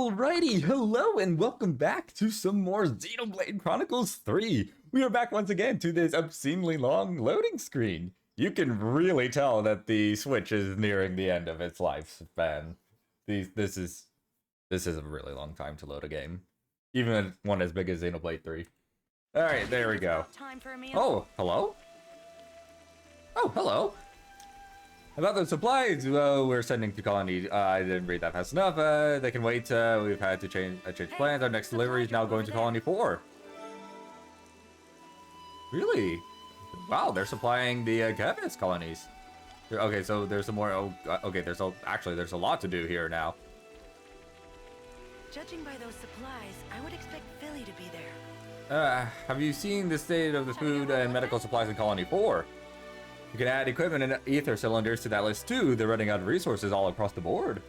Alrighty, hello and welcome back to some more Xenoblade Chronicles 3. We are back once again to this obscenely long loading screen. You can really tell that the Switch is nearing the end of its lifespan. This is a really long time to load a game. Even one as big as Xenoblade 3. Alright, there we go. Oh, hello? Oh, hello. About the supplies, we're sending to colony. I didn't read that fast enough. They can wait. We've had to change plans. Our next delivery is now going to colony 4. Really? Wow, they're supplying the KEVES colonies. Okay, so there's some more. Okay, there's a lot to do here now. Judging by those supplies, I would expect Philly to be there. Have you seen the state of the food and medical supplies in colony 4? You can add equipment and ether cylinders to that list too. They're running out of resources all across the board.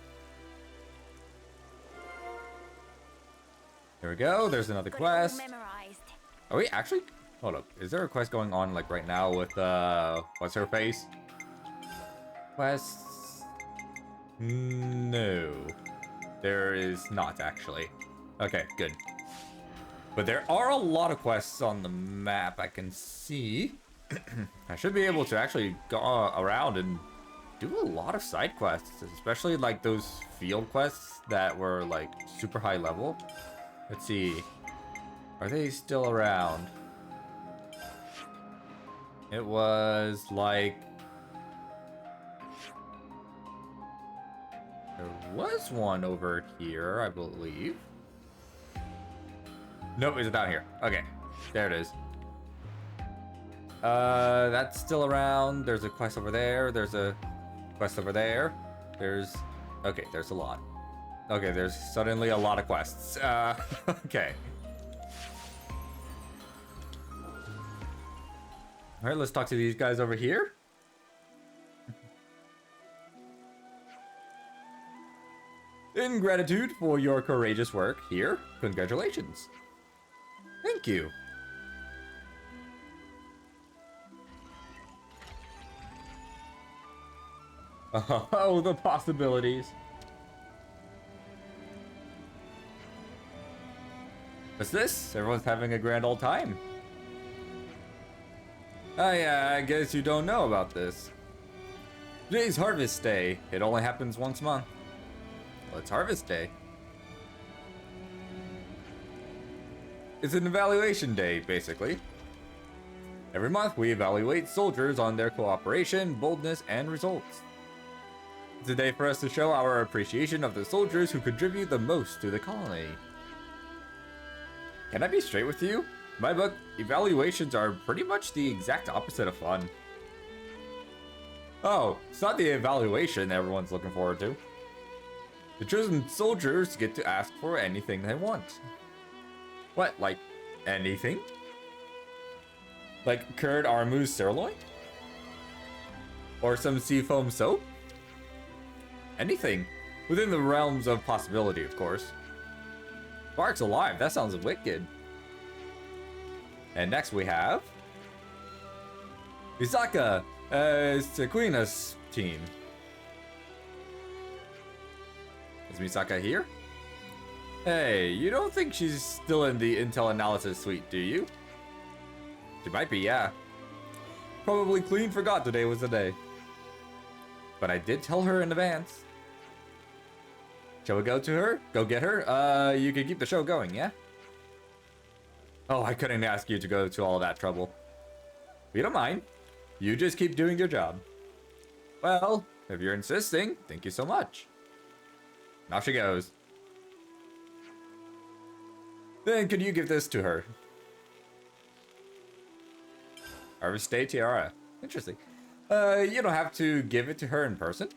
There we go. There's another quest. Oh wait, actually, hold up. Is there a quest going on like right now with what's her face? Quests? No, there is not actually. Okay, good. But there are a lot of quests on the map I can see. I should be able to actually go around and do a lot of side quests, especially like those field quests that were like super high level. Let's see. Are they still around? It was like... There was one over here, I believe. Nope, it's down here. Okay, there it is. That's still around. There's a quest over there. There's a quest over there. Okay, there's a lot. Okay, there's suddenly a lot of quests. Okay. All right, let's talk to these guys over here. In gratitude for your courageous work here, congratulations. Thank you. Oh, the possibilities. What's this? Everyone's having a grand old time. Oh yeah, I guess you don't know about this. Today's Harvest Day. It only happens once a month. Well, it's Harvest Day. It's an evaluation day, basically. Every month, we evaluate soldiers on their cooperation, boldness, and results. It's a day for us to show our appreciation of the soldiers who contribute the most to the colony. Can I be straight with you? In my book, evaluations are pretty much the exact opposite of fun. Oh, it's not the evaluation everyone's looking forward to. The chosen soldiers get to ask for anything they want. What, like anything? Like curd armou's sirloin? Or some seafoam soap? Anything. Within the realms of possibility, of course. Spark's alive, that sounds wicked. And next we have... Misaka, Sequina's team. Is Misaka here? Hey, you don't think she's still in the Intel Analysis Suite, do you? She might be, yeah. Probably clean forgot today was the day. But I did tell her in advance. Shall we go to her? Go get her? You can keep the show going, yeah? Oh, I couldn't ask you to go to all that trouble. We don't mind. You just keep doing your job. Well, if you're insisting, thank you so much. Now she goes. Then could you give this to her? Harvest Day Tiara. Interesting. You don't have to give it to her in person.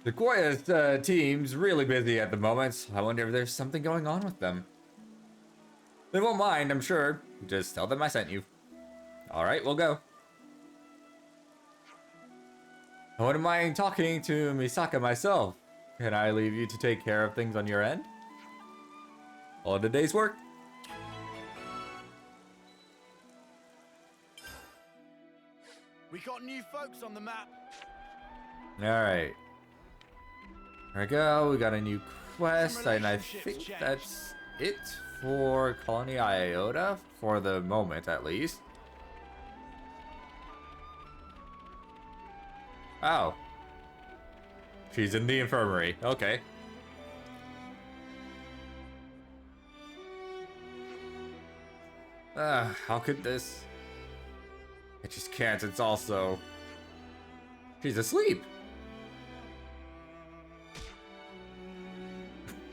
The Koya's team's really busy at the moment, so I wonder if there's something going on with them. They won't mind, I'm sure. Just tell them I sent you. Alright, we'll go. I wouldn't mind talking to Misaka myself. Can I leave you to take care of things on your end? All of the day's work. We got new folks on the map. Alright. There we go. We got a new quest, and I think that's it for Colony Iota, for the moment at least. Oh. She's in the infirmary. Okay. How could this? I just can't. It's also... She's asleep.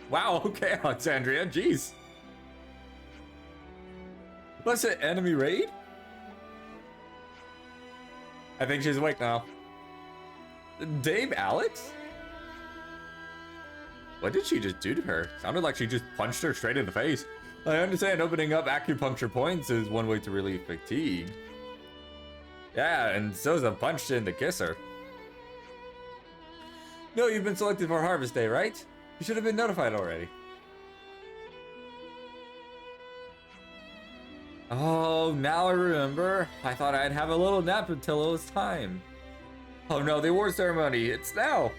Wow, okay, Alexandria. Jeez. What's it? Enemy raid? I think she's awake now. Dame Alex? What did she just do to her? Sounded like she just punched her straight in the face. I understand opening up acupuncture points is one way to relieve fatigue. Yeah, and so's a punch in to kiss her. No, you've been selected for Harvest Day, right? You should have been notified already. Oh, now I remember. I thought I'd have a little nap until it was time. Oh no, the award ceremony. It's now.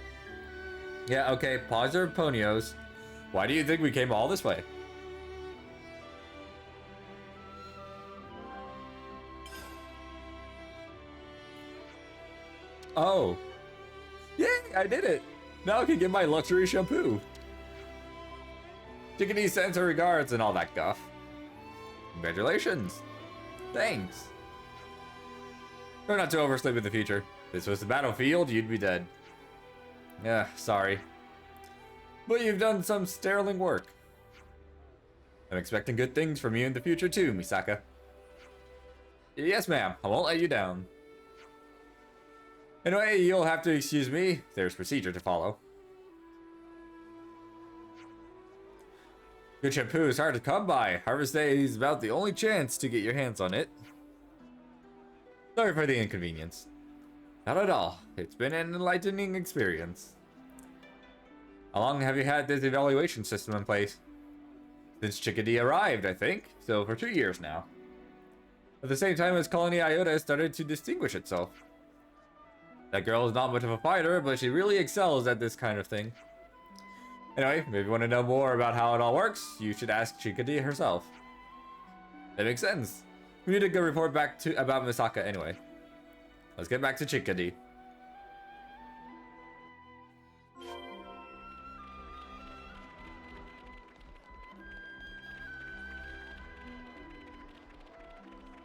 Yeah, okay, pause your ponios. Why do you think we came all this way? Oh. Yay, I did it. Now I can get my luxury shampoo. Chickadee sends her regards and all that guff. Congratulations. Thanks. Try not to oversleep in the future. If this was the battlefield, you'd be dead. Yeah, sorry. But you've done some sterling work. I'm expecting good things from you in the future too, Misaka. Yes, ma'am. I won't let you down. Anyway, you'll have to excuse me. There's procedure to follow. Good shampoo is hard to come by. Harvest Day is about the only chance to get your hands on it. Sorry for the inconvenience. Not at all. It's been an enlightening experience. How long have you had this evaluation system in place? Since Chickadee arrived, I think. So for 2 years now. At the same time as Colony Iota started to distinguish itself. That girl is not much of a fighter, but she really excels at this kind of thing. Anyway, if you want to know more about how it all works, you should ask Chickadee herself. That makes sense. We need to go report back about Misaka anyway. Let's get back to Chickadee.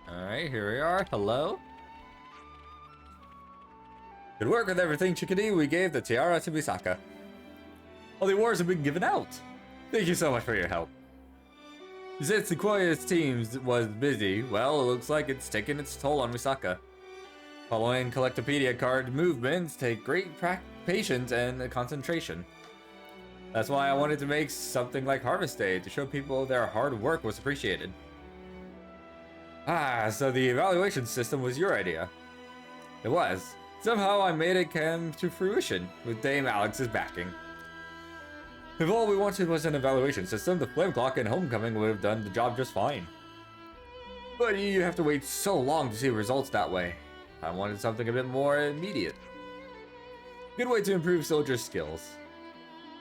Alright, here we are. Hello? Good work with everything, Chickadee. We gave the tiara to Misaka. All the awards have been given out. Thank you so much for your help. Since Sequoia's team was busy, well, it looks like it's taken its toll on Misaka. Following Collectopedia card movements take great patience and concentration. That's why I wanted to make something like Harvest Day to show people their hard work was appreciated. Ah, so the evaluation system was your idea. It was. Somehow I made it come to fruition with Dame Alex's backing. If all we wanted was an evaluation system, the Flame Clock and Homecoming would have done the job just fine. But you have to wait so long to see results that way. I wanted something a bit more immediate. Good way to improve soldiers' skills.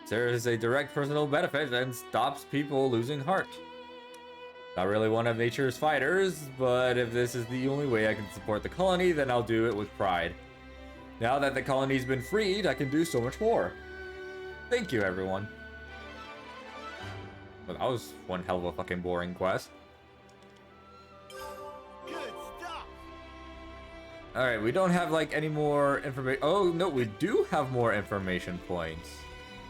There is a direct personal benefit and stops people losing heart. Not really one of nature's fighters, but if this is the only way I can support the colony, then I'll do it with pride. Now that the colony's been freed, I can do so much more. Thank you, everyone. Well, that was one hell of a fucking boring quest. Good stuff. Alright, we don't have like any more information. Oh, no, we do have more information points.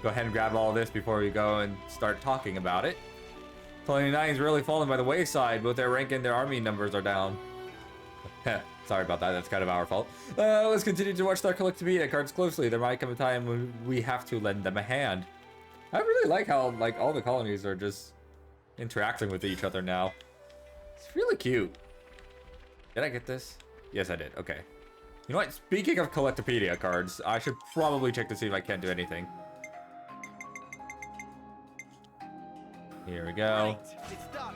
Go ahead and grab all this before we go and start talking about it. Colony 9 is really fallen by the wayside. Both their rank and their army numbers are down. Sorry about that, that's kind of our fault. Let's continue to watch their Collectopedia cards closely. There might come a time when we have to lend them a hand. I really like how like all the colonies are just interacting with each other now. It's really cute. Did I get this? Yes, I did. Okay. You know what? Speaking of Collectopedia cards, I should probably check to see if I can't do anything. Here we go. Right, it's done.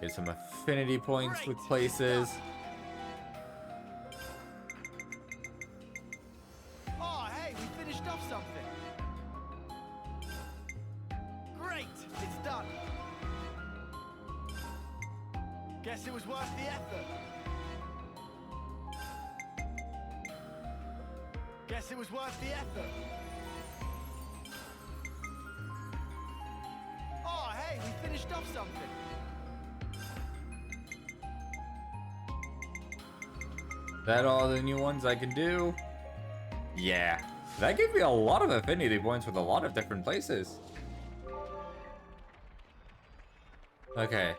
Get some affinity points with places. Guess it was worth the effort. Guess it was worth the effort. Oh, hey, we finished off something. Is that all the new ones I can do? Yeah. That gave me a lot of affinity points with a lot of different places. Okay.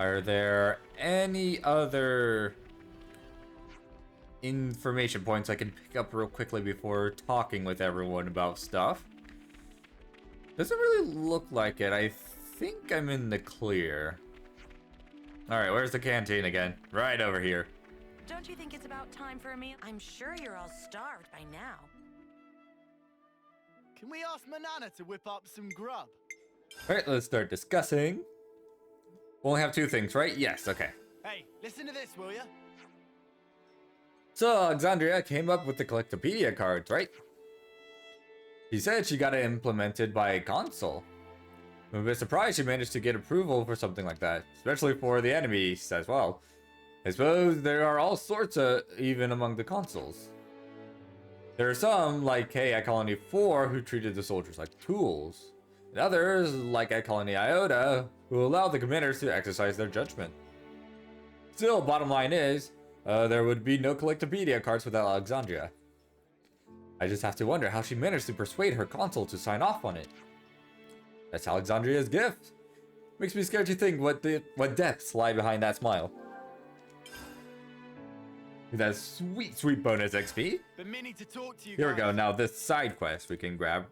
Are there any other information points I can pick up real quickly before talking with everyone about stuff? Doesn't really look like it. I think I'm in the clear. Alright, where's the canteen again? Right over here. Don't you think it's about time for a meal? I'm sure you're all starved by now. Can we ask Manana to whip up some grub? Alright, let's start discussing. We'll only have two things, right? Yes, okay. Hey, listen to this, will ya? So, Alexandria came up with the Collectopedia cards, right? She said she got it implemented by a console. I'm a bit surprised she managed to get approval for something like that, especially for the enemies as well. I suppose there are all sorts of, even among the consoles. There are some, like K at Colony 4, who treated the soldiers like tools. And others, like at Colony Iota, who allowed the commanders to exercise their judgment. Still, bottom line is, there would be no Collectopedia cards without Alexandria. I just have to wonder how she managed to persuade her console to sign off on it. That's Alexandria's gift. Makes me scared to think what depths lie behind that smile. That sweet, sweet bonus XP. Been meaning to talk to you Here we guys. go. Now this side quest we can grab.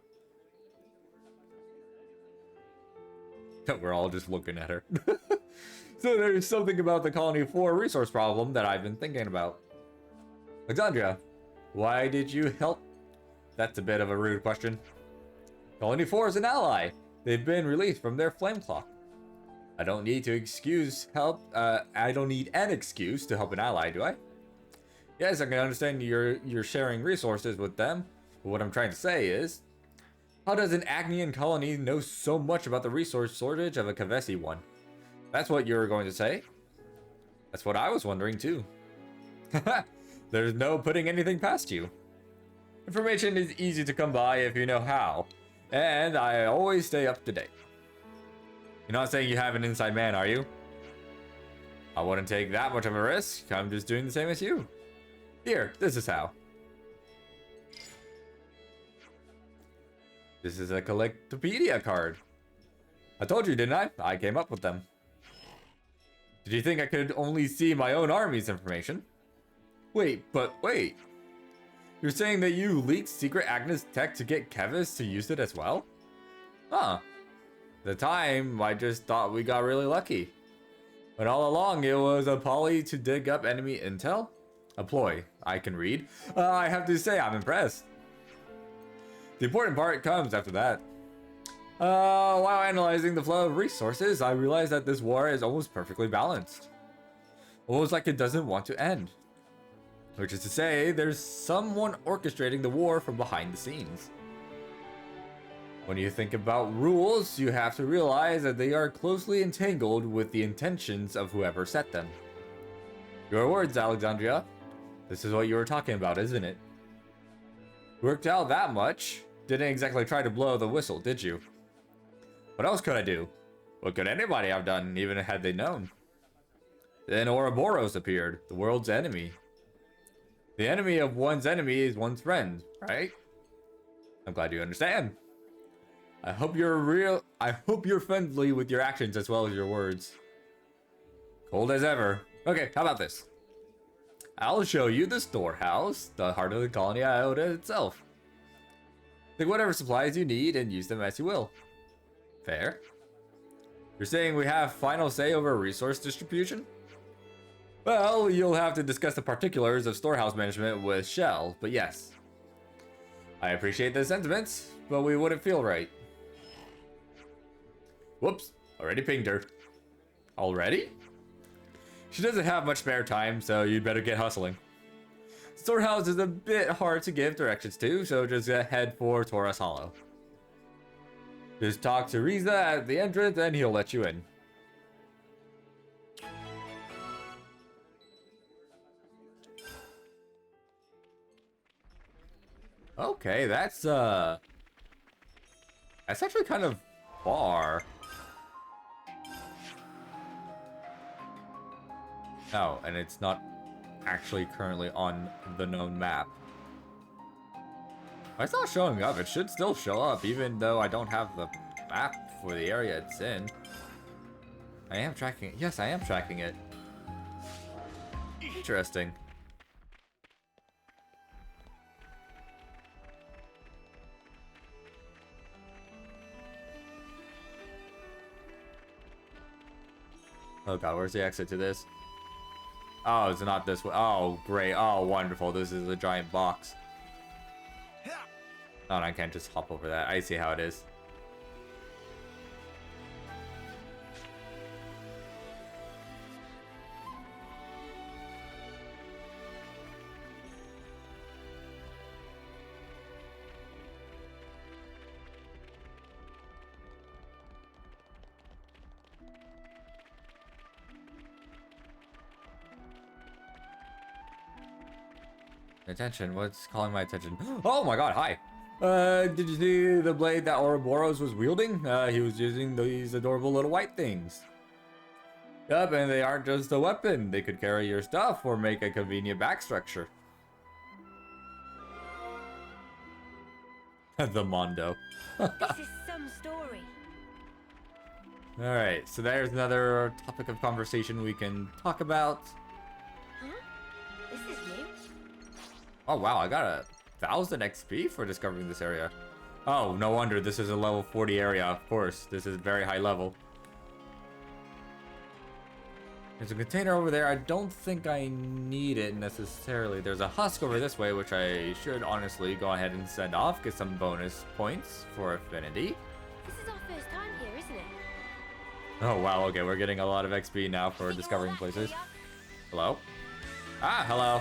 We're all just looking at her. So there's something about the Colony 4 resource problem that I've been thinking about. Alexandria, why did you help? That's a bit of a rude question. Colony 4 is an ally. They've been released from their flame clock. I don't need an excuse to help an ally, do I? Yes, I can understand you're sharing resources with them, but what I'm trying to say is, how does an Agnian colony know so much about the resource shortage of a KEVES one? That's what you were going to say? That's what I was wondering too. There's no putting anything past you. Information is easy to come by if you know how, and I always stay up to date. You're not saying you have an inside man, are you? I wouldn't take that much of a risk. I'm just doing the same as you. Here, this is how. This is a Collectopedia card. I told you, didn't I? I came up with them. Did you think I could only see my own army's information? Wait. You're saying that you leaked secret Agnes tech to get KEVES to use it as well? Huh. At the time, I just thought we got really lucky. But all along, it was a poly to dig up enemy intel? A ploy. I can read. I have to say, I'm impressed. The important part comes after that. While analyzing the flow of resources, I realized that this war is almost perfectly balanced. Almost like it doesn't want to end. Which is to say, there's someone orchestrating the war from behind the scenes. When you think about rules, you have to realize that they are closely entangled with the intentions of whoever set them. Your words, Alexandria. This is what you were talking about, isn't it? Worked out that much. Didn't exactly try to blow the whistle, did you? What else could I do? What could anybody have done, even had they known? Then Ouroboros appeared, the world's enemy. The enemy of one's enemy is one's friend, right? I'm glad you understand. I hope you're friendly with your actions as well as your words. Cold as ever. Okay, how about this? I'll show you the storehouse, the heart of the colony Iota itself. Take whatever supplies you need and use them as you will. Fair? You're saying we have final say over resource distribution? Well, you'll have to discuss the particulars of storehouse management with Shell, but yes. I appreciate the sentiments, but we wouldn't feel right. Whoops, already pinged her. Already? She doesn't have much spare time, so you'd better get hustling. Storehouse is a bit hard to give directions to, so just head for Taurus Hollow. Just talk to Riza at the entrance and he'll let you in. Okay, that's actually kind of far. Oh, and it's not actually currently on the known map. It's not showing up. It should still show up, even though I don't have the map for the area it's in. I am tracking it. Yes, I am tracking it. Interesting. Oh god, where's the exit to this? Oh, it's not this way. Oh, great. Oh, wonderful. This is a giant box. Oh, and I can't just hop over that. I see how it is. Attention, what's calling my attention? Oh my god, hi! Did you see the blade that Ouroboros was wielding? He was using these adorable little white things. Yup, and they aren't just a weapon. They could carry your stuff or make a convenient back structure. The Mondo. This is some story. Alright, so there's another topic of conversation we can talk about. Huh? This is new. Oh wow, I got 1,000 XP for discovering this area. Oh, no wonder this is a level 40 area, of course. This is very high level. There's a container over there. I don't think I need it necessarily. There's a husk over this way, which I should honestly go ahead and send off. Get some bonus points for affinity. This is our first time here, isn't it? Oh wow, okay, we're getting a lot of XP now for discovering places. Hello? Ah, hello.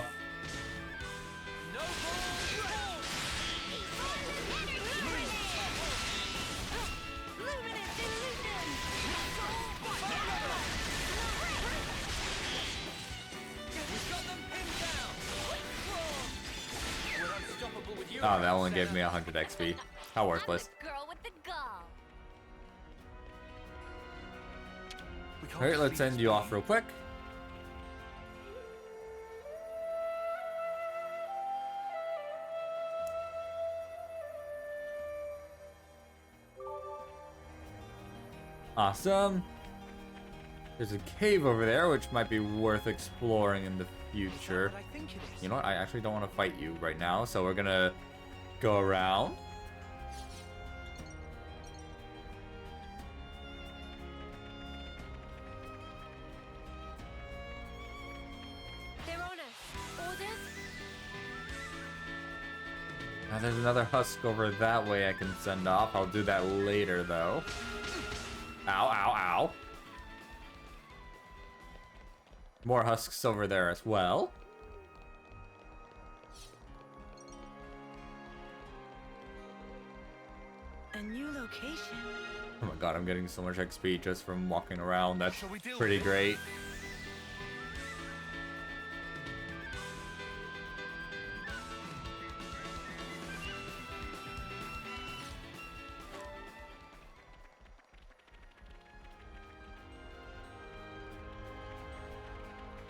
Oh, that only gave me 100 XP. How worthless. Girl with the gall. Alright, let's send you off real quick. Awesome. There's a cave over there, which might be worth exploring in the future. What I think it is. You know what? I actually don't want to fight you right now, so we're gonna go around. They're on us. Orders? Now there's another husk over that way I can send off. I'll do that later, though. Ow, ow, ow. More husks over there as well. A new location. Oh my god, I'm getting so much XP just from walking around. That's Shall we deal pretty with it? great.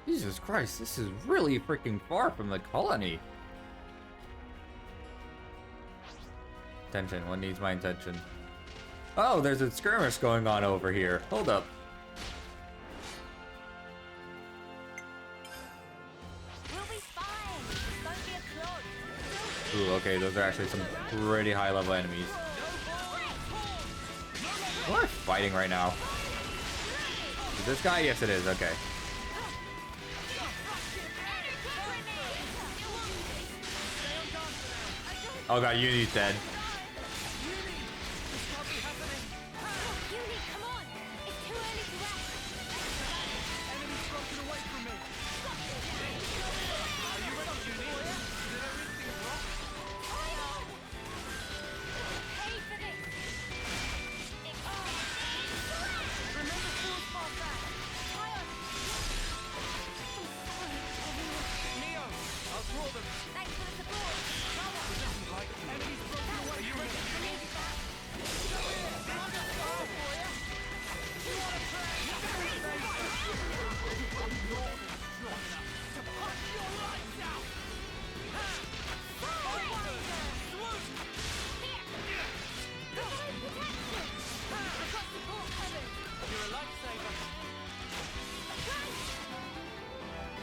Jesus Christ, this is really freaking far from the colony. Attention, what needs my attention? Oh, there's a skirmish going on over here. Hold up. We'll be fine. This won't be a clog. Ooh, okay, those are actually some pretty high level enemies. Who am I fighting right now? Is this guy? Yes, it is. Okay. Oh god, Uni's dead. Uni, come on. It's too early to act. Enemy's broken away from me. Are you ready, Uni? Did everything wrong? Pay for this.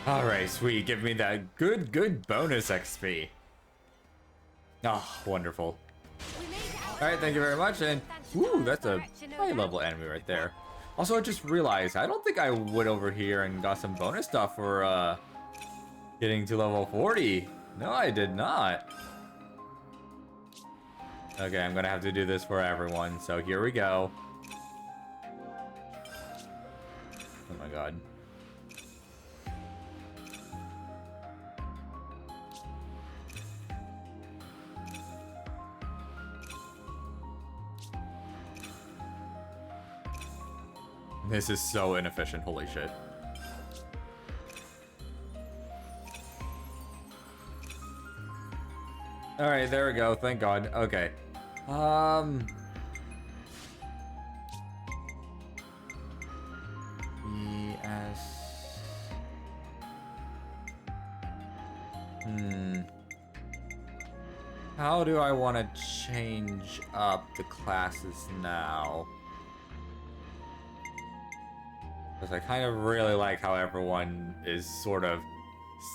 All right, sweet. Give me that good bonus XP. Oh, wonderful. All right, thank you very much. And ooh, that's a high level enemy right there. Also, I just realized I don't think I went over here and got some bonus stuff for getting to level 40. No, I did not. Okay, I'm gonna have to do this for everyone. So here we go. Oh my god. This is so inefficient, holy shit. Alright, there we go, thank god. Okay. ES. How do I want to change up the classes now? Because I kind of really like how everyone is sort of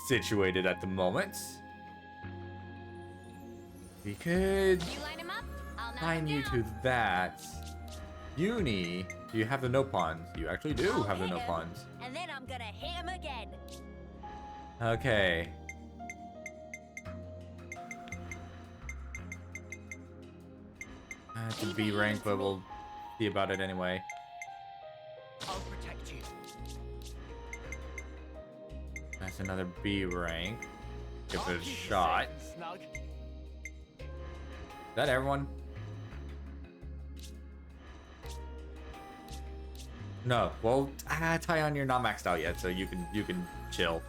situated at the moment. We could You line him up, I'll knock assign him you down. to that. Uni, do you have the no pawns? You actually do I'll have the hit no him, pawns. And then I'm gonna hit him again. Okay. It's a B rank, but we'll see about it anyway. I'll protect you. That's another B rank. Give I'll it a keep you shot. safe and snug. Is that everyone? No. Well, Tyon, you're not maxed out yet, so you can chill.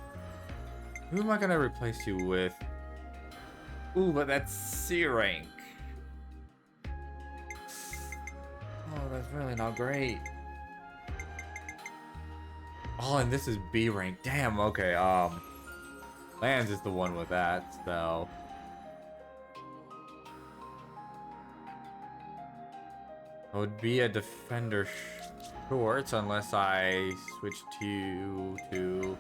Who am I gonna replace you with? Ooh, but that's C rank. Oh, that's really not great. Oh, and this is B rank. Damn. Okay. Lance is the one with that, so. I would be a defender shorts unless I switch to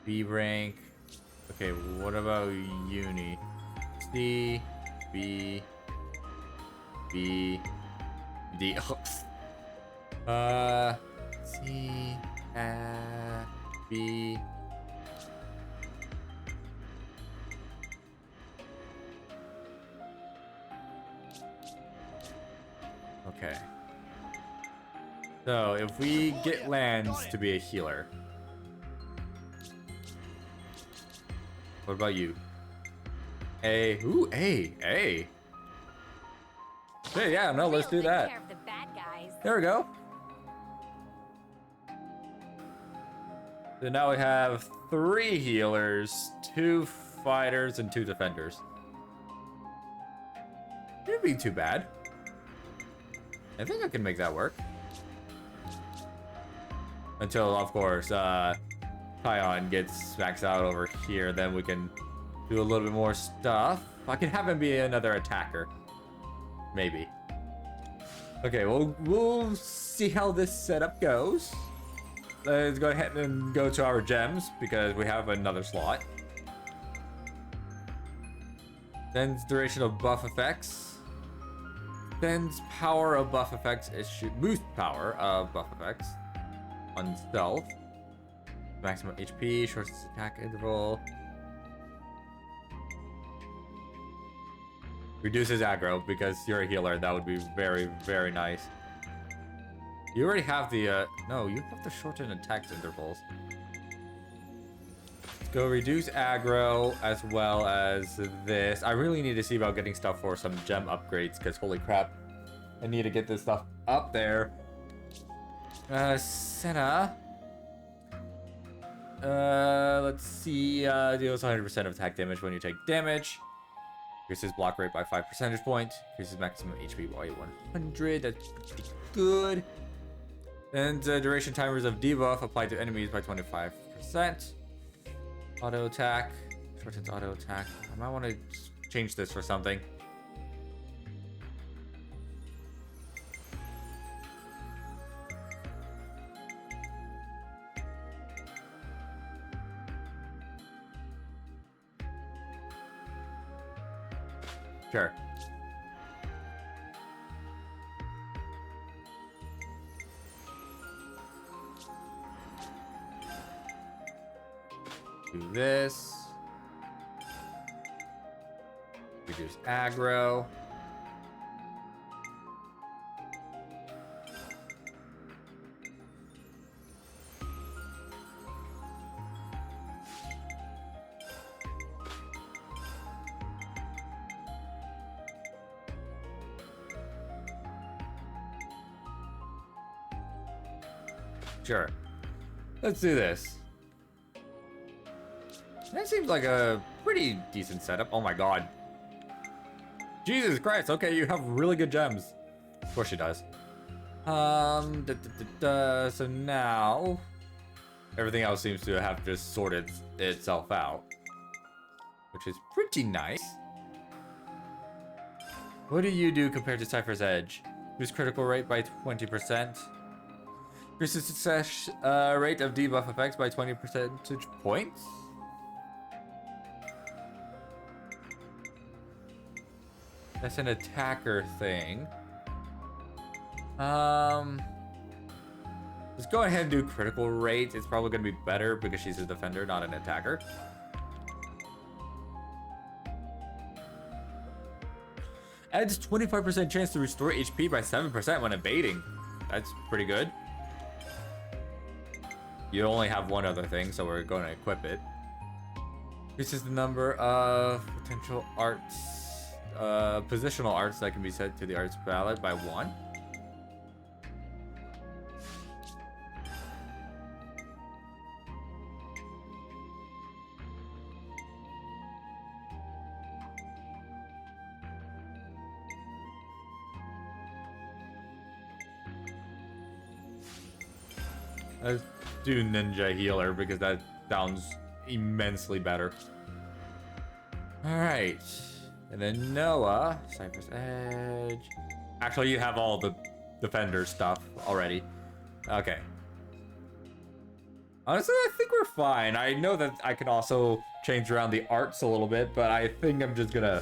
B rank. Okay, what about uni? C, B, B, D. C, B. Okay. So if we get Lance to be a healer. What about you? A. Ooh, A. Hey, yeah, no, let's do Real take that. care of the bad guys. There we go. So now we have 3 healers, 2 fighters, and 2 defenders. Shouldn't be too bad. I think I can make that work. Until, of course, Tyon gets maxed out over here, then we can do a little bit more stuff. I can have him be another attacker. Maybe. Okay, we'll see how this setup goes. Let's go ahead and go to our gems, because we have another slot. Then duration of buff effects. Spends power of buff effects issue. Boost power of buff effects on stealth. Maximum HP, shortest attack interval. Reduces aggro because you're a healer. That would be very, very nice. You already have the, no, you have the shortened attack intervals. Let's go reduce aggro as well as this. I really need to see about getting stuff for some gem upgrades because holy crap. I need to get this stuff up there. Senna. Let's see, deals 100% of attack damage when you take damage. Increases block rate by 5 percentage points. Increases maximum HP by 100. That's pretty good. And duration timers of debuff applied to enemies by 25%. Auto attack. Shortens auto attack. I might want to change this for something. Sure. Do this. Reduce aggro. Sure. Let's do this. That seems like a pretty decent setup. Oh my god. Jesus Christ. Okay, you have really good gems. Of course she does. So now everything else seems to have just sorted itself out, which is pretty nice. What do you do compared to Cypher's Edge? Boost critical rate by 20%. Increase the success rate of debuff effects by 20 percentage points. That's an attacker thing. Let's go ahead and do critical rate. It's probably going to be better because she's a defender, not an attacker. Adds 25% chance to restore HP by 7% when evading. That's pretty good. You only have one other thing, so we're going to equip it. Increases the number of potential arts, positional arts that can be set to the arts palette by 1. Let's do Ninja Healer because that sounds immensely better. Alright. And then Noah, Cypher's Edge. Actually, you have all the Defender stuff already. Okay. Honestly, I think we're fine. I know that I can also change around the arts a little bit, but I think I'm just gonna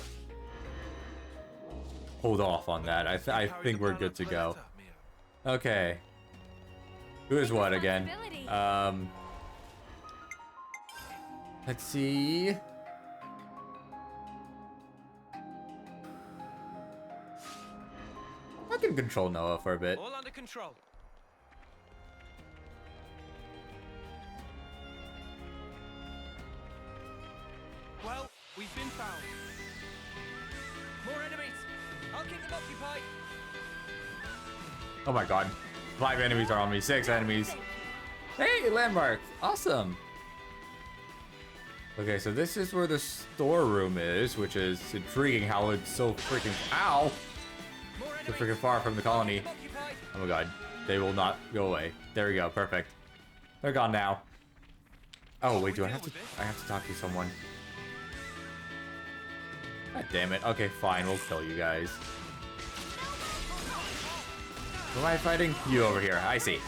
hold off on that. I think we're good to go. Okay. Who is what again? Let's see. I can control Noah for a bit. All under control. Well, we've been found. More enemies. I'll keep them occupied. Oh my god. 5 enemies are on me. 6 enemies. Hey, landmark. Awesome. Okay, so this is where the storeroom is, which is intriguing how it's so freaking... Ow! So freaking far from the colony. Oh my god. They will not go away. There we go. Perfect. They're gone now. Oh, wait. Do I have to talk to someone? God damn it. Okay, fine. We'll kill you guys. Who am I fighting? You over here. I see.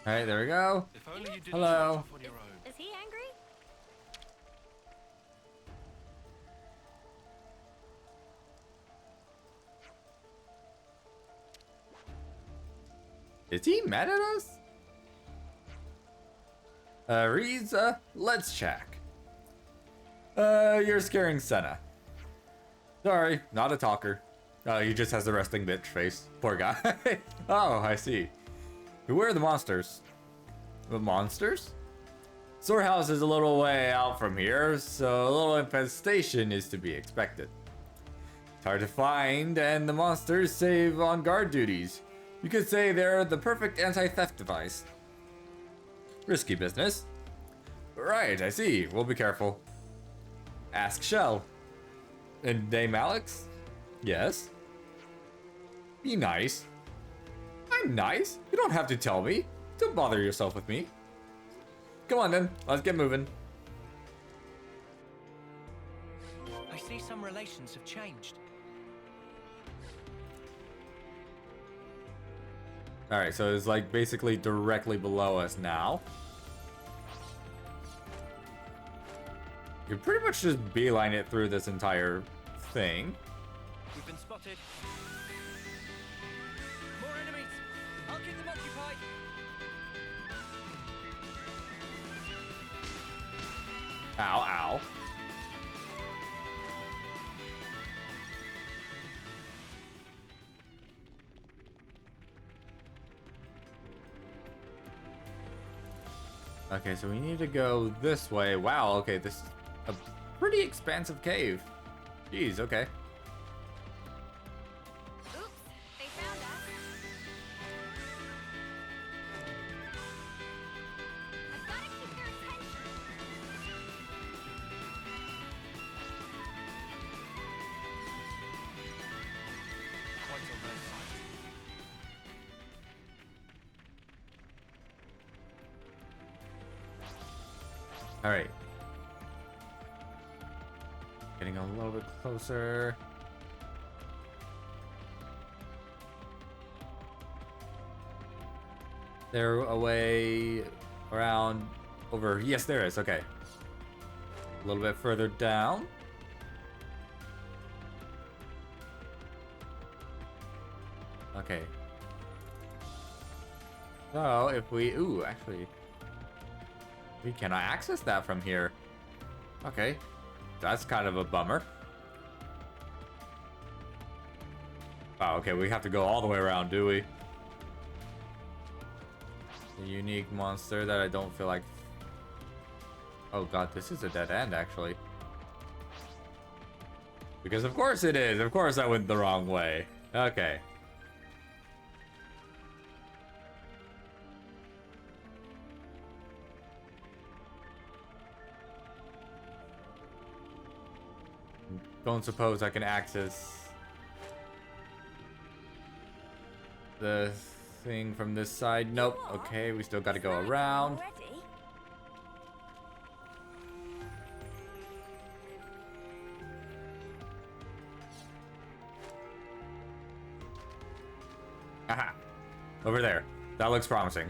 All right, there we go. If only you didn't Hello. off on your own. Is he angry? Is he mad at us? Riza, let's check. You're scaring Senna. Sorry, not a talker. He just has a resting bitch face. Poor guy. Oh, I see. Who are the monsters? The monsters? Storehouse is a little way out from here, so a little infestation is to be expected. It's hard to find, and the monsters save on guard duties. You could say they're the perfect anti-theft device. Risky business. Right, I see. We'll be careful. Ask Shell. And name Alex? Yes. Be nice. I'm nice. You don't have to tell me. Don't bother yourself with me. Come on then, let's get moving. I see some relations have changed. Alright, so it's like basically directly below us now. You can pretty much just beeline it through this entire thing. We've been spotted. More enemies. I'll keep them occupied. Ow, ow. Okay, so we need to go this way. Wow, okay, this is a pretty expansive cave. Jeez, okay. Oops, they found us. I gotta keep their attention. Quite a rare sight. All right. Getting a little bit closer. There a way around over. Yes, there is. Okay. A little bit further down. Okay. So if we, ooh, actually, we cannot access that from here. Okay. That's kind of a bummer. Oh, okay, we have to go all the way around, do we? A unique monster that I don't feel like... Oh god, this is a dead end, actually. Because of course it is! Of course I went the wrong way. Okay. Don't suppose I can access the thing from this side. Nope. Okay, we still got to go around. Already? Aha. Over there. That looks promising.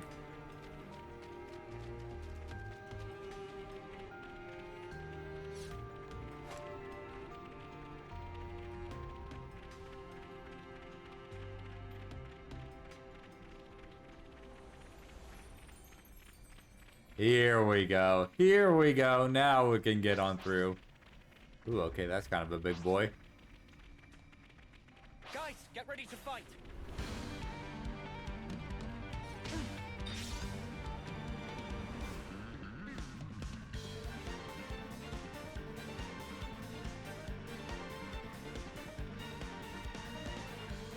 Here we go. Here we go. Now we can get on through. Ooh, okay, that's kind of a big boy. Guys, get ready to fight.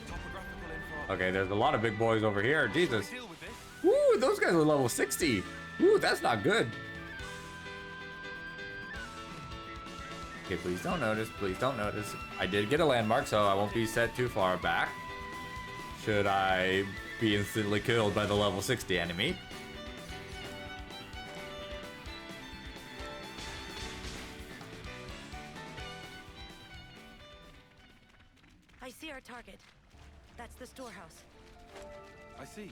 Topographical info. Okay, there's a lot of big boys over here. Jesus. Deal with this. Woo, those guys are level 60. Ooh, that's not good. Okay, please don't notice. Please don't notice. I did get a landmark, so I won't be set too far back. Should I be instantly killed by the level 60 enemy? I see our target. That's the storehouse. I see.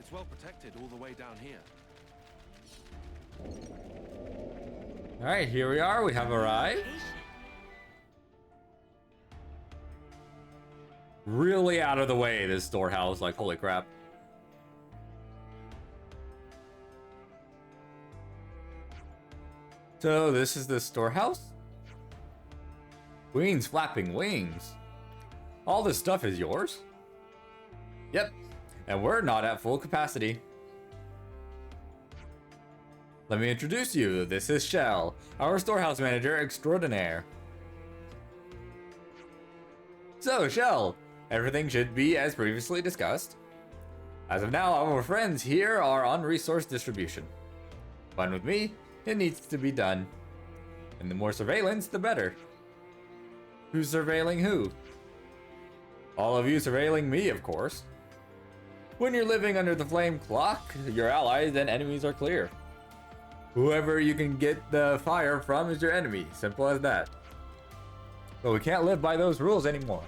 It's well protected all the way down here. All right, here we are. We have arrived. Location. Really out of the way, this storehouse. Like, holy crap. So, this is the storehouse? Wings flapping wings. All this stuff is yours? Yep. And we're not at full capacity. Let me introduce you. This is Shell, our storehouse manager extraordinaire. So, Shell, everything should be as previously discussed. As of now, our friends here are on resource distribution. Fine with me, it needs to be done. And the more surveillance, the better. Who's surveilling who? All of you surveilling me, of course. When you're living under the flame clock, your allies and enemies are clear. Whoever you can get the fire from is your enemy, simple as that. But we can't live by those rules anymore.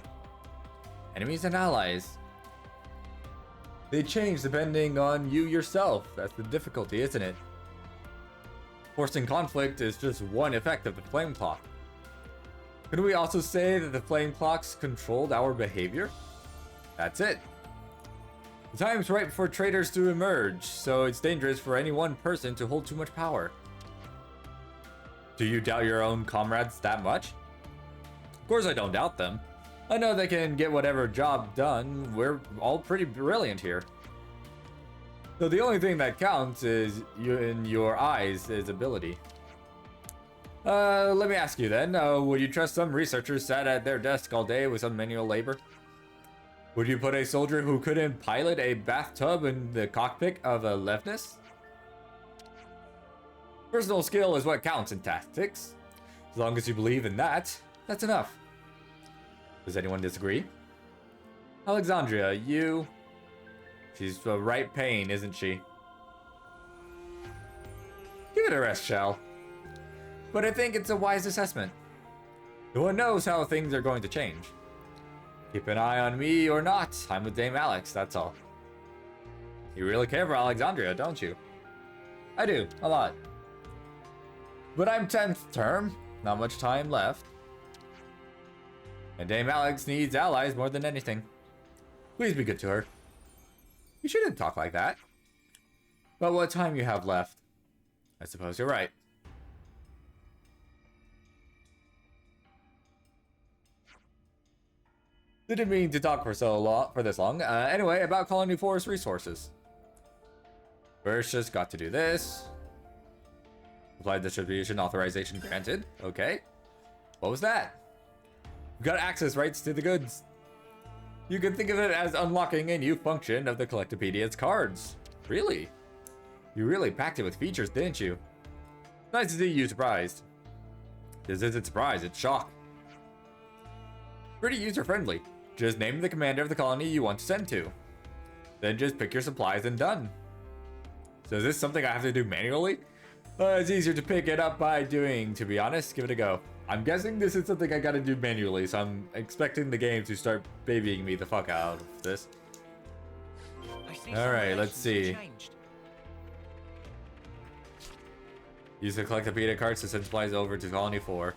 Enemies and allies. They change depending on you yourself. That's the difficulty, isn't it? Forcing conflict is just one effect of the flame clock. Could we also say that the flame clocks controlled our behavior? That's it. The time's right for traitors to emerge, so it's dangerous for any one person to hold too much power. Do you doubt your own comrades that much? Of course I don't doubt them. I know they can get whatever job done. We're all pretty brilliant here. So the only thing that counts is in your eyes is ability. Let me ask you then, would you trust some researchers sat at their desk all day with some manual labor? Would you put a soldier who couldn't pilot a bathtub in the cockpit of a Levnus? Personal skill is what counts in tactics. As long as you believe in that, that's enough. Does anyone disagree? Alexandria, you... She's a right pain, isn't she? Give it a rest, Shell. But I think it's a wise assessment. No one knows how things are going to change. Keep an eye on me or not. I'm with Dame Alex, that's all. You really care for Alexandria, don't you? I do, a lot. But I'm 10th term, not much time left. And Dame Alex needs allies more than anything. Please be good to her. You shouldn't talk like that. But what time you have left? I suppose you're right. Didn't mean to talk for this long. Anyway, about Colony 4's resources. First, just got to do this. Applied distribution authorization granted. Okay. What was that? We got access rights to the goods. You can think of it as unlocking a new function of the Collectopedia's cards. Really? You really packed it with features, didn't you? Nice to see you surprised. This isn't surprise, it's shock. Pretty user-friendly. Just name the commander of the colony you want to send to. Then just pick your supplies and done. So is this something I have to do manually? It's easier to pick it up by doing, to be honest. Give it a go. I'm guessing this is something I gotta do manually, so I'm expecting the game to start babying me the fuck out of this. Alright, let's see. Use the Collectopedia cards to send supplies over to Colony 4.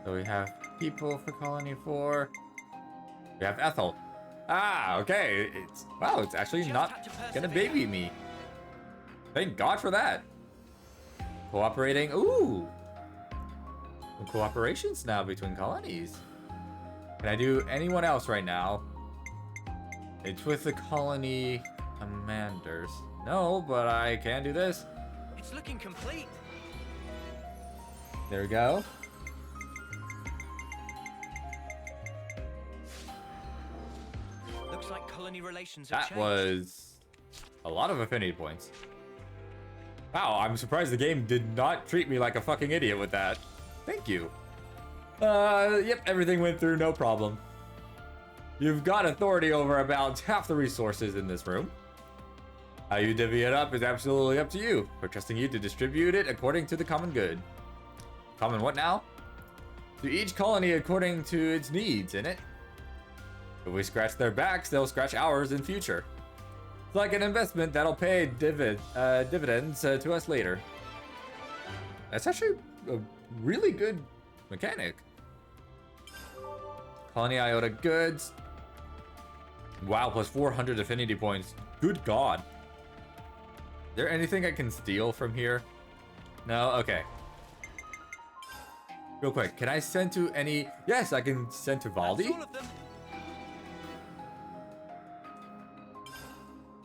So we have people for Colony 4. We have Ethel. Ah, okay. It's actually not gonna baby me. Thank God for that. Cooperating. Ooh. Some cooperations now between colonies. Can I do anyone else right now? It's with the colony commanders. No, but I can do this. It's looking complete. There we go. Looks like colony relations have That changed. was a lot of affinity points. Wow, I'm surprised the game did not treat me like a fucking idiot with that. Thank you. Yep, everything went through, no problem. You've got authority over about half the resources in this room. How you divvy it up is absolutely up to you. We're trusting you to distribute it according to the common good. Common what now? To each colony according to its needs, innit? If we scratch their backs, they'll scratch ours in future. It's like an investment that'll pay dividends to us later. That's actually a really good mechanic. Colony Iota goods. Wow, plus 400 affinity points. Good God. Is there anything I can steal from here? No? Okay. Real quick, can I send to any... Yes, I can send to Valdi. That's all of them.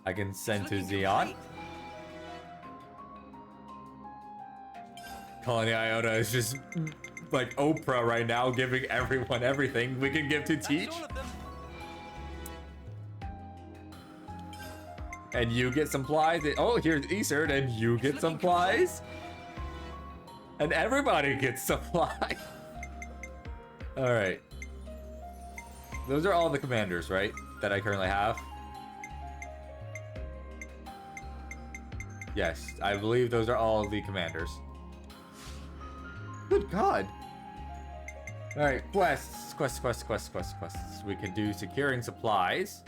I can send to It's looking Xeon. complete. Colony Iota is just like Oprah right now, giving everyone everything we can give to Teach. That's all of them. And you get supplies. Oh, here's Eastern, and you get supplies. And everybody gets supplies. All right. Those are all the commanders, right? That I currently have. Yes, I believe those are all the commanders. Good God. All right, quests. We can do securing supplies.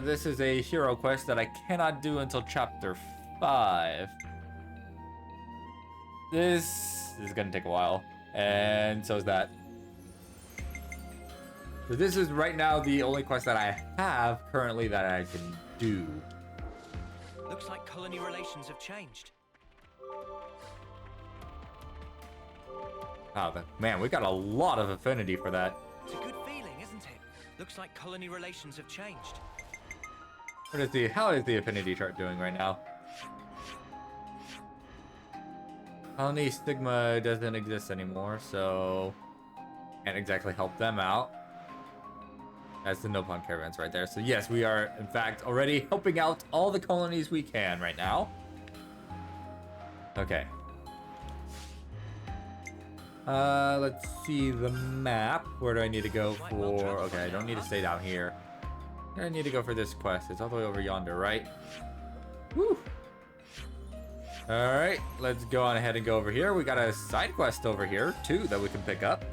This is a hero quest that I cannot do until chapter 5. This is gonna take a while, and so is that. So this is right now the only quest that I have currently that I can do. Looks like colony relations have changed. Oh, man, we got a lot of affinity for that. It's a good feeling, isn't it? Looks like colony relations have changed. How is the affinity chart doing right now? Colony Stigma doesn't exist anymore, so can't exactly help them out. That's the Nopon caravans right there. So yes, we are in fact already helping out all the colonies we can right now. Okay. Let's see the map. Where do I need to go for? Okay, I don't need to stay down here. I need to go for this quest. It's all the way over yonder, right? Woo! Alright, let's go on ahead and go over here. We got a side quest over here, too, that we can pick up.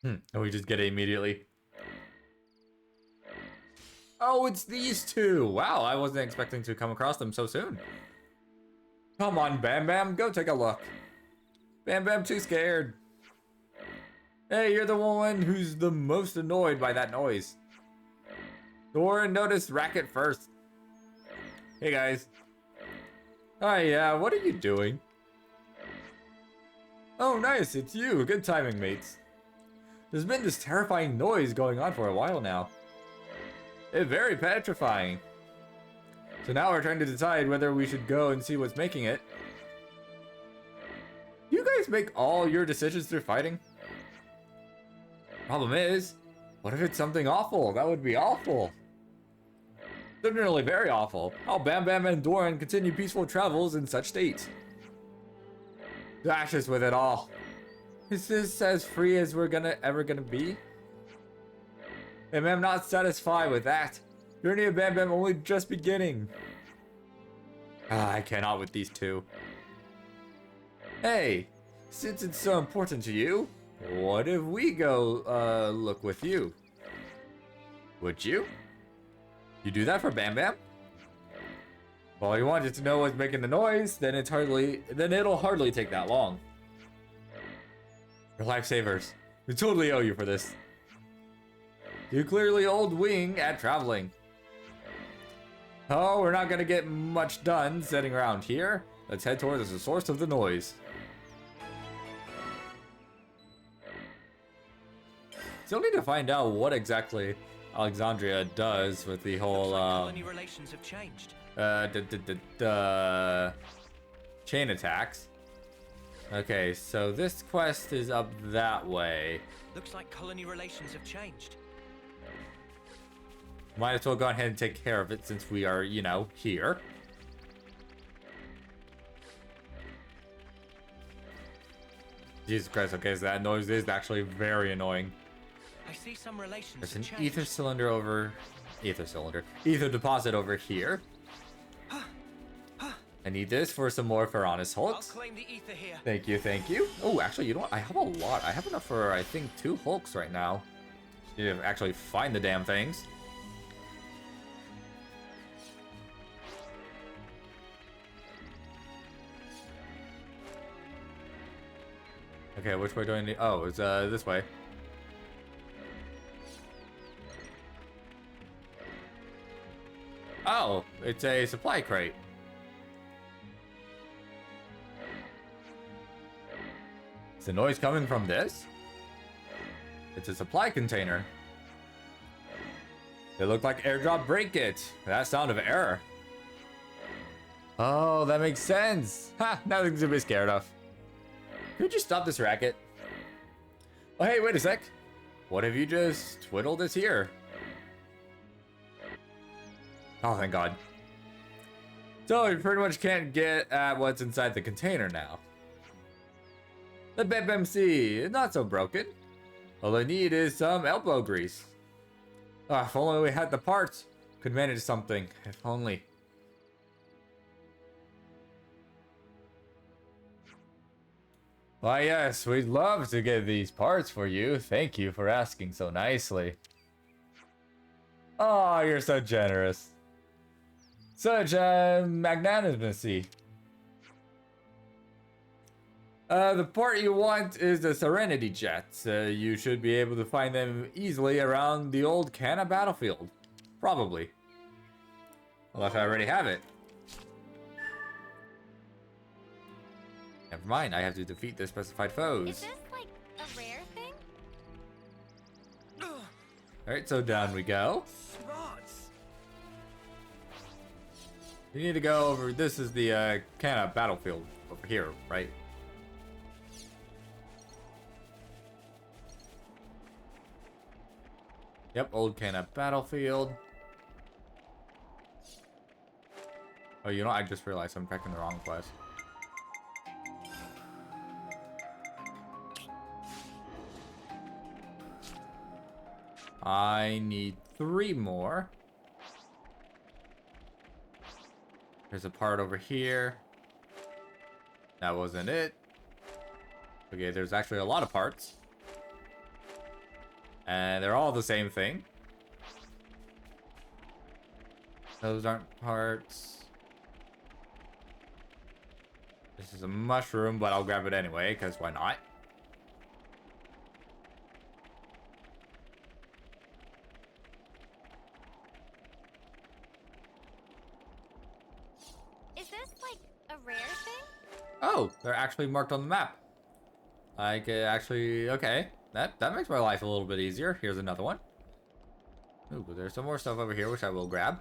And we just get it immediately. Oh, it's these two! Wow, I wasn't expecting to come across them so soon. Come on, Bam Bam, go take a look. Bam Bam too scared. Hey, you're the one who's the most annoyed by that noise. Dora noticed Racket first. Hey guys. Hi, yeah, what are you doing? Oh, nice, it's you. Good timing, mates. There's been this terrifying noise going on for a while now. It's very petrifying. So now we're trying to decide whether we should go and see what's making it. You guys make all your decisions through fighting? Problem is, what if it's something awful? That would be awful. Certainly very awful. How Bam Bam and Doran continue peaceful travels in such state. Dashes with it all. Is this as free as we're ever gonna be? And I'm not satisfied with that. Journey of Bam Bam only just beginning. I cannot with these two. Hey, since it's so important to you, what if we go look with you? Would you? You do that for Bam Bam? Well, you wanted to know what's making the noise, then it'll hardly take that long. Your lifesavers. We totally owe you for this. You clearly old wing at traveling. Oh, we're not gonna get much done sitting around here. Let's head towards the source of the noise. Still need to find out what exactly Alexandria does with the whole colony relations have changed. chain attacks. Okay, so this quest is up that way. Looks like colony relations have changed. Might as well go ahead and take care of it since we are, you know, here. Jesus Christ, okay, so that noise is actually very annoying. I see some relations There's have an changed. ether deposit over here. I need this for some more Ferranus I'll Hulks. claim the ether here. Thank you, thank you. Oh, actually, you know what? I have a lot. I have enough for, I think, 2 Hulks right now. Need to actually find the damn things. Okay, which way do I need? Oh, it's this way. Oh, it's a supply crate. Is the noise coming from this? It's a supply container. It looked like airdrop break it. That sound of error. Oh, that makes sense. Ha, nothing to be scared of. Could you stop this racket? Oh, hey, wait a sec. What have you just twiddled is here? Oh, thank God. So you pretty much can't get at what's inside the container now. The BepMC is not so broken. All I need is some elbow grease. Oh, if only we had the parts. Could manage something. If only. Why yes, we'd love to get these parts for you. Thank you for asking so nicely. Oh, you're so generous. Such magnanimity. The part you want is the Serenity jets. You should be able to find them easily around the old Canna battlefield. Probably. Unless I already have it. Never mind, I have to defeat the specified foes. Is this like a rare thing? Alright, so down we go. Smarts. You need to go over, this is the Canna battlefield over here, right? Yep, old Canna battlefield. Oh, you know, I just realized I'm checking the wrong quest. I need 3 more. There's a part over here. That wasn't it. Okay, there's actually a lot of parts. And they're all the same thing. Those aren't parts. This is a mushroom, but I'll grab it anyway, because why not? Is this like a rare thing? Oh, they're actually marked on the map. Like, actually, okay. That makes my life a little bit easier. Here's another one. Ooh, but there's some more stuff over here, which I will grab.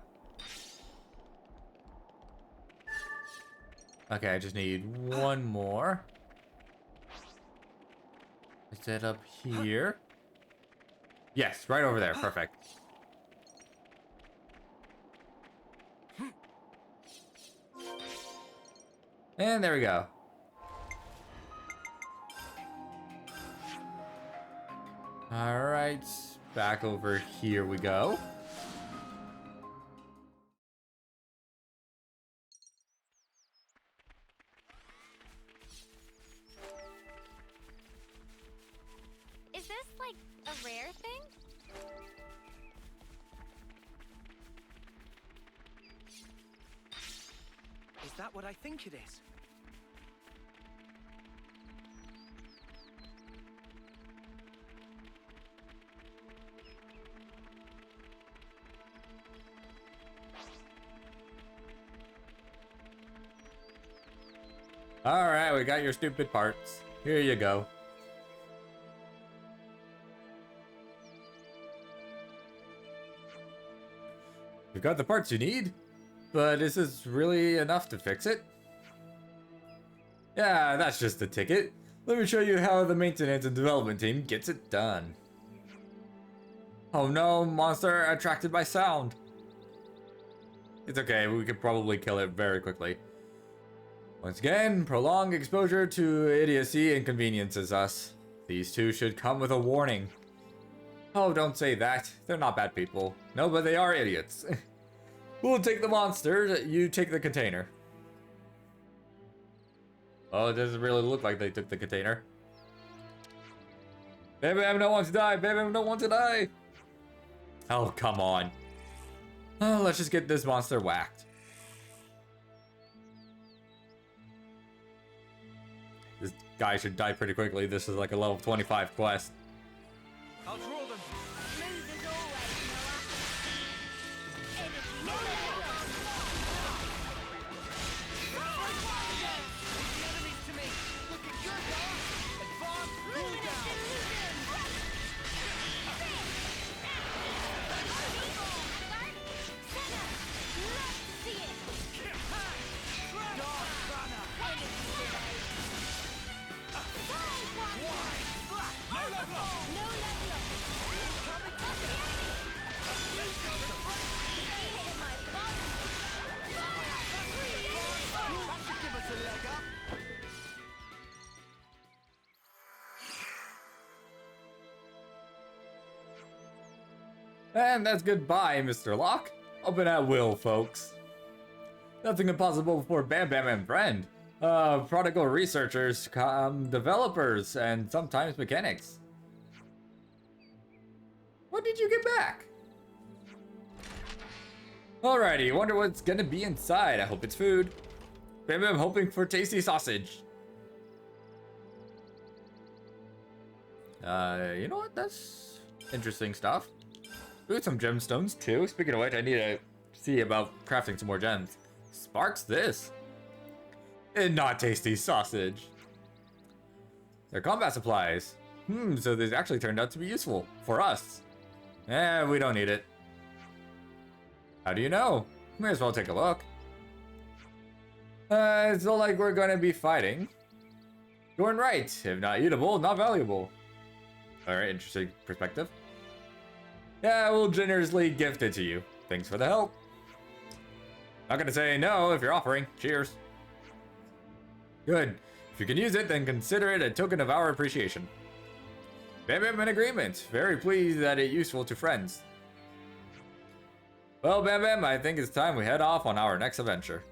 Okay, I just need 1 more. Is it up here? Yes, right over there. Perfect. And there we go. Alright, back over here we go. Is this like a rare thing? Is that what I think it is? Alright, we got your stupid parts. Here you go. You've got the parts you need, but is this really enough to fix it? Yeah, that's just a ticket. Let me show you how the maintenance and development team gets it done. Oh no, monster attracted by sound. It's okay, we could probably kill it very quickly. Once again, prolonged exposure to idiocy inconveniences us. These two should come with a warning. Oh, don't say that. They're not bad people. No, but they are idiots. We'll take the monster, you take the container. Oh, it doesn't really look like they took the container. Baby, I don't want to die. Baby, I don't want to die. Oh, come on. Oh, let's just get this monster whacked. This guy should die pretty quickly. This is like a level 25 quest. I'll draw them. Smooth as always, Noah. The enemies to me. Looking good, huh? Advance, cool down. And that's goodbye, Mr. Locke. Open at will, folks. Nothing impossible for Bam Bam and friend. Prodigal researchers, developers, and sometimes mechanics. What did you get back? Alrighty, wonder what's gonna be inside. I hope it's food. Bam Bam hoping for tasty sausage. You know what? That's interesting stuff. Ooh, some gemstones too. Speaking of which, I need to see about crafting some more gems. Sparks this. And not tasty sausage. They're combat supplies. So this actually turned out to be useful for us. We don't need it. How do you know? May as well take a look. It's not like we're gonna be fighting. Going right. If not eatable, not valuable. Alright, interesting perspective. Yeah, we'll generously gift it to you. Thanks for the help. Not gonna say no if you're offering. Cheers. Good. If you can use it, then consider it a token of our appreciation. Bam Bam in agreement. Very pleased that it's useful to friends. Well, Bam Bam, I think it's time we head off on our next adventure.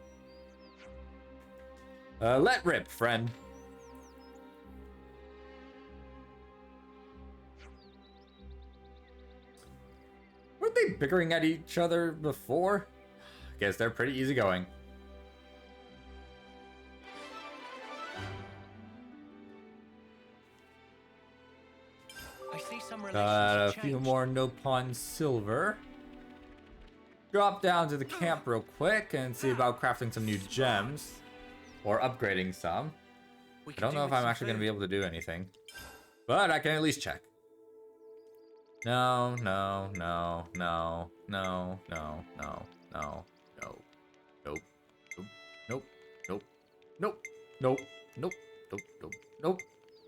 Let rip, friend. Weren't they bickering at each other before? Guess they're pretty easygoing. I see some A relations few change. more Nopon silver. Drop down to the camp real quick and see about crafting some new gems. Or upgrading some. We I could don't do know if with I'm some actually going to be food. able to do anything. But I can at least check. No, no, no, no, no, no, no, no, no, nope, nope, nope, nope, nope, nope, nope, nope, nope,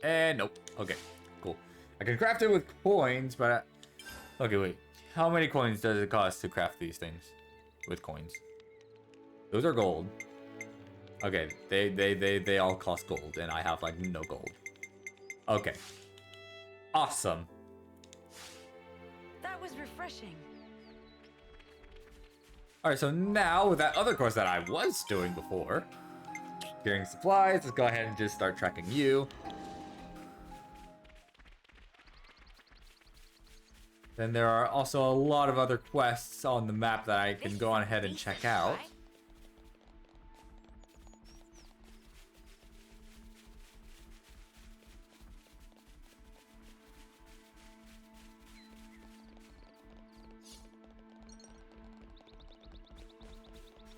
and nope. Okay, cool. I can craft it with coins, but okay, wait. How many coins does it cost to craft these things with coins? Those are gold. Okay, they all cost gold, and I have like no gold. Okay, awesome. That was refreshing. Alright, so now with that other course that I was doing before, securing supplies, let's go ahead and just start tracking you. Then there are also a lot of other quests on the map that I can go on ahead and check out.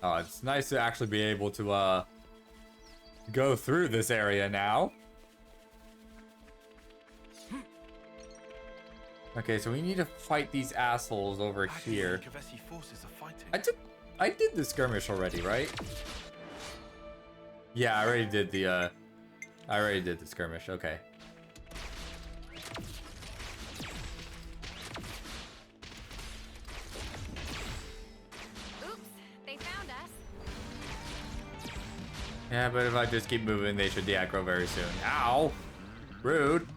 Oh, it's nice to actually be able to go through this area now. Okay, so we need to fight these assholes over How do you here. think KEVES forces are fighting? I did the skirmish already, right? Yeah, I already did the skirmish. Okay. Oops, they found us. Yeah, but if I just keep moving, they should de-aggro very soon. Ow! Rude.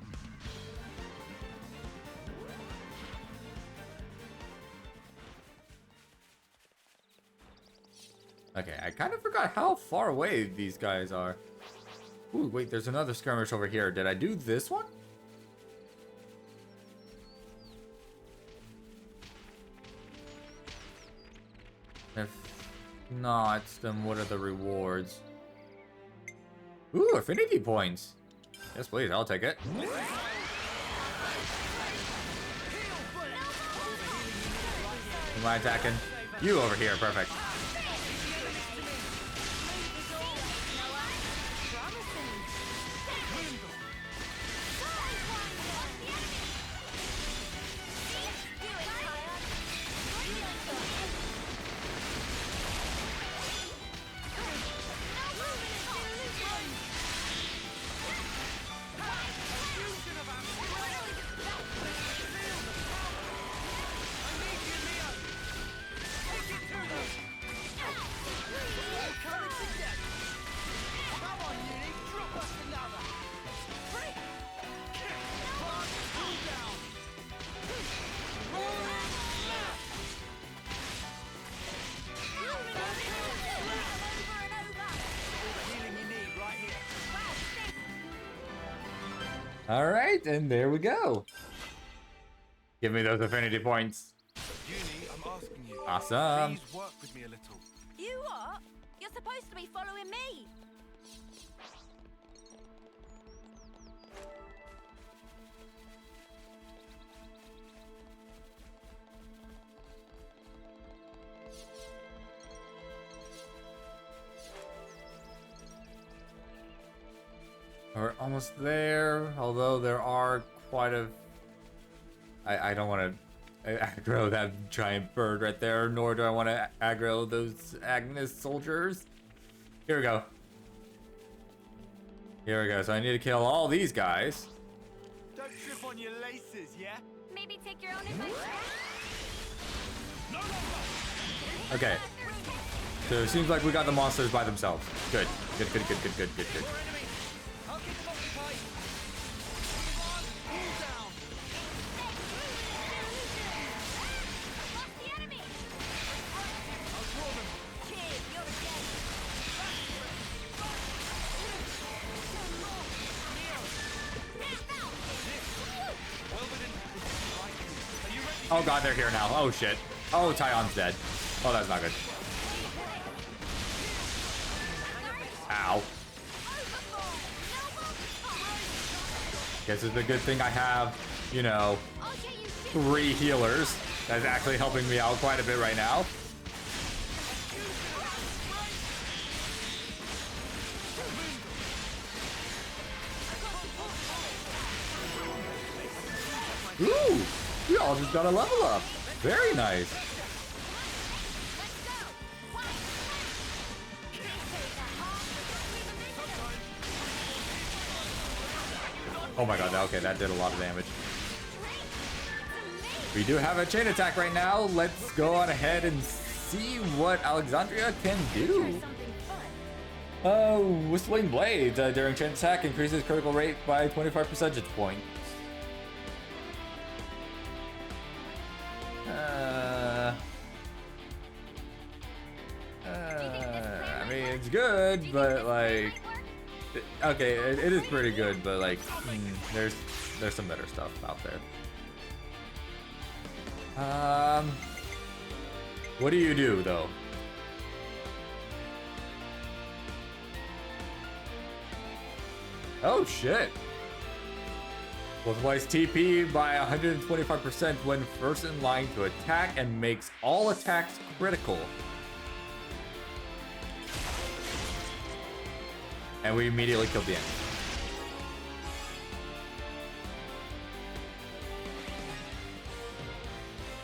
Okay, I kind of forgot how far away these guys are. Ooh, wait, there's another skirmish over here. Did I do this one? If not, then what are the rewards? Ooh, affinity points. Yes, please, I'll take it. Am I attacking? You over here, perfect. All right, and there we go. Give me those affinity points. Uni, I'm asking you. Awesome. Please work with me a little. You what? You're supposed to be following me. We're almost there, although there are quite a... I don't want to aggro that giant bird right there, nor do I want to aggro those Agnes soldiers. Here we go. Here we go. So I need to kill all these guys. Don't trip on your laces, yeah? Maybe take your own advice. Okay. So it seems like we got the monsters by themselves. Good. Good. More enemies. I'll keep them occupied. Move on. Down. Lost the enemy. I'll draw them. Kid, you're dead. Well within. Are you ready? Oh god, they're here now. Oh shit. Oh, Tyon's dead. Oh, that's not good. Ow. Guess it's a good thing I have, you know, 3 healers. That's actually helping me out quite a bit right now. Ooh, we all just got a level up. Very nice. Oh my god, okay, that did a lot of damage. We do have a chain attack right now. Let's go on ahead and see what Alexandria can do. Whistling Blades during chain attack increases critical rate by 25 percentage points. I mean, it's good, but like... Okay, it is pretty good, but like, there's some better stuff out there. What do you do though? Oh shit! Multiplies TP by 125% when first in line to attack and makes all attacks critical. And we immediately killed the enemy.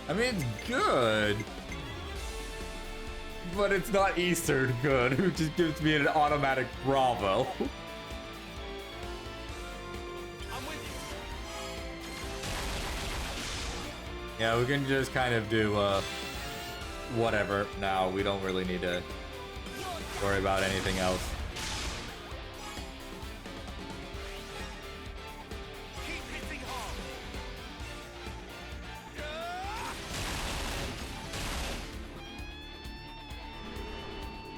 I mean, it's good. But it's not Eastern good, who just gives me an automatic Bravo. I'm with you. Yeah, we can just kind of do, whatever now. We don't really need to worry about anything else. Keep hitting hard.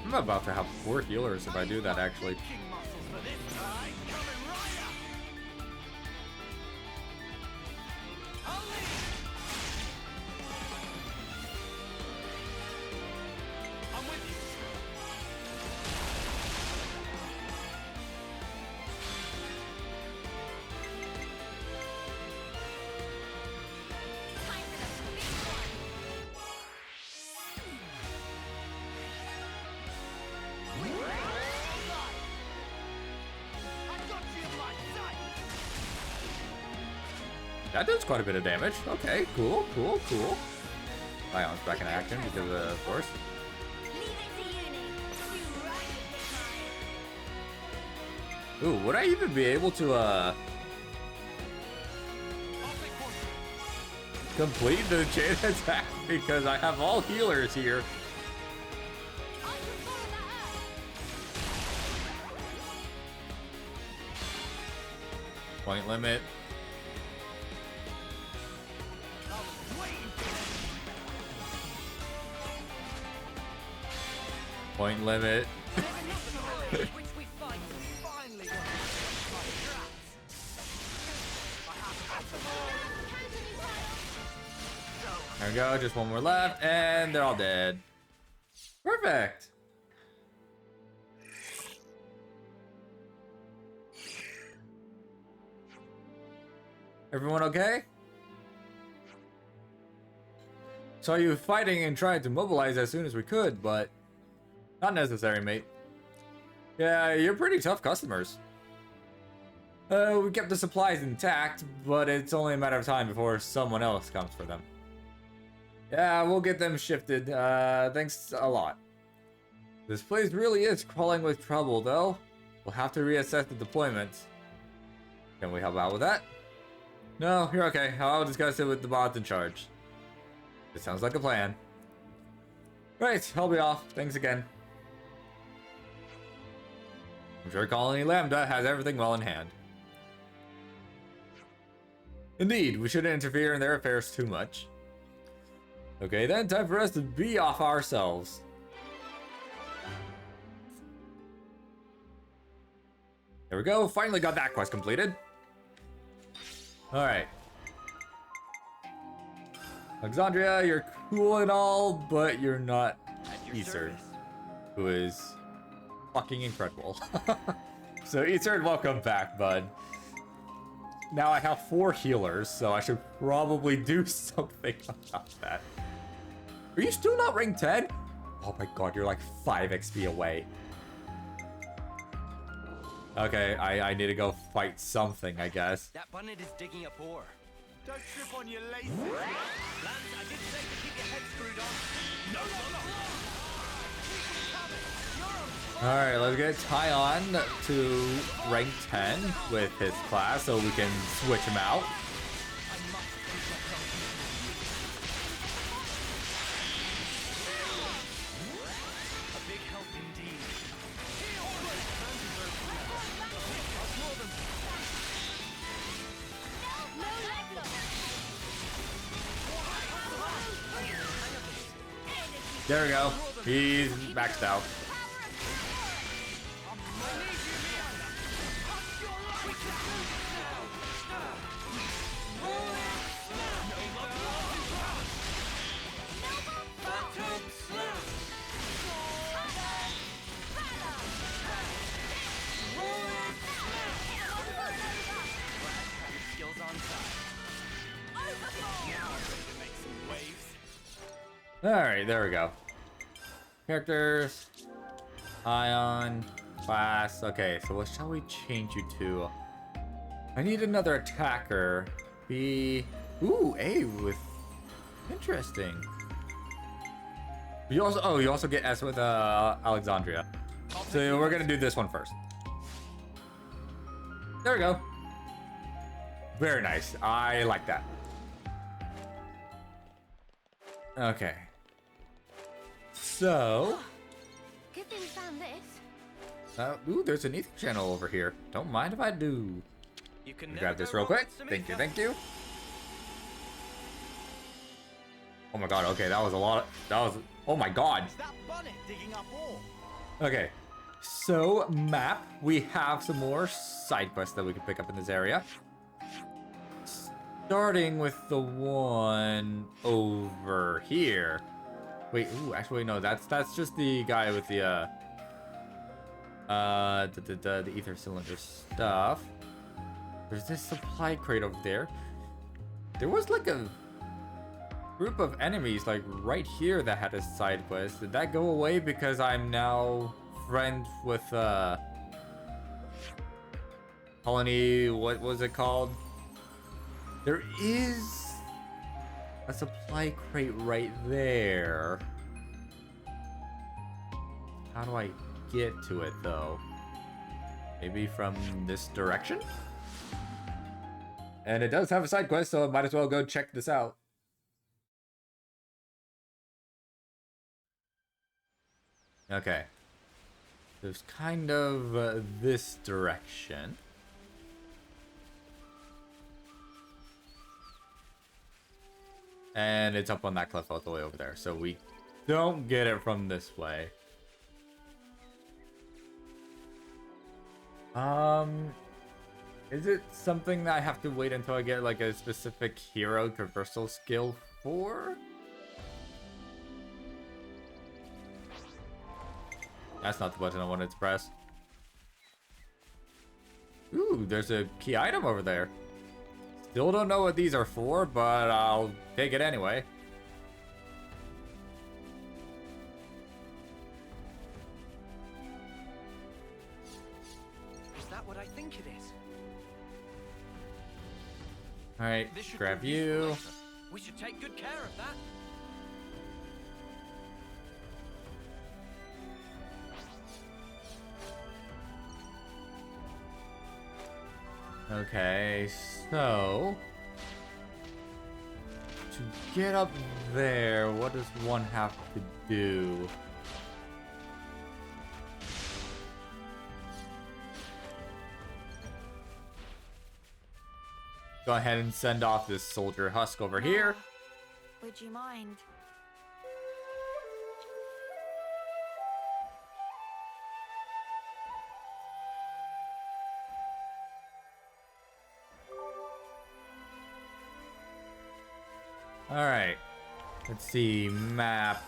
I'm about to have 4 healers if I do that, actually. King muscles for this time. Coming right up. I'll lead. I'm with you. Time for the big one. I've got you in my sight. That does quite a bit of damage. Okay, cool. Lion's back in action because of course. Leave it to uni. You right this time. Ooh, would I even be able to, I'll take one. complete the chain attack because I have all healers here. I can follow that up. Point limit. I was waiting for Point limit. this. Which we fight. Finally got it. My traps. There we go, just one more left, and they're all dead. Perfect. Everyone okay? Saw you fighting and trying to mobilize as soon as we could, but not necessary, mate. Yeah, you're pretty tough customers. We kept the supplies intact, but it's only a matter of time before someone else comes for them. Yeah, we'll get them shifted. Thanks a lot. This place really is crawling with trouble, though. We'll have to reassess the deployment. Can we help out with that? No, you're okay. I'll discuss it with the bots in charge. It sounds like a plan. Right, I'll be off. Thanks again. I'm sure Colony Lambda has everything well in hand. Indeed, we shouldn't interfere in their affairs too much. Okay then, time for us to be off ourselves. There we go, finally got that quest completed. Alright. Alexandria, you're cool and all, but you're not Eastern, who is fucking incredible. So Eastern, welcome back, bud. Now I have 4 healers, so I should probably do something about that. Are you still not rank 10? Oh my god, you're like 5 XP away. Okay, I need to go fight something, I guess. That bonnet is digging up ore. Don't trip on your laces. Lance, I did say to keep your head screwed on. No, no, no. Alright, let's get Tyon to rank 10 with his class so we can switch him out. A big help indeed. There we go. He's maxed out. Alright, there we go. Characters. Ion. Class. Okay, so what shall we change you to? I need another attacker. B. Ooh, A with... Interesting. You also get S with Alexandria. So we're gonna do this one first. There we go. Very nice. I like that. Okay. So, Good thing you found this. ooh, there's an ether channel over here. Don't mind if I do. You can Grab this real quick. Thank you, thank you. Oh my god, okay, that was a lot. Oh my god. Is that bonnet digging up ore? Okay, so map, we have some more side quests that we can pick up in this area. Starting with the one over here. Wait, ooh, actually no, that's just the guy with the ether cylinder stuff. There's this supply crate over there. There was like a group of enemies like right here that had a side quest. Did that go away because I'm now friends with Colony, what was it called? There is a supply crate right there. How do I get to it though? Maybe from this direction? And it does have a side quest, so I might as well go check this out. Okay. There's kind of this direction. And it's up on that cliff all the way over there. So we don't get it from this way. Is it something that I have to wait until I get like a specific hero traversal skill for? That's not the button I wanted to press. Ooh, there's a key item over there. Still don't know what these are for, but I'll take it anyway. Is that what I think it is? Alright, This should grab be useful you. later. We should take good care of that. Okay, so to get up there, what does one have to do? Go ahead and send off this soldier husk over here. Would you mind? Alright. Let's see. Map.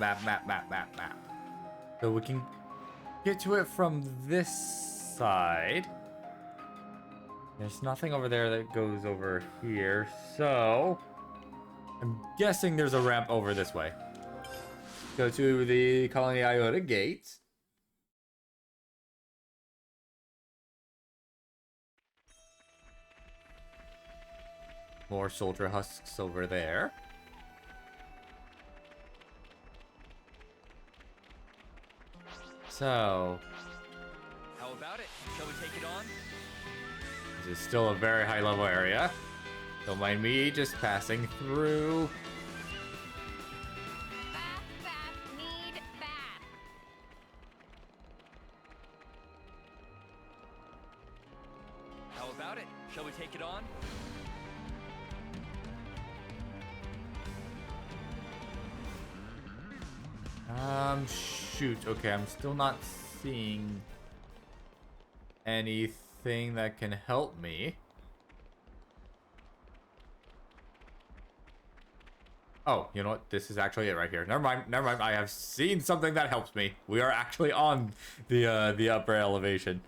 So we can get to it from this side. There's nothing over there that goes over here. So I'm guessing there's a ramp over this way. Go to the Colony Iota gate. More soldier husks over there. So, How about it? Shall we take it on? this is still a very high level area. Don't mind me just passing through. Bath, need bath. How about it? Shall we take it on? Shoot. Okay, I'm still not seeing anything that can help me. Oh, you know what? This is actually it right here. Never mind. I have seen something that helps me. We are actually on the upper elevation.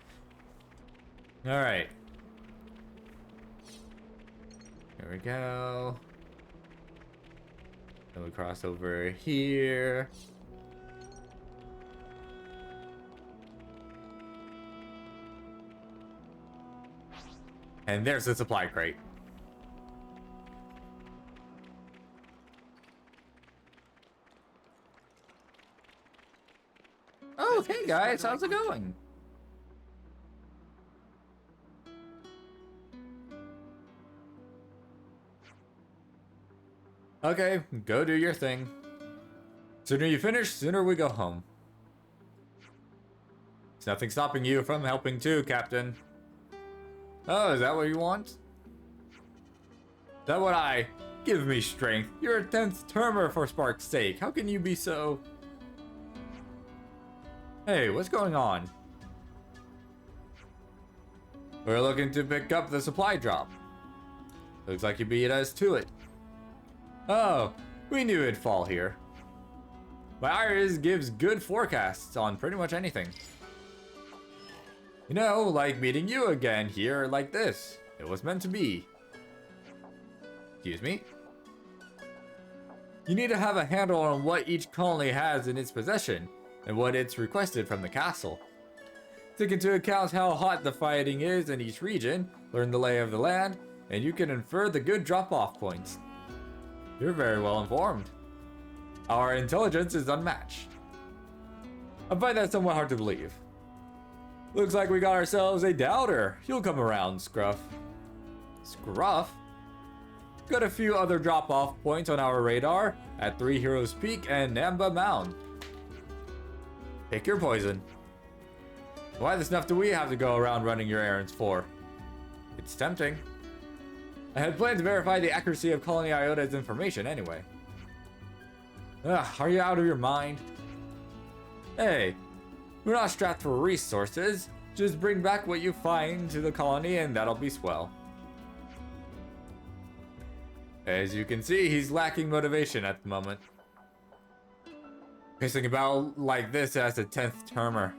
All right. Here we go. Then we cross over here. And there's the supply crate. Oh, hey guys, how's it going? Okay, go do your thing. Sooner you finish, sooner we go home. There's nothing stopping you from helping too, Captain. Oh, is that what you want? Is that what I... Give me strength. You're a 10th termer for Spark's sake. How can you be so... Hey, what's going on? We're looking to pick up the supply drop. Looks like you beat us to it. Oh, we knew it'd fall here. My iris gives good forecasts on pretty much anything. You know, like meeting you again here like this. It was meant to be. Excuse me? You need to have a handle on what each colony has in its possession and what it's requested from the castle. Take into account how hot the fighting is in each region, learn the lay of the land, and you can infer the good drop-off points. You're very well informed. Our intelligence is unmatched. I find that somewhat hard to believe. Looks like we got ourselves a doubter. You'll come around, Scruff. Scruff? Got a few other drop-off points on our radar at 3 Heroes Peak and Namba Mound. Pick your poison. Why the snuff do we have to go around running your errands for? It's tempting. I had planned to verify the accuracy of Colony Iota's information anyway. Ugh, are you out of your mind? Hey, we're not strapped for resources. Just bring back what you find to the colony and that'll be swell. As you can see, he's lacking motivation at the moment. Pissing about like this as a 10th termer.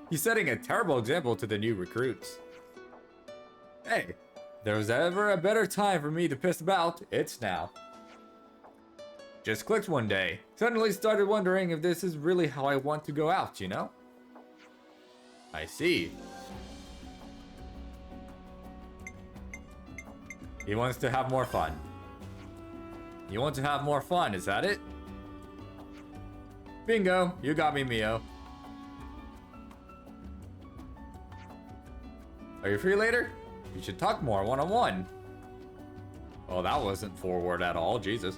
He's setting a terrible example to the new recruits. Hey, if there was ever a better time for me to piss about, it's now. Just clicked one day. Suddenly started wondering if this is really how I want to go out, you know? I see. He wants to have more fun. You want to have more fun, is that it? Bingo, you got me, Mio. Are you free later? You should talk more one-on-one. Well, that wasn't forward at all, Jesus.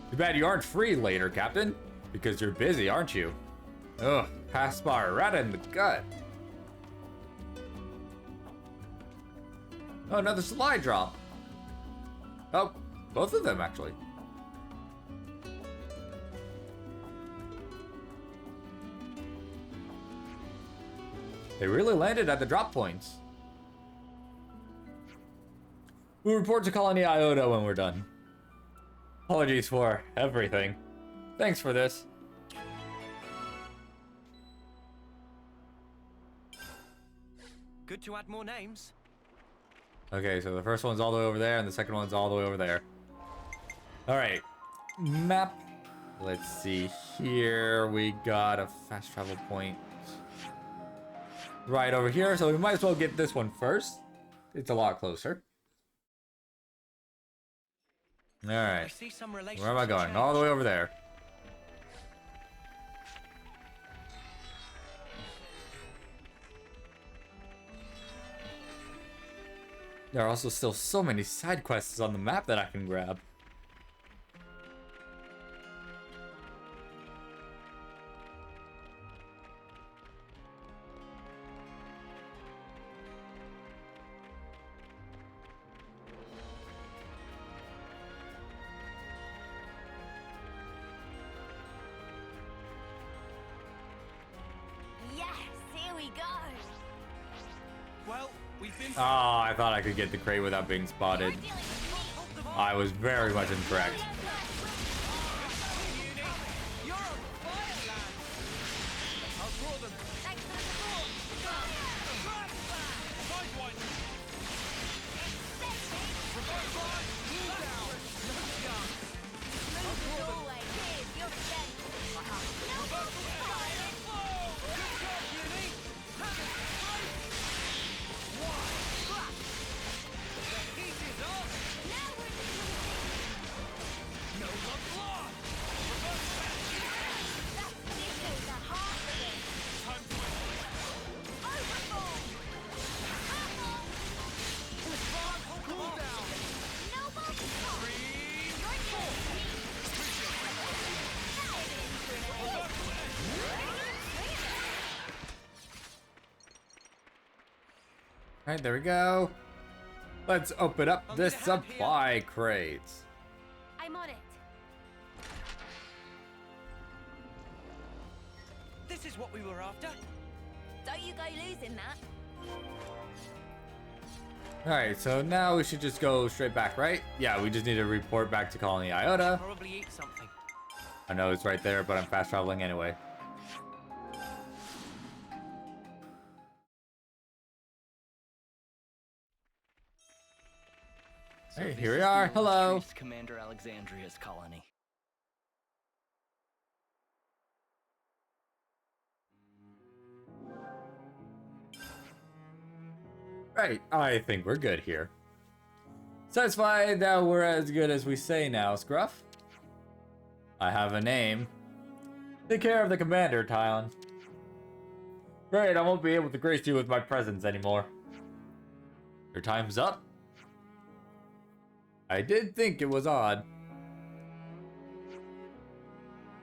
Too bad you aren't free later, Captain. Because you're busy, aren't you? Ugh, pass by right in the gut. Oh, another slide drop. Oh, both of them, actually. They really landed at the drop points. We'll report to Colony Iota when we're done. Apologies for everything. Thanks for this. Good to add more names. Okay, so the first one's all the way over there, and the second one's all the way over there. Alright. Map. Let's see here. We got a fast travel point right over here, so we might as well get this one first. It's a lot closer. I Alright. see some relations. Where am I going? All the way over there. There are also still so many side quests on the map that I can grab. Yes, here we go. Well, we've been. Oh, I thought I could get the crate without being spotted. You're dealing with me. I was very much incorrect. You're on fire, lad. I'll draw them. Thanks for the support. Find one. Let's see. Reverse line. Blue down. No chance. Move as always. Cheers, you're a gent. No bullshit firing. Good job, Uni. Have it straight. The heat is up. Now we're in the No one's lost. Reverse back. That's this is the heart of it. Time to win. Overboard. Apple. Cool down. No bullshit firing. You're a gent. That is an Alright, there we go. Let's open up I'll this need a hand here. supply crate. I'm on it. This is what we were after. Don't you go losing that. Alright, so now we should just go straight back, right? Yeah, we just need to report back to Colony Iota. Probably eat something. I know it's right there, but I'm fast traveling anyway. So Hey, this here we is the are. Hello. illustrious Commander Alexandria's colony. Right, I think we're good here. Satisfied that we're as good as we say now, Scruff? I have a name. Take care of the commander, Tylon. Great, I won't be able to grace you with my presence anymore. Your time's up? I did think it was odd.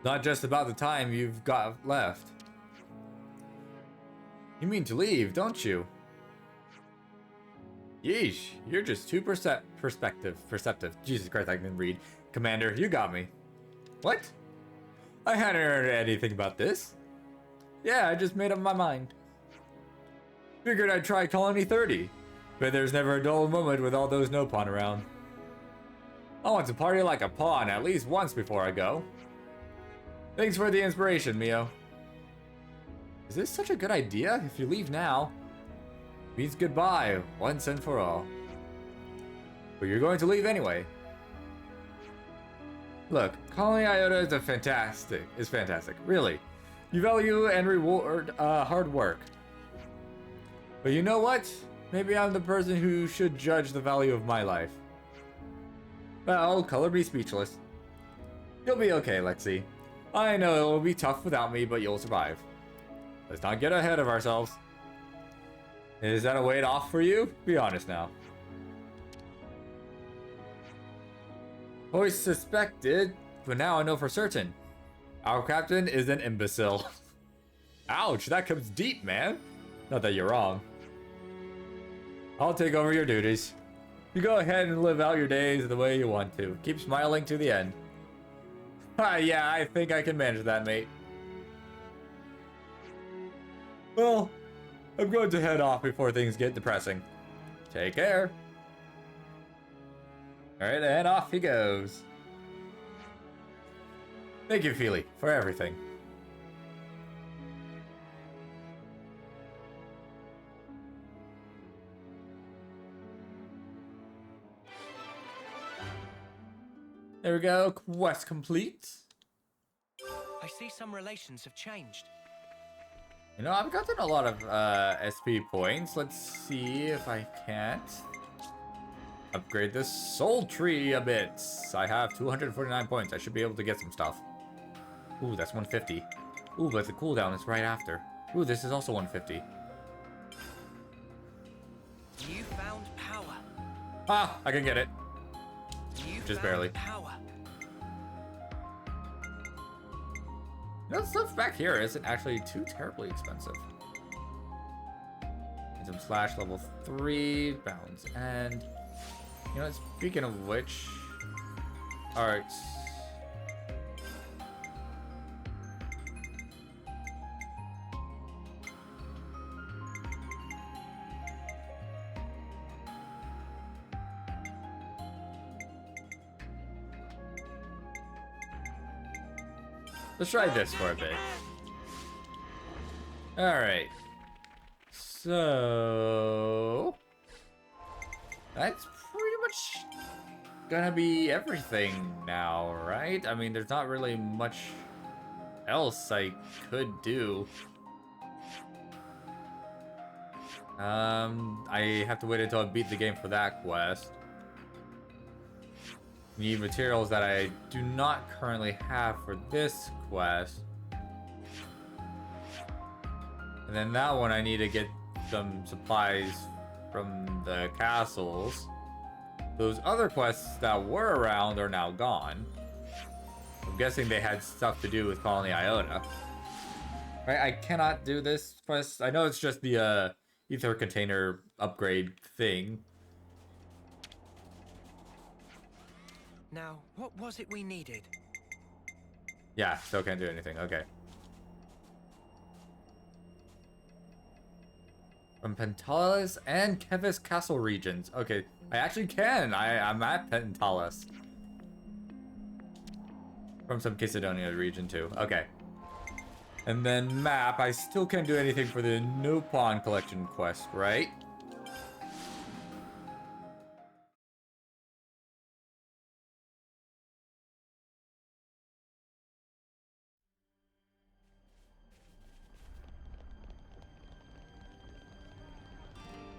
Not just about the time you've got left. You mean to leave, don't you? Yeesh, you're just too perceptive. Jesus Christ, I can read. Commander, you got me. What? I hadn't heard anything about this. Yeah, I just made up my mind. Figured I'd try Colony 30. But there's never a dull moment with all those no-pawn around. I want to party like a pawn at least once before I go. Thanks for the inspiration, Mio. Is this such a good idea? If you leave now, means goodbye once and for all. But you're going to leave anyway. Look, Colony Iota is fantastic, really. You value and reward hard work. But you know what? Maybe I'm the person who should judge the value of my life. Well, color me speechless. You'll be okay, Lexi. I know it will be tough without me, but you'll survive. Let's not get ahead of ourselves. Is that a weight off for you? Be honest now. Always suspected, but now I know for certain. Our captain is an imbecile. Ouch, that comes deep, man. Not that you're wrong. I'll take over your duties. You go ahead and live out your days the way you want to. Keep smiling to the end. Yeah, I think I can manage that, mate. Well, I'm going to head off before things get depressing. Take care. Alright, and off he goes. Thank you, Feely, for everything. There we go, quest complete. I see some relations have changed. You know, I've gotten a lot of SP points. Let's see if I can't upgrade this soul tree a bit. I have 249 points. I should be able to get some stuff. Ooh, that's 150. Ooh, but the cooldown is right after. Ooh, this is also 150. You found power. Ah, I can get it. You Just found barely. power. You know, stuff back here isn't actually too terribly expensive. Some slash level 3, bounds end. You know, speaking of which, alright. Let's try this for a bit. Alright. So that's pretty much gonna be everything now, right? I mean, there's not really much else I could do. I have to wait until I beat the game for that quest. Need materials that I do not currently have for this quest. And then that one I need to get some supplies from the castles. Those other quests that were around are now gone. I'm guessing they had stuff to do with Colony Iota. Right, I cannot do this quest. I know it's just the ether container upgrade thing. Now, what was it we needed? Yeah, still can't do anything. Okay. From Pentalis and KEVES castle regions. Okay, I actually can. I'm at Pentalis. From some Kissidonia region too. Okay. And then map. I still can't do anything for the No Pawn collection quest, right?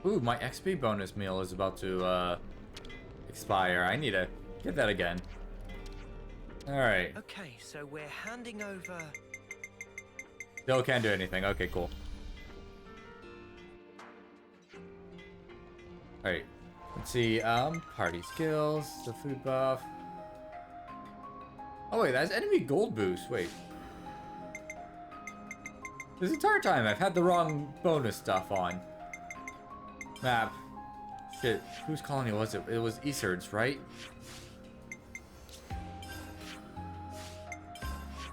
Ooh, my XP bonus meal is about to expire. I need to get that again. Alright. Okay, so we're handing over... Still can't do anything. Okay, cool. Alright. Let's see. Party skills, the food buff. Oh wait, that's enemy gold boost. Wait. This entire time I've had the wrong bonus stuff on. Map. Shit. Whose colony was it? It was Isard's, right?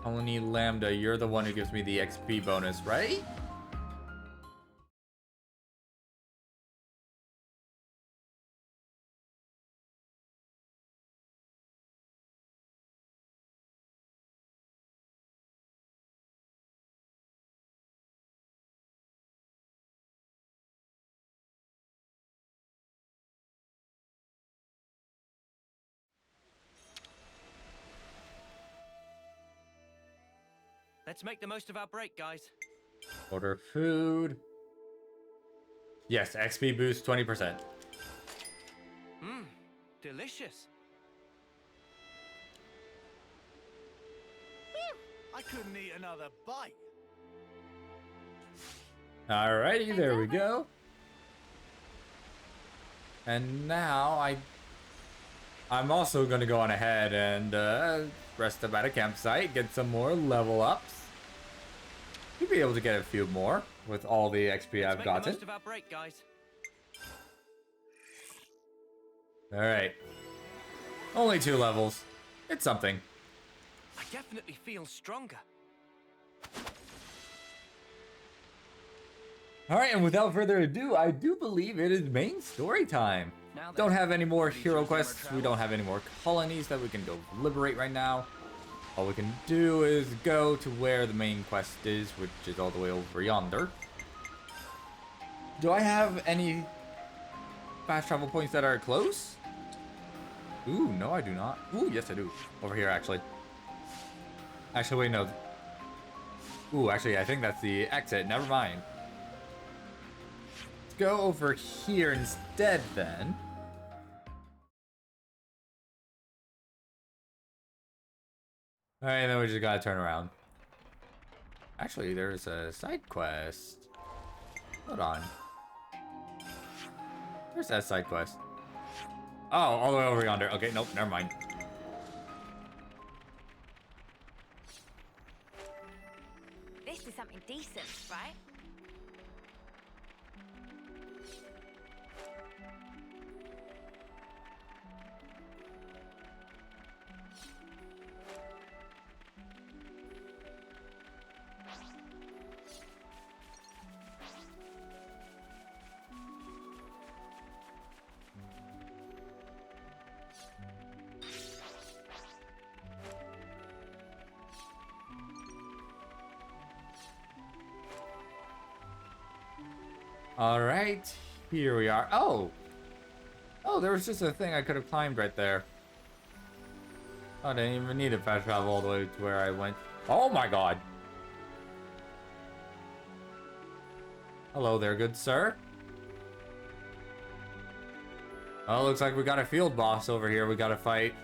Colony Lambda, you're the one who gives me the XP bonus, right? Let's make the most of our break, guys. Order food. Yes, XP boost 20%. Mmm, delicious. I couldn't eat another bite. Alrighty, there we go. And now I'm also gonna go on ahead and rest up at a campsite, get some more level ups. You'll be able to get a few more with all the XP Let's I've make the gotten. most of our break, guys. Alright. Only 2 levels. It's something. I definitely feel stronger. Alright, and without further ado, I do believe it is main story time. Now then, Don't have any more ready to hero resume our quests. We don't travels? have any more colonies that we can go liberate right now. All we can do is go to where the main quest is, which is all the way over yonder. Do I have any fast travel points that are close? Ooh, no, I do not. Ooh, yes, I do. Over here, actually. Actually, wait, no. Ooh, actually, I think that's the exit. Never mind. Let's go over here instead, then. Alright, then we just gotta turn around. Actually, there's a side quest. Hold on. Where's that side quest? Oh, all the way over yonder. Okay, nope, never mind. This is something decent, right? Alright, here we are. Oh! Oh, there was just a thing I could have climbed right there. I didn't even need to fast travel all the way to where I went. Oh my god! Hello there, good sir. Oh, looks like we got a field boss over here we gotta fight.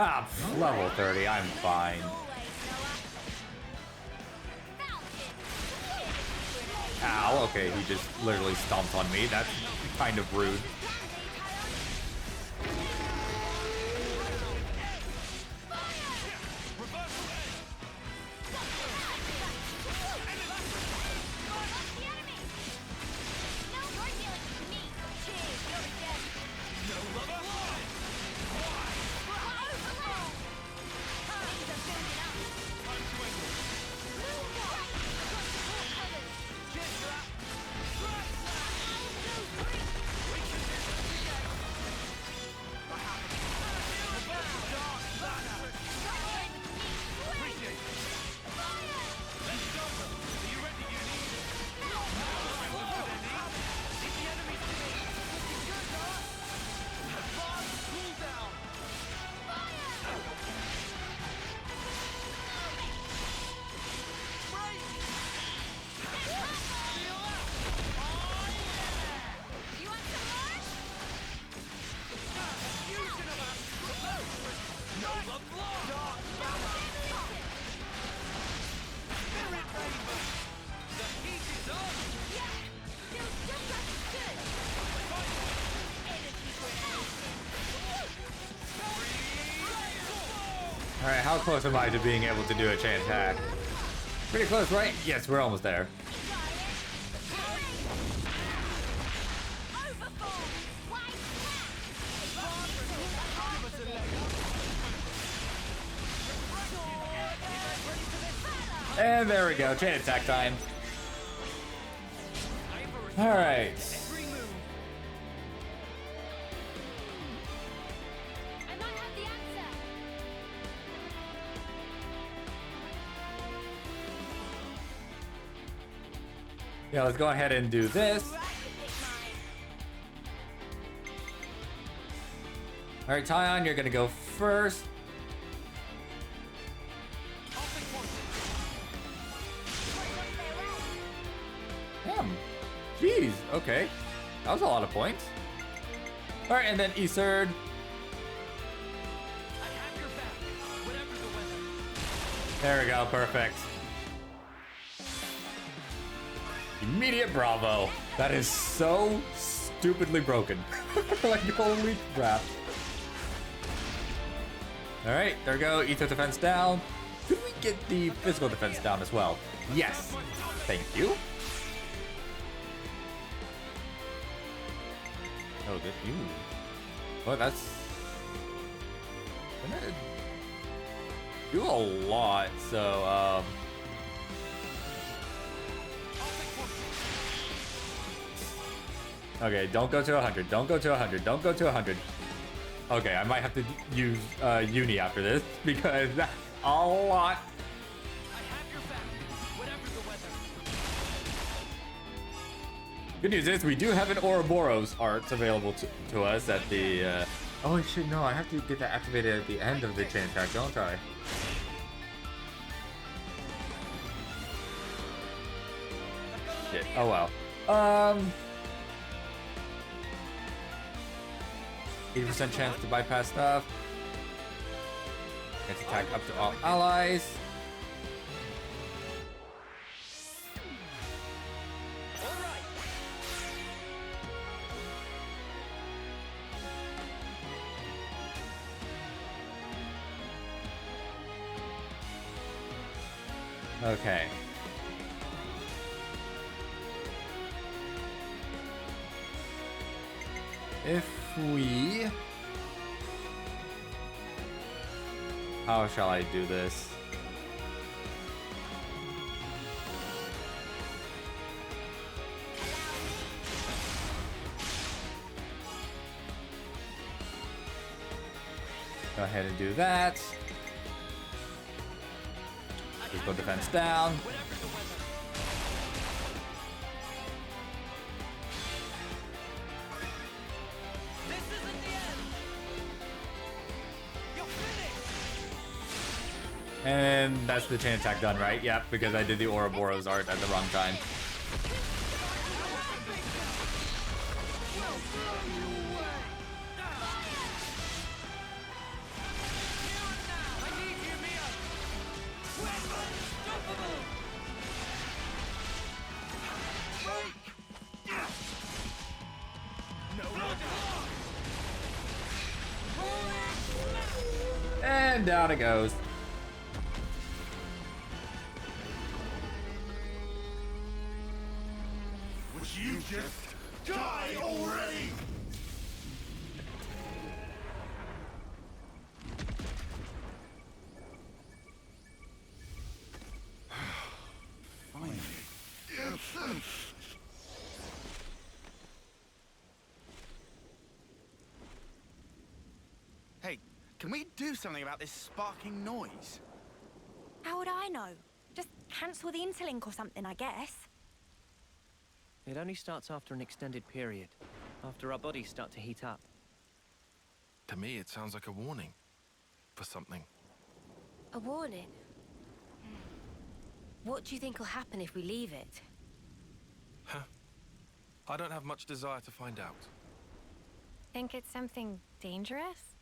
Ah, pff, level 30, I'm fine. Ow, okay, he just literally stomped on me. That's kind of rude. Alright, how close am I to being able to do a chain attack? Pretty close, right? Yes, we're almost there. And there we go, chain attack time. Alright. Yeah, let's go ahead and do this. Right, you pick mine. All right, Tyon, you're gonna go first. I'll pick one. Wait, what's their way? Damn. Jeez. Okay. That was a lot of points. All right, and then Iserd. I have your back, whatever the weather. There we go. Perfect. Immediate bravo. That is so stupidly broken. Like, holy crap. All right, there we go. Ether defense down. Could we get the physical defense down as well? Yes. Thank you. Oh, good. Ooh. Well, that's gonna do a lot. So, okay, don't go to 100. Don't go to 100. Don't go to 100. Okay, I might have to use Uni after this because that's a lot. I have your back, whatever the weather. Good news is we do have an Ouroboros art available to us at the. Oh shit! No, I have to get that activated at the end of the chain attack, don't I? Shit. Oh well. 80% chance to bypass stuff. Gets attack up to all allies. All right. Okay. If we... How shall I do this? Go ahead and do that. Physical defense down. Whatever the weather. This isn't the end. You're finished. And that's the chain attack done, right? Yep, because I did the Ouroboros art at the wrong time. I need you, Mia. Unstoppable. No. And down it goes. Would you just die already? Finally. Hey, can we do something about this sparking noise? How would I know? Just cancel the interlink or something, I guess. It only starts after an extended period, after our bodies start to heat up. To me, it sounds like a warning for something. A warning? What do you think will happen if we leave it? I don't have much desire to find out. Think it's something dangerous?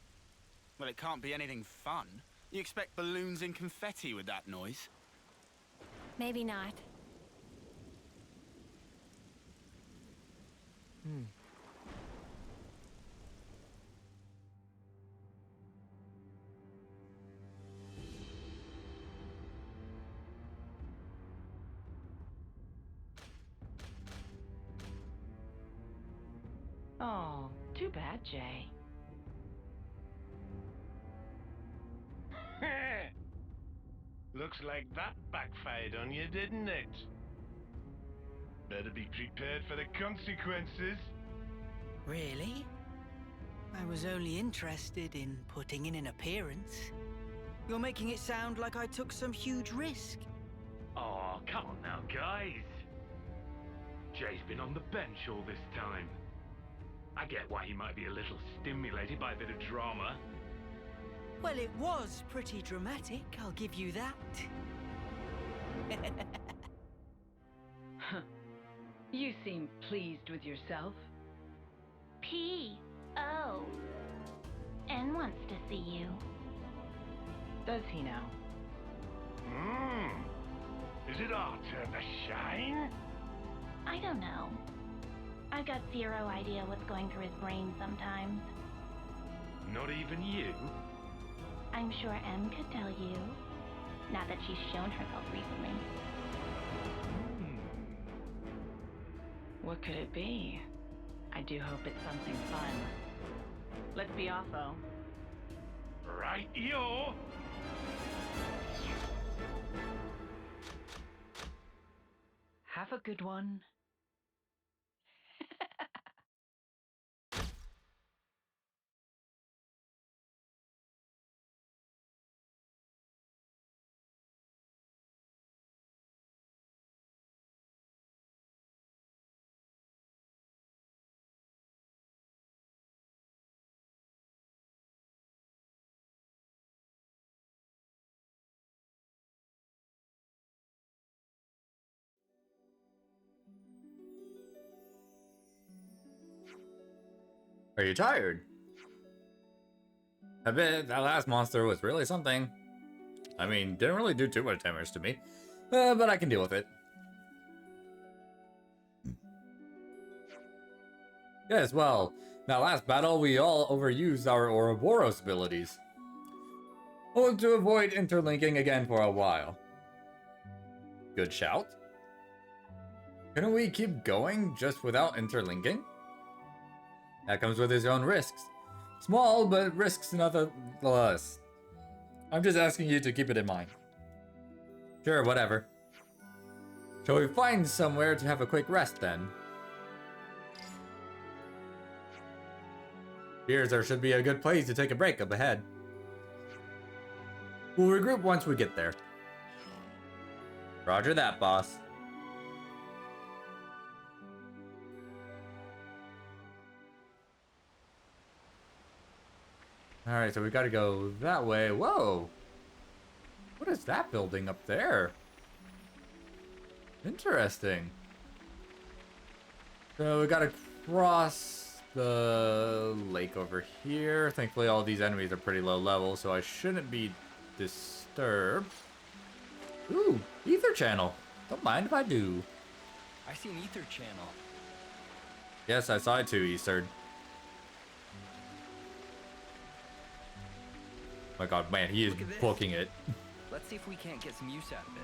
Well, it can't be anything fun. You expect balloons and confetti with that noise? Maybe not. Oh, too bad, Jay. Looks like that backfired on you, didn't it? Better be prepared for the consequences. Really? I was only interested in putting in an appearance. You're making it sound like I took some huge risk. Oh, come on now, guys. Jay's been on the bench all this time. I get why he might be a little stimulated by a bit of drama. Well, it was pretty dramatic, I'll give you that. You seem pleased with yourself. P.O. N wants to see you. Does he now? Is it our turn to shine? I don't know. I've got zero idea what's going through his brain sometimes. Not even you? I'm sure M could tell you. Not that she's shown herself recently. What could it be? I do hope it's something fun. Let's be off, though. Right, yo! Have a good one. Are you tired? I bet that last monster was really something. I mean, didn't really do too much damage to me, but I can deal with it. Yes, well, that last battle we all overused our Ouroboros abilities. I want to avoid interlinking again for a while. Good shout. Couldn't we keep going just without interlinking? That comes with its own risks. Small, but risks nonetheless. I'm just asking you to keep it in mind. Sure, whatever. Shall we find somewhere to have a quick rest then? Here's there should be a good place to take a break up ahead. We'll regroup once we get there. Roger that, boss. Alright, so we gotta go that way. Whoa! What is that building up there? Interesting. So we gotta cross the lake over here. Thankfully all these enemies are pretty low level, so I shouldn't be disturbed. Ooh, ether channel. Don't mind if I do. I see an ether channel. Yes, I saw it too, Eastern. My god, man, he is Look at this. booking it. Let's see if we can't get some use out of it.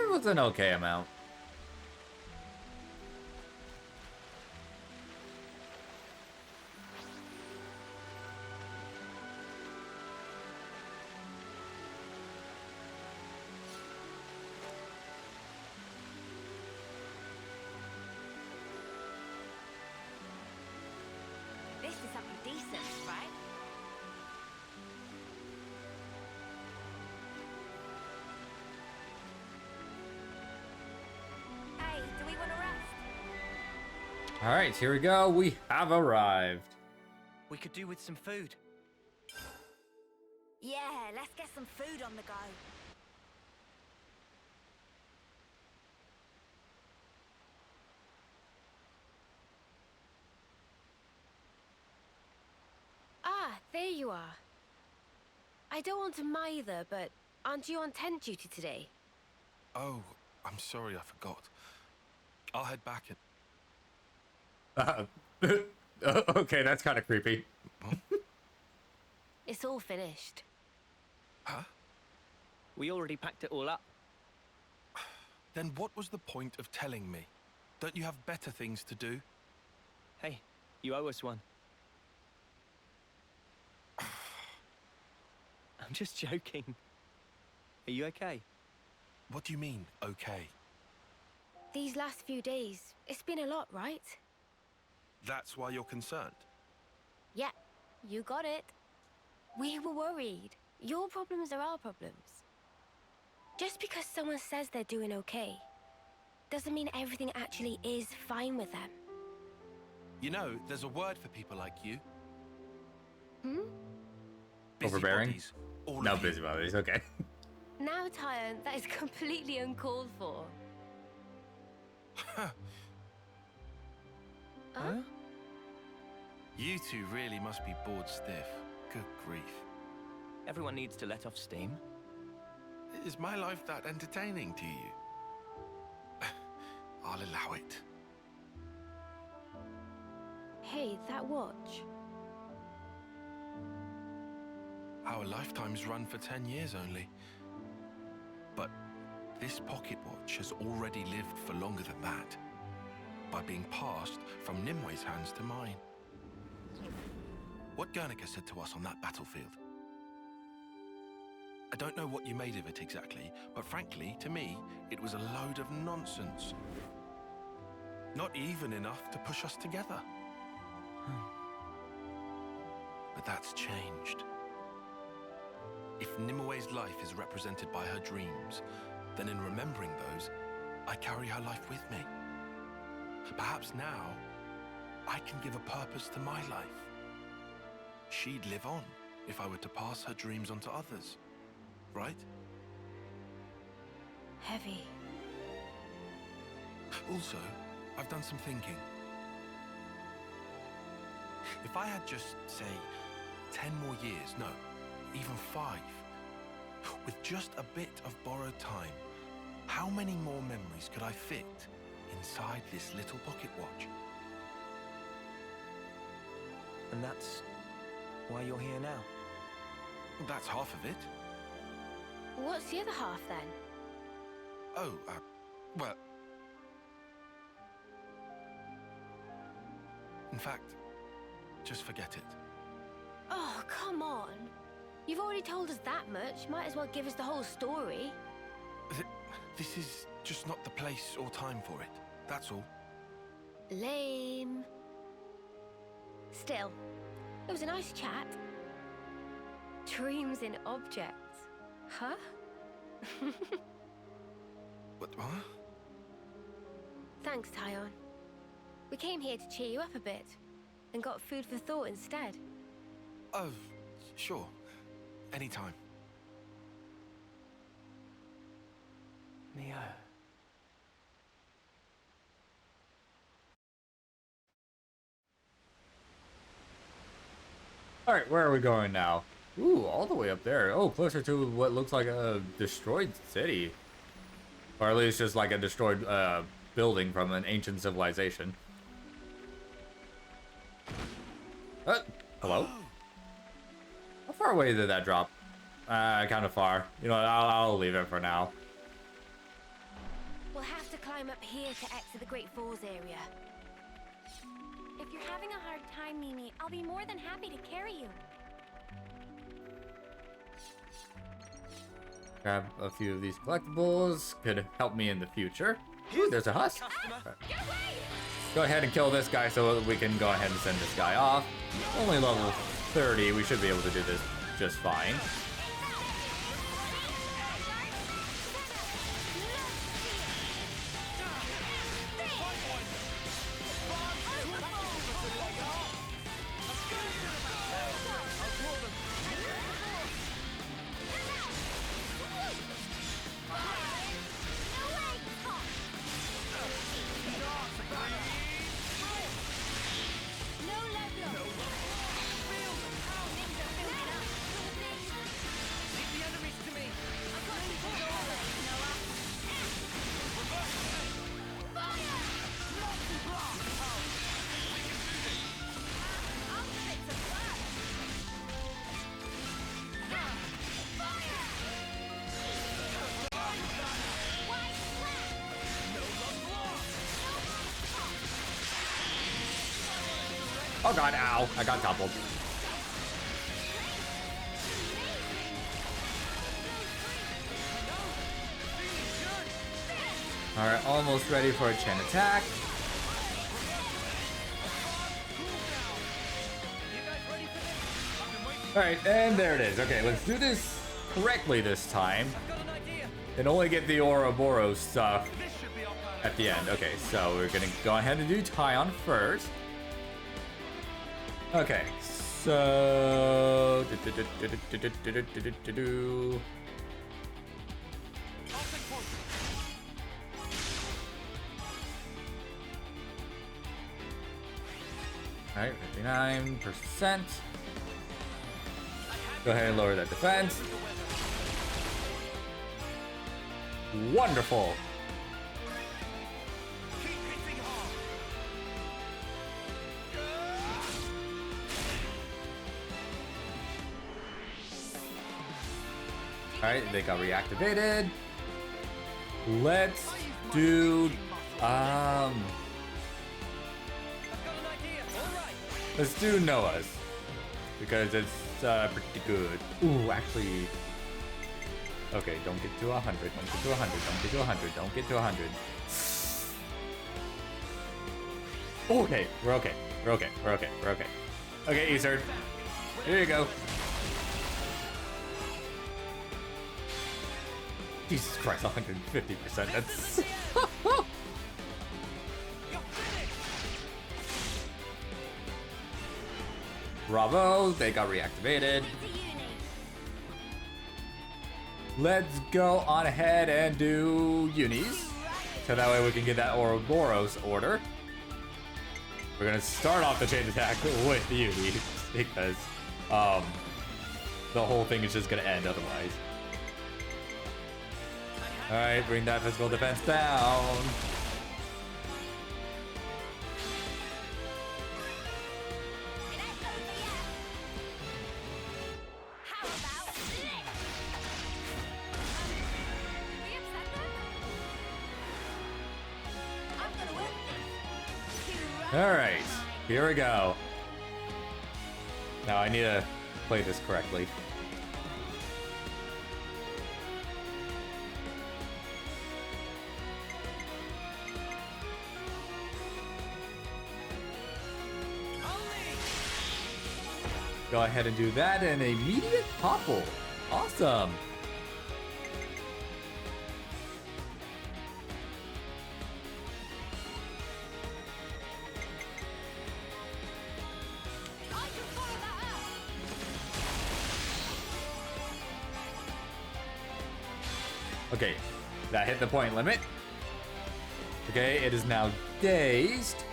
It was an okay amount. This is something decent, right? Hey, do we want to rest? Alright, here we go. We have arrived. We could do with some food. Yeah, let's get some food on the go. Ah, there you are. I don't want to mither, but aren't you on tent duty today? Oh, I'm sorry, I forgot. I'll head back Okay, that's kind of creepy. It's all finished. Huh? We already packed it all up. Then what was the point of telling me? Don't you have better things to do? Hey, you owe us one. I'm just joking. Are you okay? What do you mean, okay? These last few days, it's been a lot, right? That's why you're concerned? Yeah, you got it. We were worried. Your problems are our problems. Just because someone says they're doing okay, doesn't mean everything actually is fine with them. You know, there's a word for people like you. Overbearing? Busybodies, all No of you. busybodies, okay. Now, Tyon, that is completely uncalled for. Huh? You two really must be bored stiff. Good grief. Everyone needs to let off steam. Is my life that entertaining to you? I'll allow it. Hey, that watch. Our lifetimes run for 10 years only. But this pocket watch has already lived for longer than that, by being passed from Nimwe's hands to mine. What Guernica said to us on that battlefield. I don't know what you made of it exactly, but frankly, to me, it was a load of nonsense. Not even enough to push us together. But that's changed. If Nimwe's life is represented by her dreams, then in remembering those, I carry her life with me. Perhaps now, I can give a purpose to my life. She'd live on if I were to pass her dreams on to others, right? Heavy. Also, I've done some thinking. If I had just, say, 10 more years, no, even 5, with just a bit of borrowed time, how many more memories could I fit inside this little pocket watch? And that's why you're here now. That's half of it. What's the other half then? Oh, well... In fact, just forget it. Oh, come on. You've already told us that much. Might as well give us the whole story. This is just not the place or time for it. That's all. Lame. Still, it was a nice chat. Dreams in objects. Huh? What? Thanks, Tyon. We came here to cheer you up a bit, and got food for thought instead. Oh, sure. Anytime. Neo. Alright, where are we going now? Ooh, all the way up there. Oh, closer to what looks like a destroyed city. Or at least just like a destroyed building from an ancient civilization. Hello? How far away did that drop? Kind of far. You know what, I'll leave it for now. We'll have to climb up here to exit the Great Falls area. If you're having a hard time, Mimi, I'll be more than happy to carry you. Grab a few of these collectibles. Could help me in the future. Ooh, there's a husk. Go ahead and kill this guy so that we can go ahead and send this guy off. Only level 30. We should be able to do this just fine. Oh god, ow. I got toppled. Alright, almost ready for a chain attack. Alright, and there it is. Okay, let's do this correctly this time. and only get the Ouroboros stuff at the end. Okay, so we're gonna go ahead and do Tyon first. Okay, so all right, 59%. Go ahead and lower that defense. Wonderful. All right, they got reactivated. Let's do let's do Noah's because it's pretty good. Ooh, actually, okay, don't get to 100. Don't get to 100. Don't get to 100. Don't get to 100. Okay, we're okay. We're okay. We're okay. We're okay. Okay, Eastern. Here you go. Jesus Christ, 150%. That's. Bravo, they got reactivated. Let's go on ahead and do unis. So that way we can get that Ouroboros order. We're gonna start off the chain attack with the unis because the whole thing is just gonna end otherwise. Alright, bring that physical defense down. Alright, here we go. Now I need to play this correctly. Go ahead and do that and immediate topple. Awesome. Okay, that hit the point limit. Okay, it is now dazed.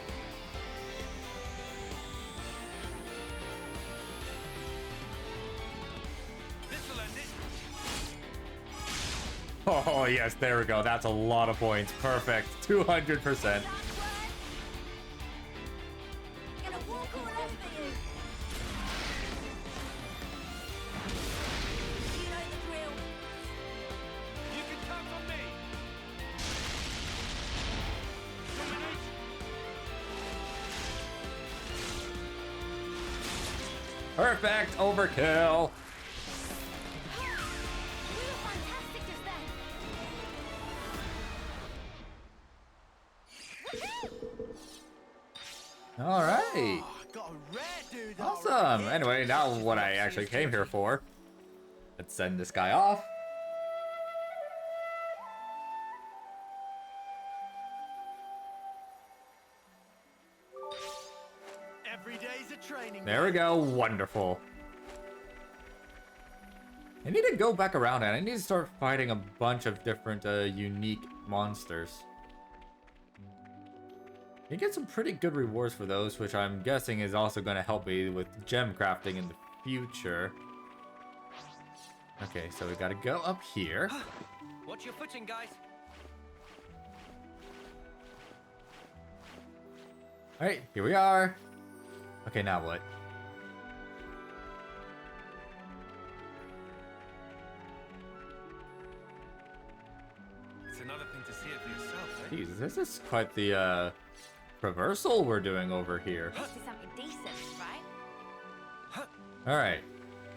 Oh, yes, there we go. That's a lot of points. Perfect. 200%. Perfect overkill. All right. Awesome. Anyway, now what I actually came here for. Let's send this guy off. Every day's a training. There we go. Wonderful. I need to go back around and I need to start fighting a bunch of different unique monsters. You get some pretty good rewards for those, which I'm guessing is also going to help me with gem crafting in the future. Okay, so we got to go up here. Watch your footing, guys. All right, here we are. Okay, now what? It's another thing to see it for yourself, eh? Jeez, this is quite the reversal we're doing over here. To something decent, right? All right,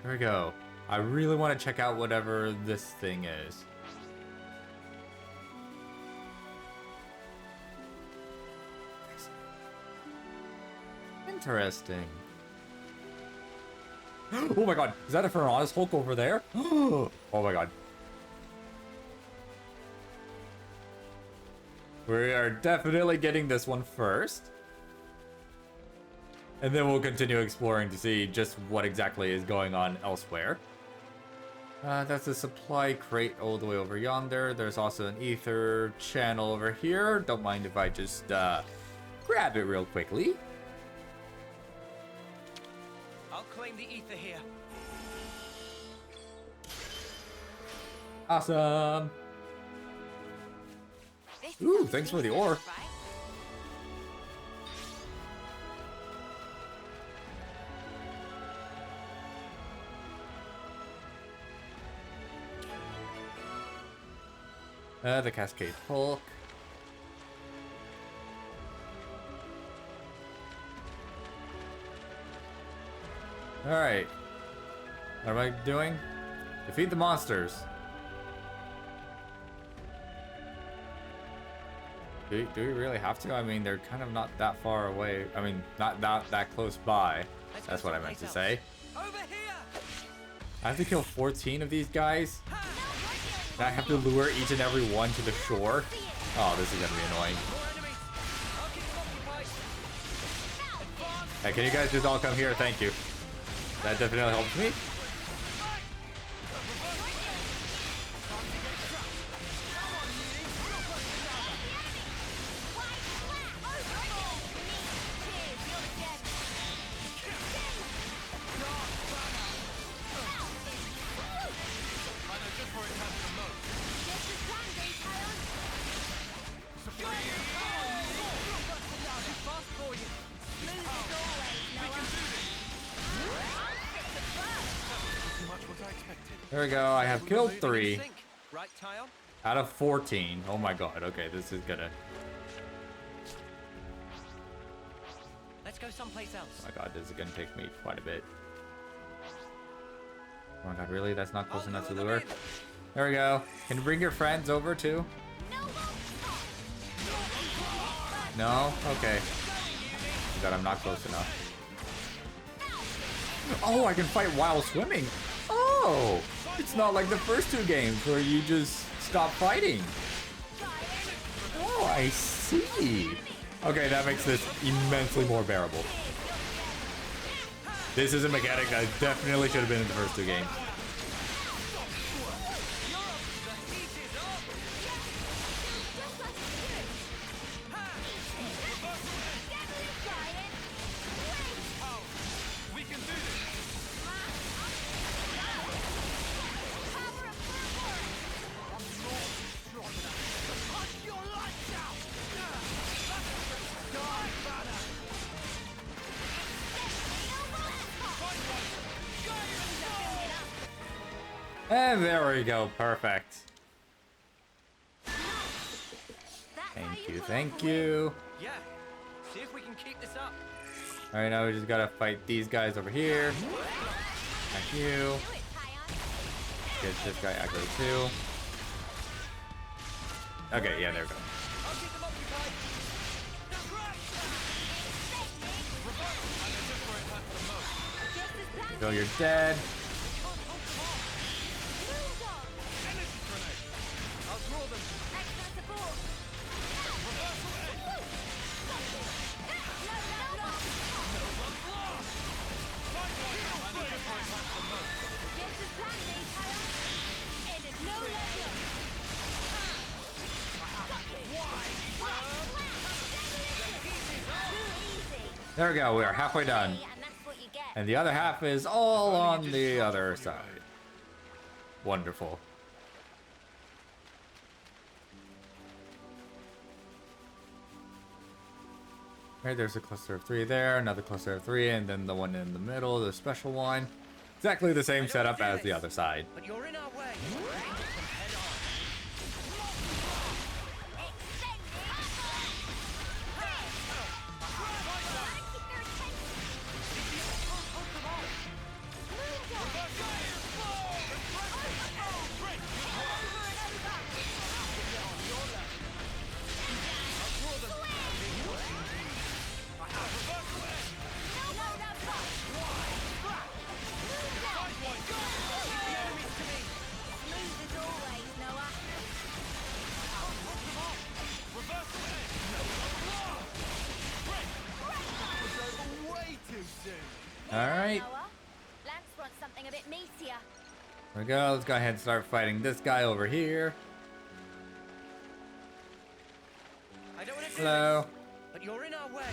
here we go. I really want to check out whatever this thing is. Interesting. Oh my god, is that a Ferronis Hulk over there? Oh my god. We are definitely getting this one first. And then we'll continue exploring to see just what exactly is going on elsewhere. That's a supply crate all the way over yonder. There's also an ether channel over here. Don't mind if I just grab it real quickly. I'll claim the ether here. Awesome. Ooh, thanks for the ore. The Cascade Hulk. Alright. What am I doing? Defeat the monsters. Do we really have to? I mean, they're kind of not that far away. I mean, not that close by. That's what I meant to say. Over here! I have to kill 14 of these guys. And I have to lure each and every one to the shore. Oh, this is gonna be annoying. Hey, can you guys just all come here? Thank you. That definitely helps me. There we go. I have killed 3 Right, Tyon? out of 14. Oh my god. Okay, this is gonna... Let's go someplace else. Oh my god, this is gonna take me quite a bit. Oh my god, really? That's not close enough to lure? There we go. Can you bring your friends over too? No? Okay. Oh god, I'm not close enough. Oh, I can fight while swimming. Oh! It's not like the first 2 games where you just stop fighting. Oh, I see. Okay, that makes this immensely more bearable. This is a mechanic that definitely should have been in the first 2 games. And there we go, perfect. Thank you, thank you. Yeah. See if we can keep this up. Alright, now we just gotta fight these guys over here. Thank you. Get this guy aggro too. Okay, yeah, there we go. I'll keep them occupied. That's right. Feel you're dead. I'll draw them. There we go, we are halfway done. And the other half is all on the other side. Wonderful. Right, there's a cluster of 3 there, another cluster of 3, and then the one in the middle, the special one. Exactly the same setup as the other side. But you're in our way. Alright. Lance wants something a bit meatier. There we go. Let's go ahead and start fighting this guy over here. I don't want to do Hello. this, but you're in our way.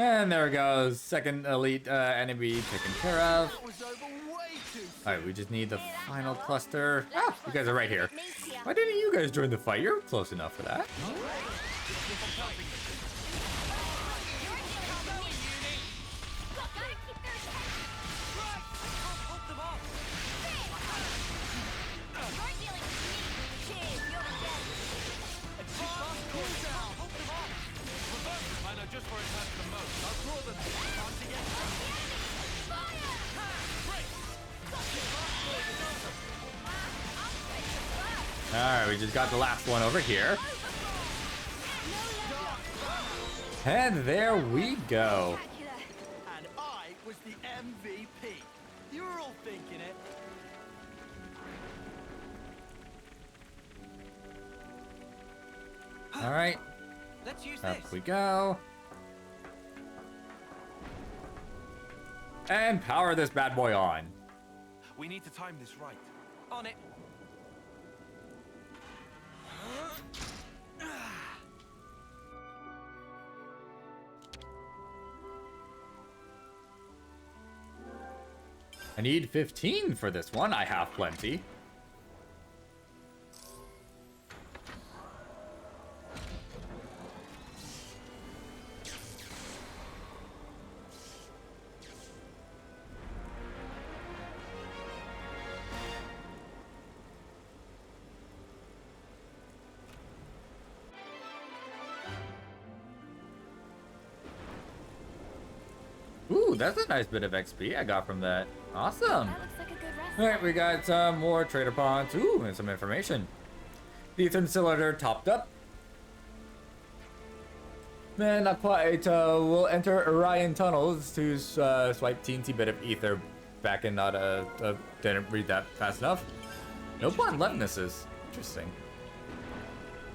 And there it goes. Second elite enemy taken care of. Alright, we just need the final cluster. Ah, you guys are right here. Why didn't you guys join the fight? You're close enough for that. Just where it hurts the most. I'll draw them. Time to get Alright, we just got the last one over here. And there we go. And I was the MVP. You were all thinking it. Alright, Let's use up this. we go. And power this bad boy on. We need to time this right. On it. I need 15 for this one. I have plenty. Ooh, that's a nice bit of XP I got from that. Awesome. That looks like a good recipe. Alright, we got some more trader ponds. Ooh, and some information. The Ethan cylinder topped up. Man, not quite. We'll enter Orion tunnels to swipe teensy bit of ether back in. Didn't read that fast enough. No bond leftnesses. Interesting.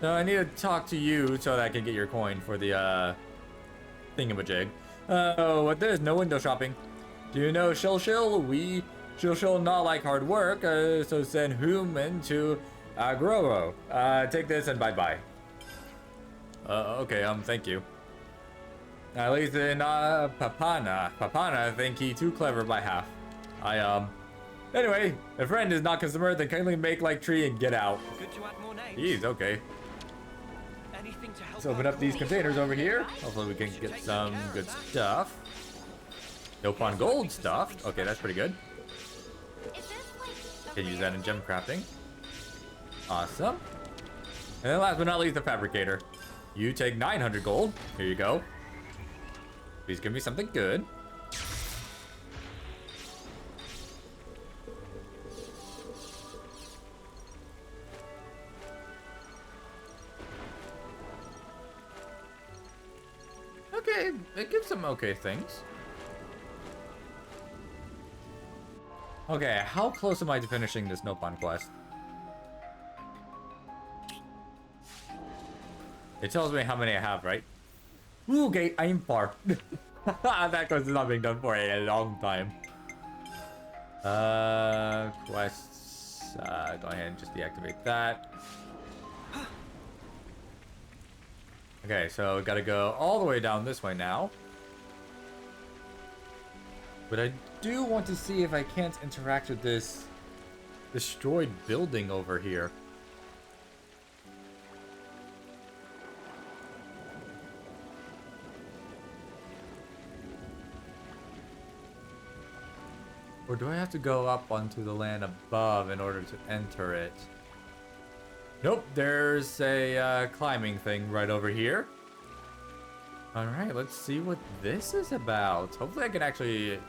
No, I need to talk to you so that I can get your coin for the thingamajig. What there's no window shopping. Do you know Shil? Shil not like hard work, so send human to Agroro. Take this and bye-bye. Okay, thank you. At least in Papana think he too clever by half. Anyway, if friend is not customer, then kindly make like tree and get out. Good to add more names. Jeez, okay. Anything to help. Let's open up these containers over here. Hopefully we can get some good stuff. Nope on gold stuff. Okay, that's pretty good. Can use that in gem crafting. Awesome. And then last but not least, the fabricator. You take 900 gold. Here you go. Please give me something good. Okay, it gives some okay things. Okay, how close am I to finishing this Nopon quest? It tells me how many I have, right? Ooh, okay, I'm far. That quest is not being done for a long time. Quests. Go ahead and just deactivate that. Okay, so we gotta go all the way down this way now. But I do want to see if I can't interact with this destroyed building over here. Or do I have to go up onto the land above in order to enter it? Nope, there's a climbing thing right over here. Alright, let's see what this is about. Hopefully I can actually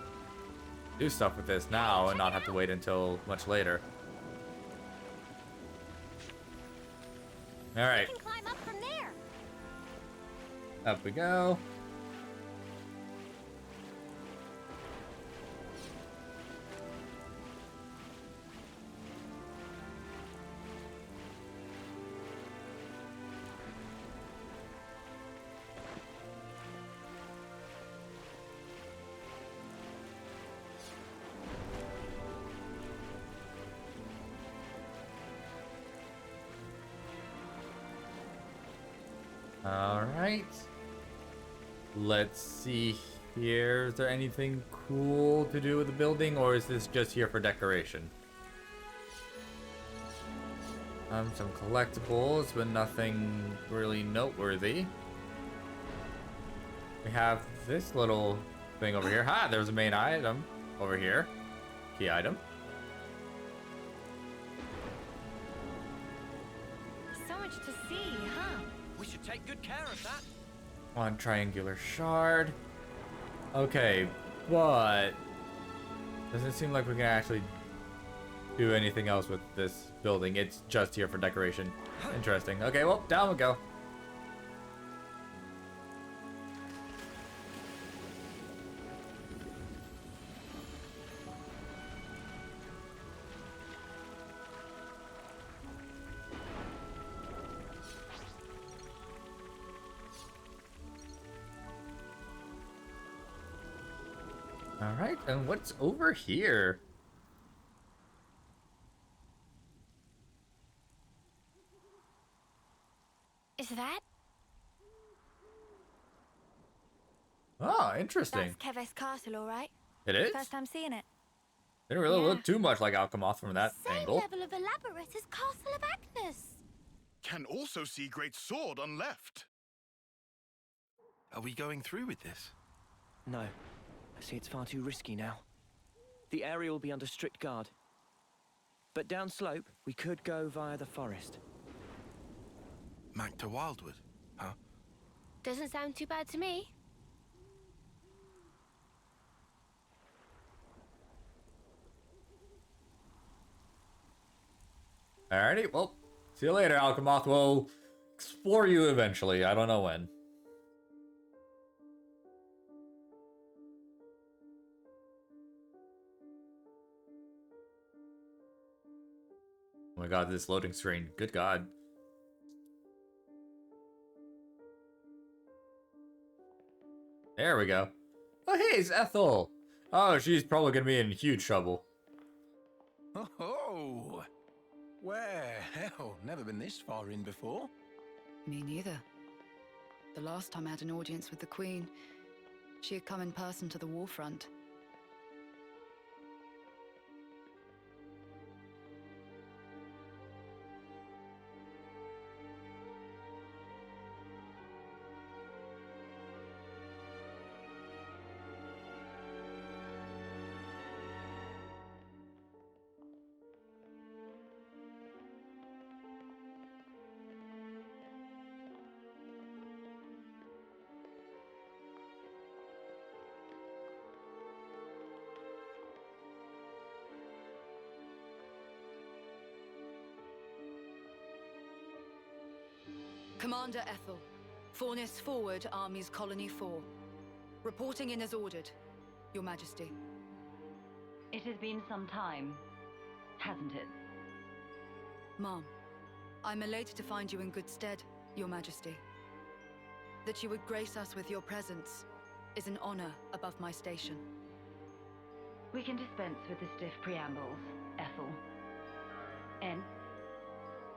do stuff with this now and not have to wait until much later. Alright. You can climb up from there. Up we go. Alright. Let's see here. Is there anything cool to do with the building, or is this just here for decoration? Some collectibles, but nothing really noteworthy. We have this little thing over here. Ha! There's a main item over here. Key item. So much to see, huh? We should take good care of that. One triangular shard. Okay, but doesn't seem like we can actually do anything else with this building. It's just here for decoration. Interesting. Okay, well, down we go. Alright, and what's over here? Is that? Oh, interesting. That's KEVES Castle, all right? It is? First time seeing it. Didn't really look too much like Alchemoth from that Same angle. level of elaborate as Castle of Agnes. Can also see great sword on left. Are we going through with this? No. I see it's far too risky now. The area will be under strict guard. But downslope, we could go via the forest. Back to Wildwood, huh? Doesn't sound too bad to me. Alrighty, well, see you later, Alchemoth. We'll explore you eventually. I don't know when. Oh my god, this loading screen. Good god. There we go. Oh, hey, it's Ethel. Oh, she's probably gonna be in huge trouble. Oh, well, never been this far in before. Me neither. The last time I had an audience with the Queen, she had come in person to the war front. Commander Ethel, Fornis forward, Armies Colony 4. Reporting in as ordered, Your Majesty. It has been some time, hasn't it? Ma'am, I'm elated to find you in good stead, Your Majesty. That you would grace us with your presence is an honor above my station. We can dispense with the stiff preambles, Ethel. N.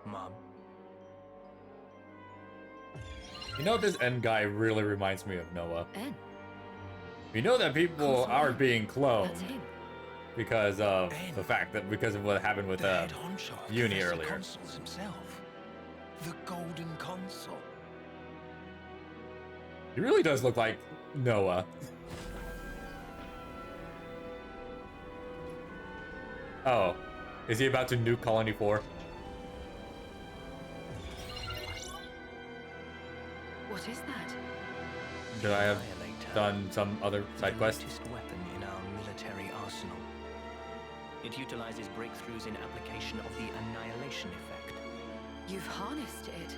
Mom. You know, this N guy really reminds me of Noah. N? We know that people are being cloned. That's him. because of the fact that because of what happened with head honcho of Uni Professor earlier. Consoles himself. The Golden Console. He really does look like Noah. Oh, is he about to nuke Colony 4? What is that? Should I have done some other side quest? The latest weapon in our military arsenal. It utilizes breakthroughs in application of the annihilation effect. You've harnessed it.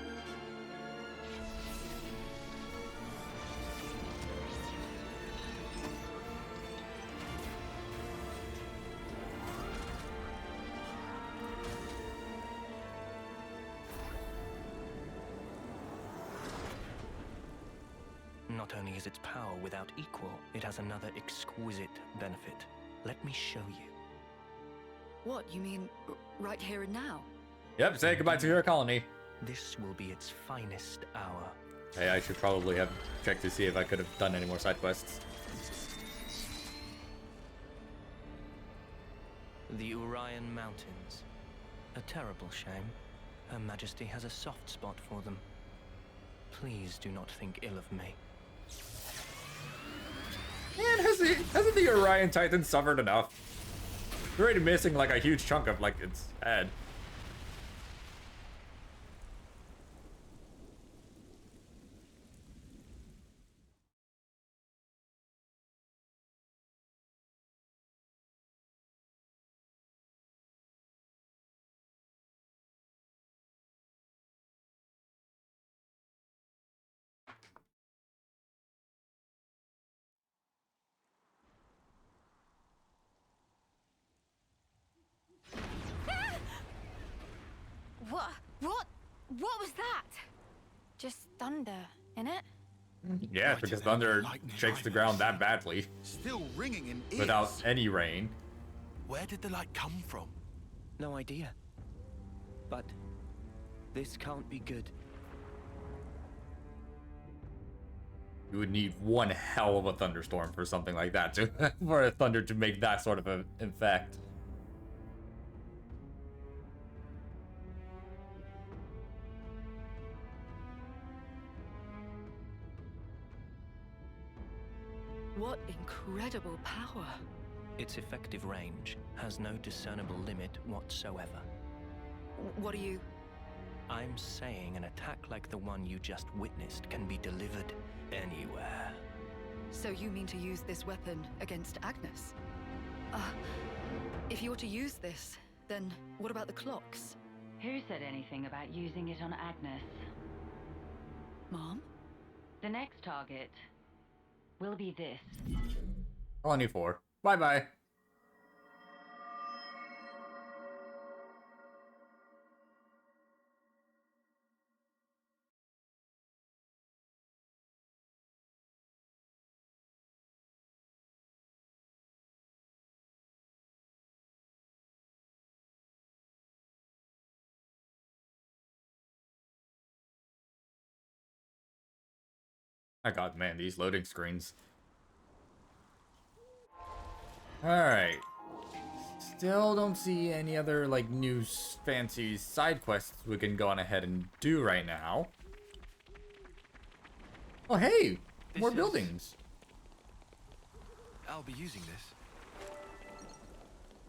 Not only is its power without equal, it has another exquisite benefit. Let me show you. What, you mean right here and now? Yep, say goodbye to your colony. This will be its finest hour. Hey, I should probably have checked to see if I could have done any more side quests. The Orion Mountains. A terrible shame. Her Majesty has a soft spot for them. Please do not think ill of me. Man, hasn't the Orion Titan suffered enough? They're already missing like a huge chunk of like its head. What was that? Just thunder, innit? Yeah, because thunder shakes the ground that badly. Still ringing in ears. Without any rain. Where did the light come from? No idea. But this can't be good. You would need one hell of a thunderstorm for something like that to for a thunder to make that sort of an effect. What incredible power. Its effective range has no discernible limit whatsoever. What are you... I'm saying an attack like the one you just witnessed can be delivered anywhere. So you mean to use this weapon against Agnes? If you were to use this, then what about the clocks? Who said anything about using it on Agnes? Mom? The next target will be this. Colony 4. Bye-bye. My god, man, these loading screens. Alright. Still don't see any other, like, new fancy side quests we can go on ahead and do right now. Oh, hey! More buildings! I'll be using this.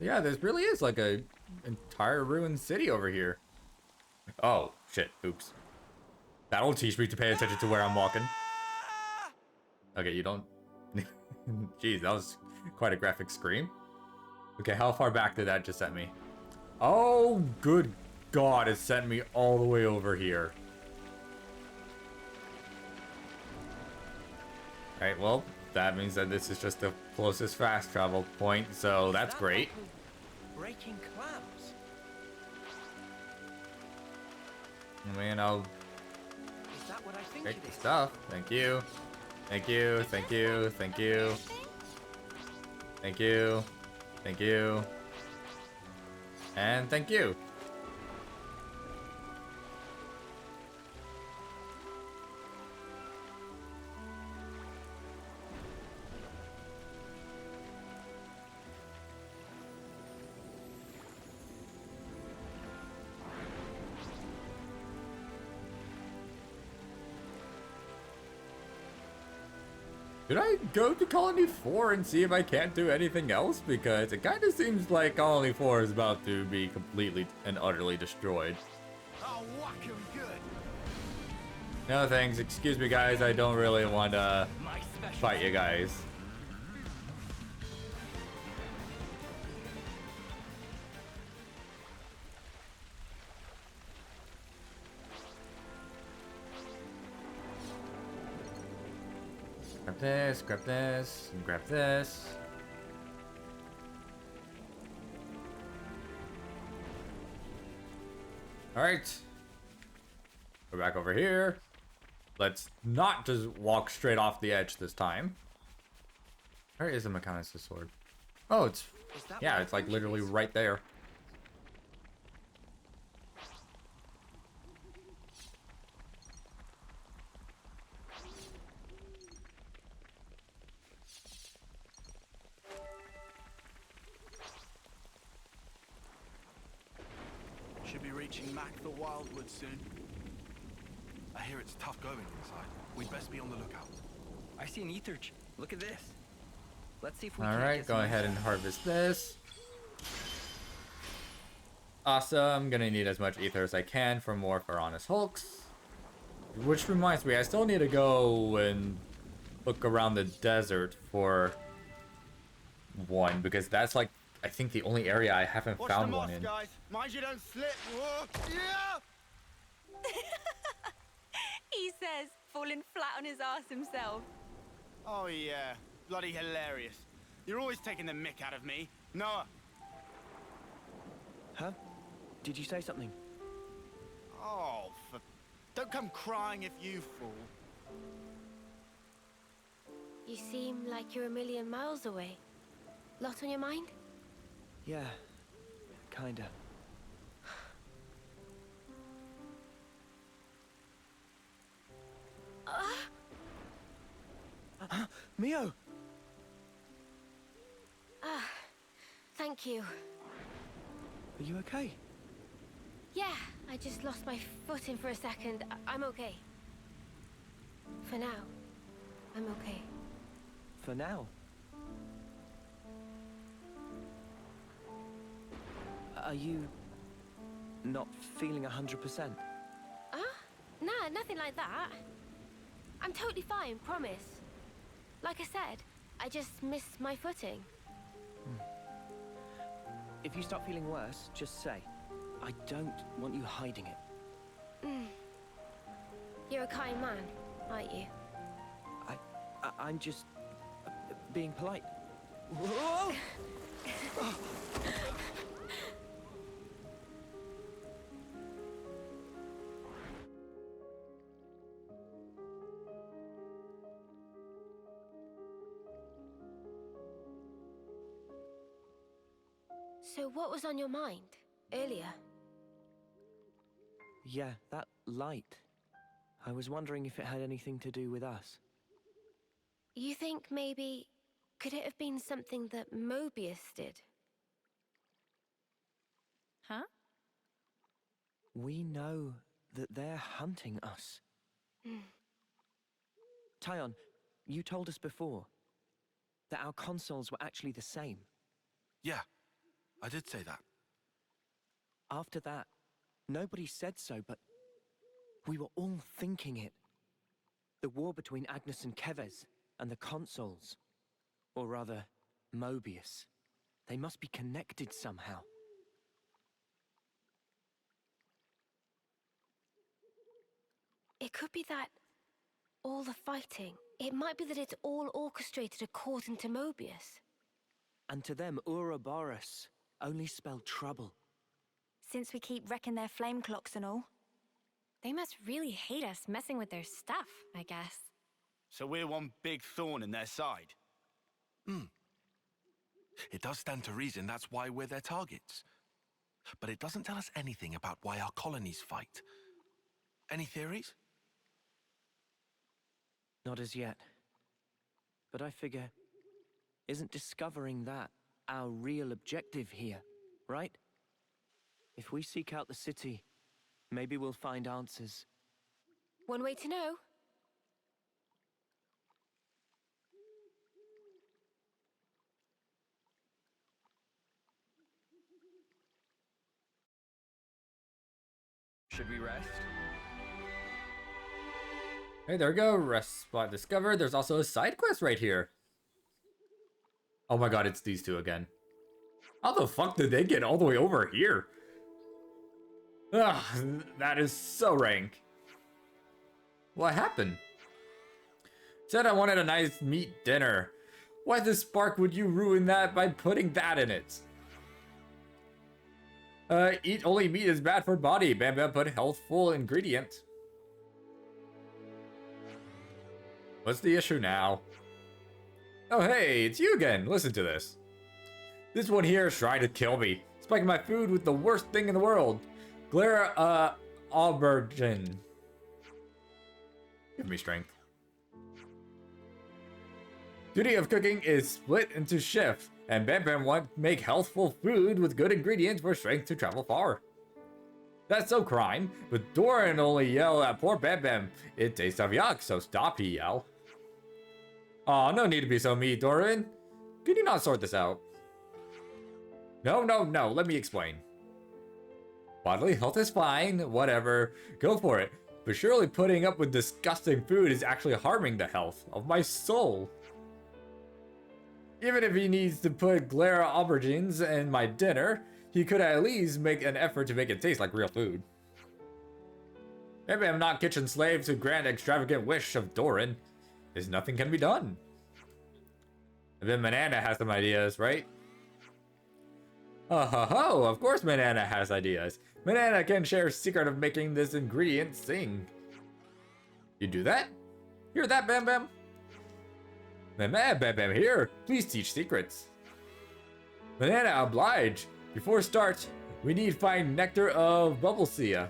Yeah, there really is, like, a entire ruined city over here. Oh, shit. Oops. That'll teach me to pay attention to where I'm walking. Okay, you don't... Jeez, that was quite a graphic scream. Okay, how far back did that just send me? Oh, good God, it sent me all the way over here. Alright, well, that means that this is just the closest fast travel point, so that's great. Breaking clams. I mean, I'll Is that what I think take it the is? stuff. Thank you. Thank you, thank you, thank you. Thank you. Thank you. And thank you. Should I go to Colony 4 and see if I can't do anything else? Because it kind of seems like Colony 4 is about to be completely and utterly destroyed. I'll whack him good. No thanks. Excuse me, guys. I don't really want to fight you guys. Grab this, and grab this. Alright. We're back over here. Let's not just walk straight off the edge this time. Where is the Mechanicus sword? Oh, it's... yeah, it's like literally right there. Should be reaching Mac the Wildwood soon. I hear it's tough going inside. We'd best be on the lookout. I see an ether. Look at this. Let's see if we can Alright, go ahead and harvest this. Awesome. Gonna need as much ether as I can for more Piranhas Hulks. Which reminds me, I still need to go and look around the desert for one, because that's like, I think the only area I haven't found one in. Guys. Mind you don't slip. Whoa. Yeah! He says, falling flat on his ass himself. Oh yeah, bloody hilarious. You're always taking the mick out of me. Noah. Huh? Did you say something? Oh, don't come crying if you fall. You seem like you're a million miles away. Lot on your mind? Yeah, kinda. Mio! Thank you. Are you okay? Yeah, I just lost my footing for a second. I'm okay. For now, I'm okay. For now? Are you not feeling 100%? Nah, nothing like that. I'm totally fine, promise. Like I said, I just missed my footing. If you start feeling worse, just say. I don't want you hiding it. You're a kind man, aren't you? I'm just being polite. Whoa! So what was on your mind earlier? Yeah, that light. I was wondering if it had anything to do with us. You think maybe... could it have been something that Mobius did? Huh? We know that they're hunting us. Tyon, you told us before that our consoles were actually the same. Yeah, I did say that. After that, nobody said so, but we were all thinking it. The war between Agnes and KEVES and the consoles. Or rather, Mobius. They must be connected somehow. It could be that all the fighting, it might be that it's all orchestrated according to Mobius. And to them, Ouroboros only spelled trouble. Since we keep wrecking their flame clocks and all. They must really hate us messing with their stuff, I guess. So we're one big thorn in their side. It does stand to reason that's why we're their targets. But it doesn't tell us anything about why our colonies fight. Any theories? Not as yet. But I figure, isn't discovering that our real objective here, right? If we seek out the city, maybe we'll find answers. One way to know. Should we rest? Hey, there we go. Rest spot discovered. There's also a side quest right here. Oh my god, it's these two again. How the fuck did they get all the way over here? Ugh, that is so rank. What happened? Said I wanted a nice meat dinner. Why the spark would you ruin that by putting that in it? Eat only meat is bad for body. Bam Bam put healthful ingredient. What's the issue now? Oh hey, it's you again. Listen to this. This one here is trying to kill me. Spiking my food with the worst thing in the world. Glare, aubergine. Give me strength. Duty of cooking is split into shifts, and Bam Bam want to make healthful food with good ingredients for strength to travel far. That's no crime, but Doran only yell at poor Bam Bam. It tastes of yuck, so stop, he yell. Aw, no need to be so mean, Doran. Could you not sort this out? No, let me explain. Bodily health is fine, whatever, go for it. But surely putting up with disgusting food is actually harming the health of my soul. Even if he needs to put glare aubergines in my dinner, he could at least make an effort to make it taste like real food. Maybe I'm not kitchen slave to grant extravagant wish of Doran, as nothing can be done. And then Manana has some ideas, right? Oh ho ho, of course Manana has ideas. Manana can share secret of making this ingredient sing. You do that? Hear that, Bam Bam? Bam Bam here, please teach secrets. Manana oblige. Before start, we need find nectar of Bubblesia.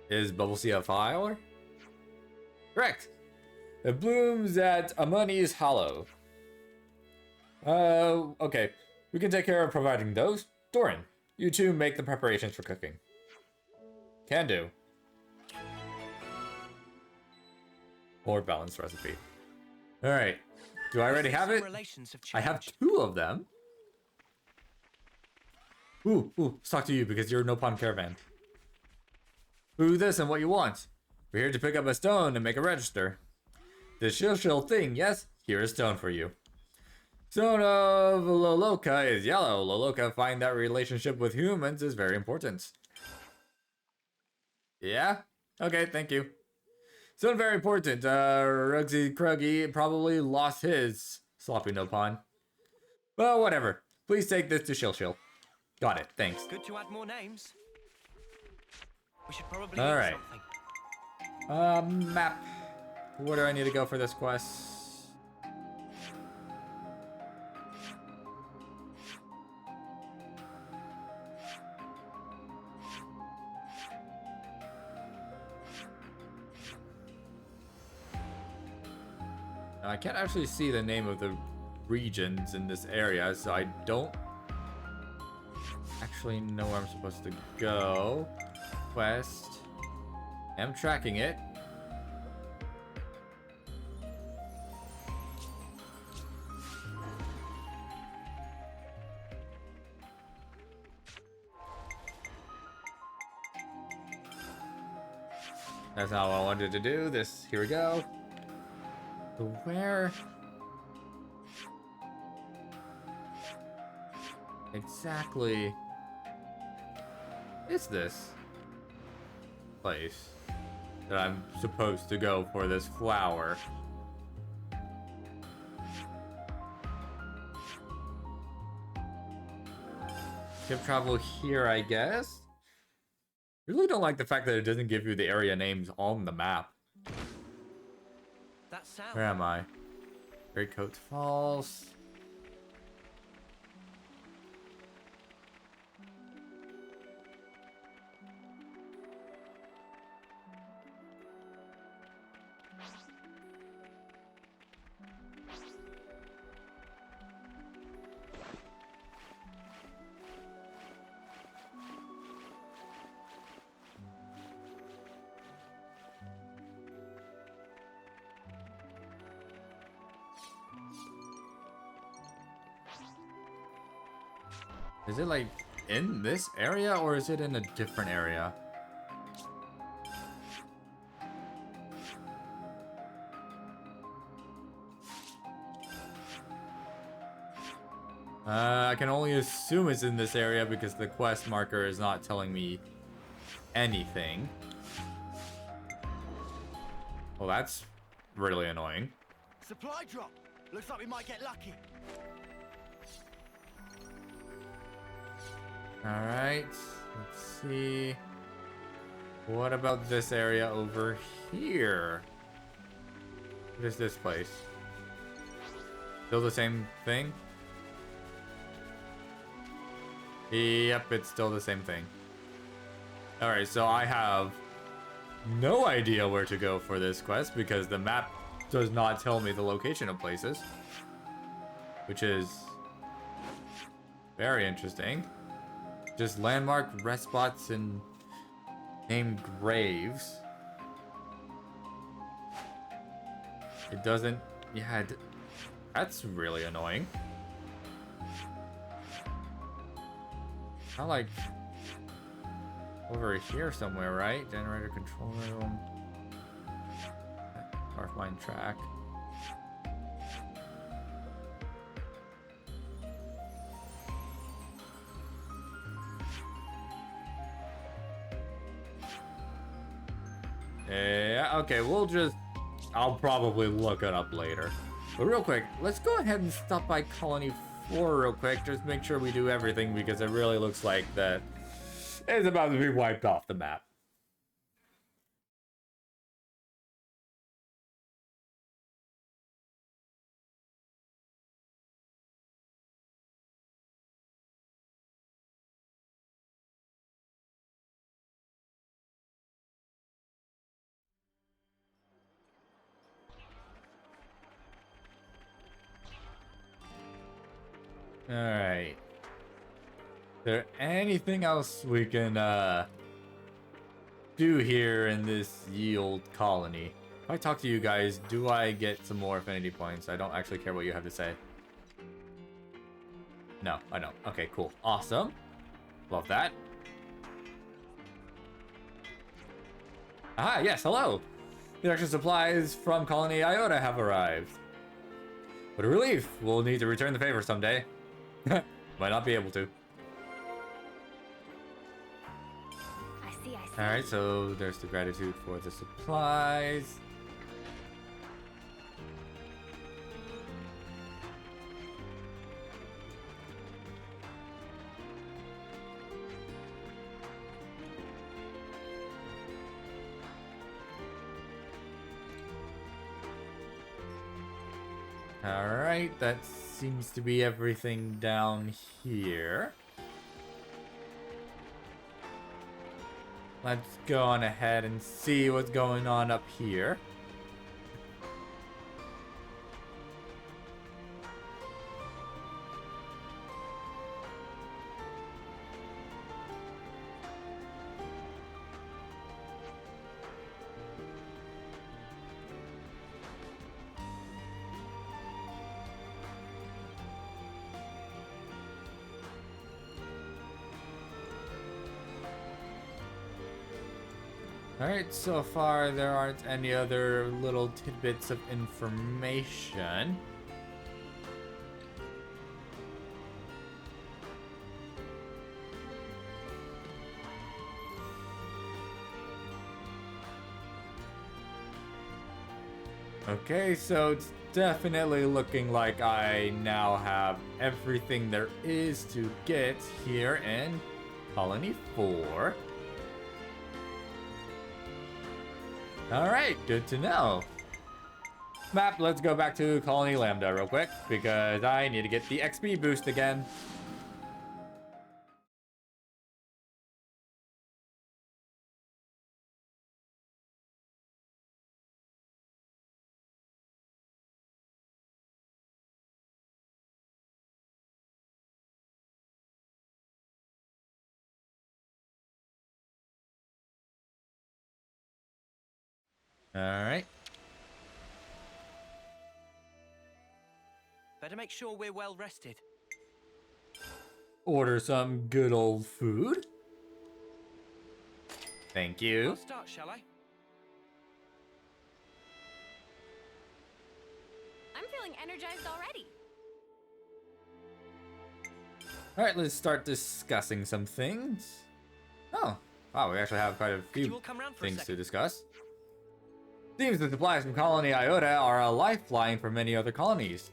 Is Bubblesia a flower? Correct. It blooms at Amuni's Hollow. Okay. We can take care of providing those. Doran, you two make the preparations for cooking. Can do. More balanced recipe. Alright. Do I already have it? I have 2 of them. Ooh, let's talk to you because you're no pawn caravan. Who this and what you want? We're here to pick up a stone and make a register. The shill thing, yes? Here is stone for you. Stone of Loloka is yellow. Loloka find that relationship with humans is very important. Yeah? Okay, thank you. Stone very important. Rugsy Kruggy probably lost his. Sloppy no pawn. Well, whatever. Please take this to Shill. Got it, thanks. Good to add more names. We should probably Alright. something. Map. Where do I need to go for this quest? I can't actually see the name of the regions in this area, so I don't actually know where I'm supposed to go. Quest. I'm tracking it. That's how I wanted to do this. Here we go. So where exactly is this place that I'm supposed to go for this flower? Can travel here, I guess. Really don't like the fact that it doesn't give you the area names on the map. That sound. Where am I? Greatcoat Falls. Is it like in this area or is it in a different area? I can only assume it's in this area because the quest marker is not telling me anything. Well, that's really annoying. Supply drop. Looks like we might get lucky. Alright, let's see. What about this area over here? What is this place? Still the same thing? Yep, it's still the same thing. Alright, so I have no idea where to go for this quest because the map does not tell me the location of places. Which is very interesting. Just landmark, rest spots, and named graves. It doesn't... Yeah, that's really annoying. Not like... over here somewhere, right? Generator control room. North mine track. Yeah, okay, I'll probably look it up later. But real quick, let's go ahead and stop by Colony 4 real quick. Just make sure we do everything because it really looks like that it's about to be wiped off the map. Alright. Is there anything else we can do here in this ye old colony? If I talk to you guys, do I get some more affinity points? I don't actually care what you have to say. No, I don't. Okay, cool. Awesome. Love that. Ah, yes, hello! The extra supplies from Colony Iota have arrived. What a relief! We'll need to return the favor someday. Might not be able to. I see. Alright, so there's the gratitude for the supplies. Alright, that seems to be everything down here. Let's go on ahead and see what's going on up here. Alright, so far there aren't any other little tidbits of information. Okay, so it's definitely looking like I now have everything there is to get here in Colony 4. Alright, good to know. Map, let's go back to Colony Lambda real quick, because I need to get the XP boost again. Alright. Better make sure we're well rested. Order some good old food. Thank you. I'll start, shall I? I'm feeling energized already. Alright, let's start discussing some things. Oh, wow, we actually have quite a few things to discuss. Seems the supplies from Colony Iota are a lifeline for many other colonies.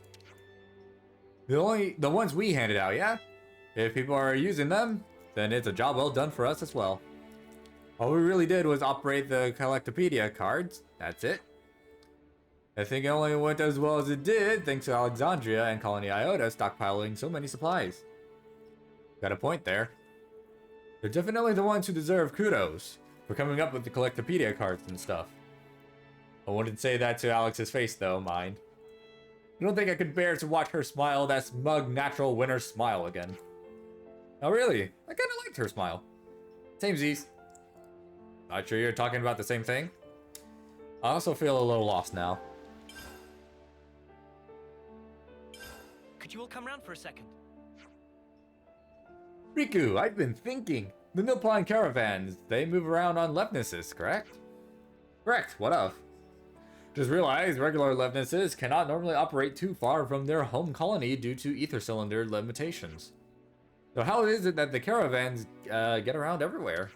The ones we handed out, yeah? If people are using them, then it's a job well done for us as well. All we really did was operate the Collectopedia cards, that's it. I think it only went as well as it did thanks to Alexandria and Colony Iota stockpiling so many supplies. Got a point there. They're definitely the ones who deserve kudos for coming up with the Collectopedia cards and stuff. I wouldn't say that to Alex's face though, mind. I don't think I could bear to watch her smile that smug natural winner smile again. Oh really? I kinda liked her smile. Samesies. Not sure you're talking about the same thing? I also feel a little lost now. Could you all come round for a second? Riku, I've been thinking. The Nilpine caravans, they move around on Levnesis, correct? Correct, what of? Just realized regular Levnesis cannot normally operate too far from their home colony due to ether cylinder limitations. So how is it that the caravans get around everywhere?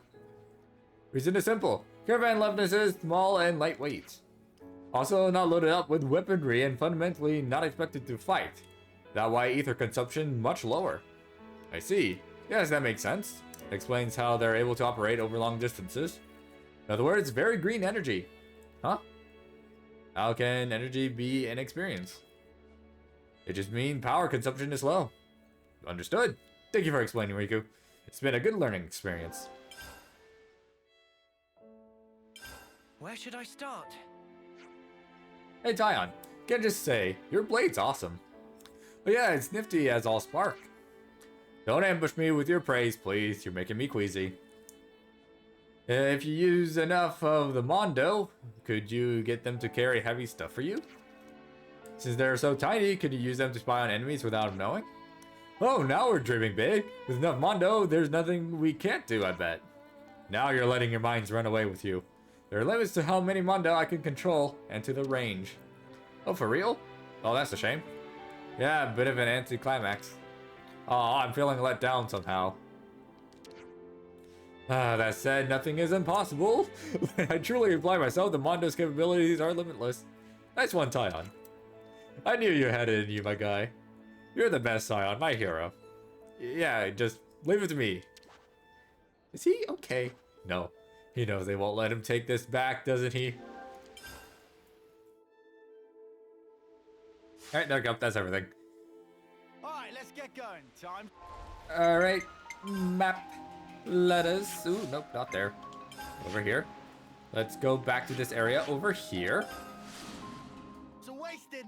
Reason is simple. Caravan Levnesis is small and lightweight. Also not loaded up with weaponry and fundamentally not expected to fight. That's why ether consumption much lower. I see. Yes, that makes sense. Explains how they're able to operate over long distances. In other words, very green energy. Huh? How can energy be an experience? It just means power consumption is low. Understood. Thank you for explaining, Riku. It's been a good learning experience. Where should I start? Hey Tyon, can I just say, your blade's awesome. But yeah, it's nifty as all spark. Don't ambush me with your praise, please. You're making me queasy. If you use enough of the Mondo, could you get them to carry heavy stuff for you? Since they're so tiny, could you use them to spy on enemies without them knowing? Oh, now we're dreaming big. With enough Mondo, there's nothing we can't do, I bet. Now you're letting your minds run away with you. There are limits to how many Mondo I can control, and to the range. Oh, for real? Oh, that's a shame. Yeah, a bit of an anticlimax. Oh, I'm feeling let down somehow. That said, nothing is impossible. I truly apply myself, the Mondo's capabilities are limitless. Nice one, Tyon. I knew you had it in you, my guy. You're the best, Tyon, my hero. Yeah, just leave it to me. Is he okay? No. He knows they won't let him take this back, doesn't he? Alright, there we go. That's everything. Alright, let's get going. Time. Alright. Map. Let us... Ooh, nope, not there. Over here. Let's go back to this area over here. So wasted.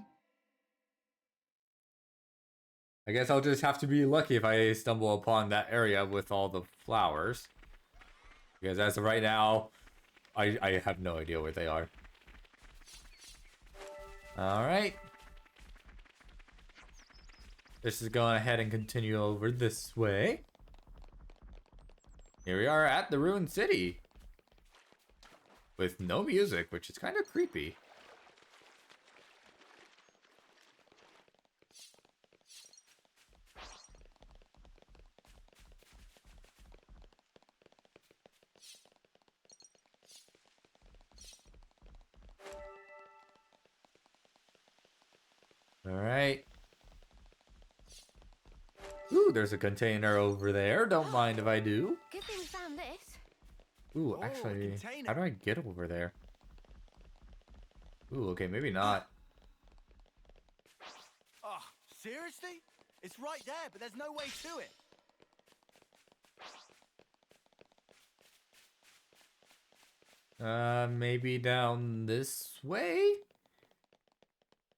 I guess I'll just have to be lucky if I stumble upon that area with all the flowers. Because as of right now, I have no idea where they are. Alright. This is going ahead and continue over this way. Here we are at the ruined city. With no music, which is kind of creepy. Alright. Ooh, there's a container over there. Don't mind if I do. Good thing we found this. Ooh, actually, how do I get over there? Ooh, okay, maybe not. Oh, seriously? It's right there, but there's no way to it. Maybe down this way?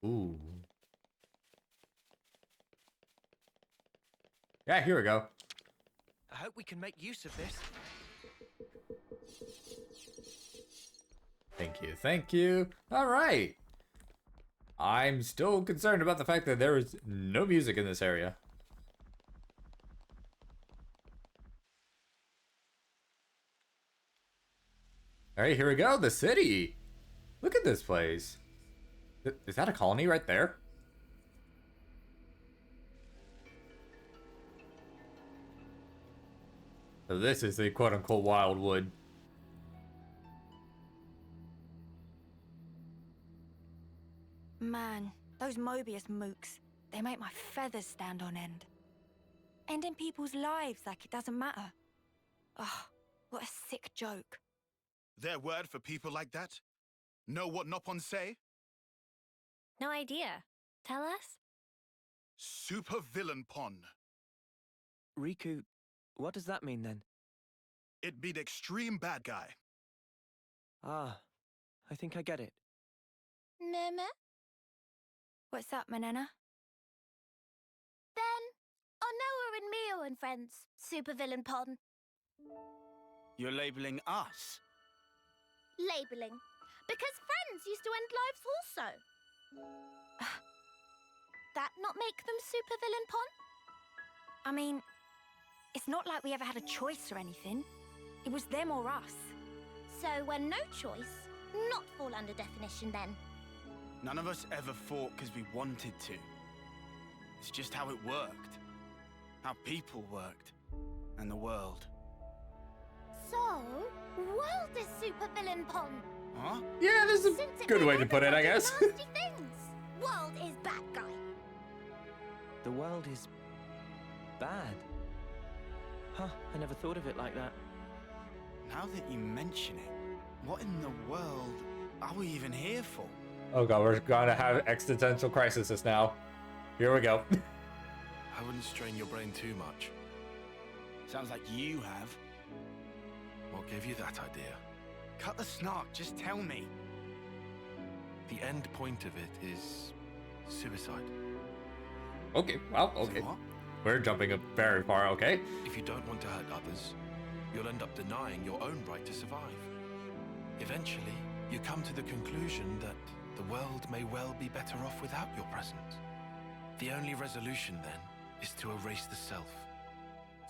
Ooh. Yeah, here we go. I hope we can make use of this. Thank you, thank you. All right. I'm still concerned about the fact that there is no music in this area. All right, here we go. The city. Look at this place. Is that a colony right there? So this is the quote-unquote wildwood. Man, those Mobius mooks, they make my feathers stand on end. Ending people's lives like it doesn't matter. Oh, what a sick joke. Their word for people like that? Know what Nopon say? No idea. Tell us? Super villain pon. Riku, what does that mean then? It be the extreme bad guy. Ah, I think I get it. Meme? What's up, Manana? Then, Onoa and Mio and friends, supervillain pon. You're labeling us? Labeling. Because friends used to end lives also. That not make them supervillain pon? I mean, it's not like we ever had a choice or anything. It was them or us. So when no choice, not fall under definition then. None of us ever fought because we wanted to. It's just how it worked. How people worked. And the world. So, world is supervillain pon. Huh? Yeah, this is a good way to put it, I guess. Nasty things. World is bad guy. The world is bad. Huh, I never thought of it like that. Now that you mention it, what in the world are we even here for? Oh god, we're gonna have existential crises now. Here we go. I wouldn't strain your brain too much. Sounds like you have. What gave you that idea? Cut the snark, just tell me. The end point of it is suicide. Okay, well, okay. So what? We're jumping up very far, okay? If you don't want to hurt others, you'll end up denying your own right to survive. Eventually, you come to the conclusion that the world may well be better off without your presence. The only resolution then is to erase the self,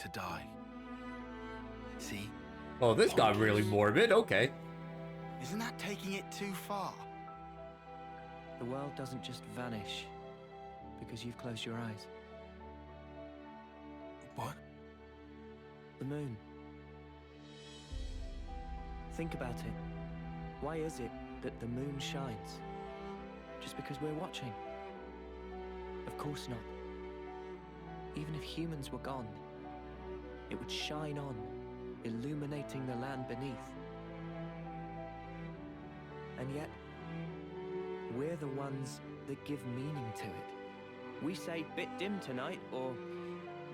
to die. See? Oh, this got really morbid, okay. Isn't that taking it too far? The world doesn't just vanish because you've closed your eyes. What? The moon. Think about it. Why is it that the moon shines? Just because we're watching? Of course not. Even if humans were gone, it would shine on, illuminating the land beneath. And yet, we're the ones that give meaning to it. We say bit dim tonight, or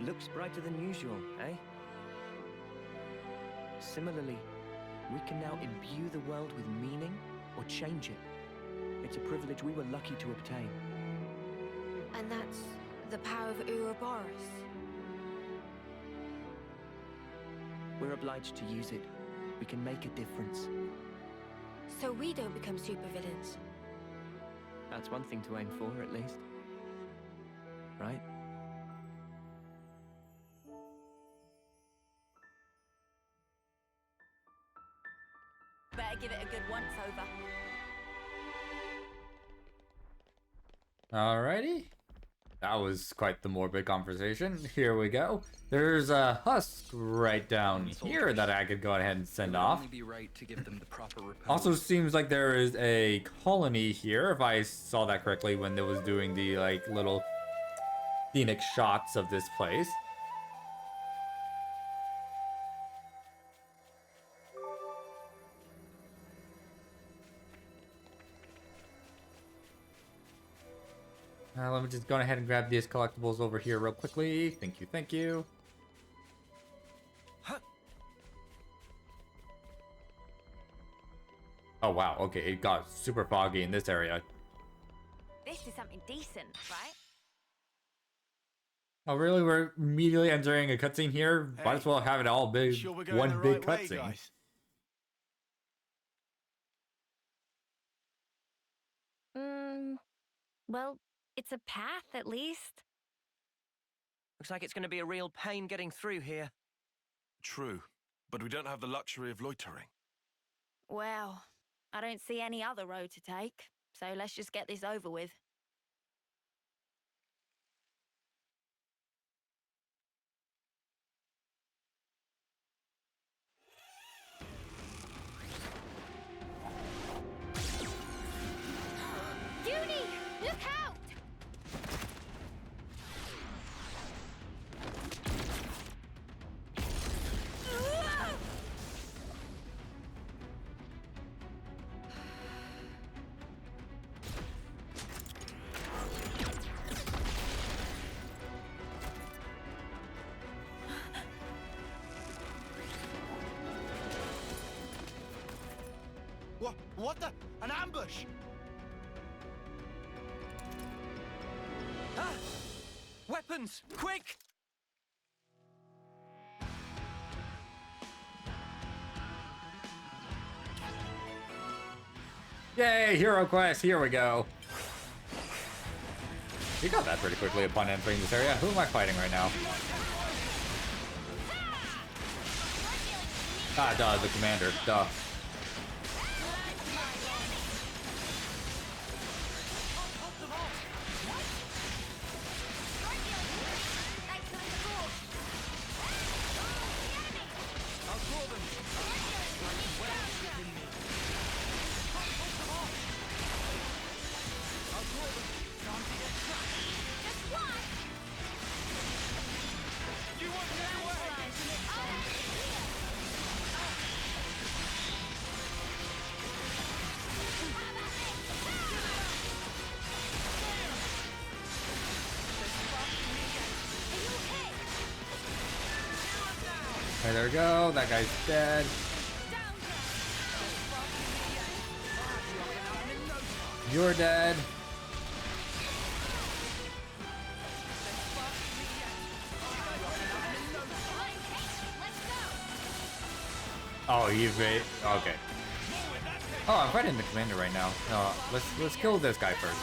looks brighter than usual, eh? Similarly, we can now imbue the world with meaning or change it. It's a privilege we were lucky to obtain. And that's the power of Ouroboros. We're obliged to use it. We can make a difference. So we don't become supervillains. That's one thing to aim for, at least. Right? Better give it a good once-over. Alrighty. That was quite the morbid conversation. Here we go. There's a husk right down here that I could go ahead and send off. Also seems like there is a colony here, if I saw that correctly when it was doing the like little scenic shots of this place. Let me just go ahead and grab these collectibles over here real quickly. Thank you, thank you. Oh wow, okay, it got super foggy in this area. This is something decent, right? Oh really? We're immediately entering a cutscene here? Might as well have it all big, Sure we're going one the big right way, cutscene. guys? Well, it's a path at least. Looks like it's going to be a real pain getting through here. True, but we don't have the luxury of loitering. Well, I don't see any other road to take, so let's just get this over with. What the? An ambush! Ah! Weapons! Quick! Yay, hero quest, here we go. We got that pretty quickly upon entering this area. Who am I fighting right now? Ah, duh, the commander, duh. Okay, there we go. That guy's dead. You're dead. Oh, you've made. Okay. Oh, I'm fighting the commander right now. No, let's kill this guy first.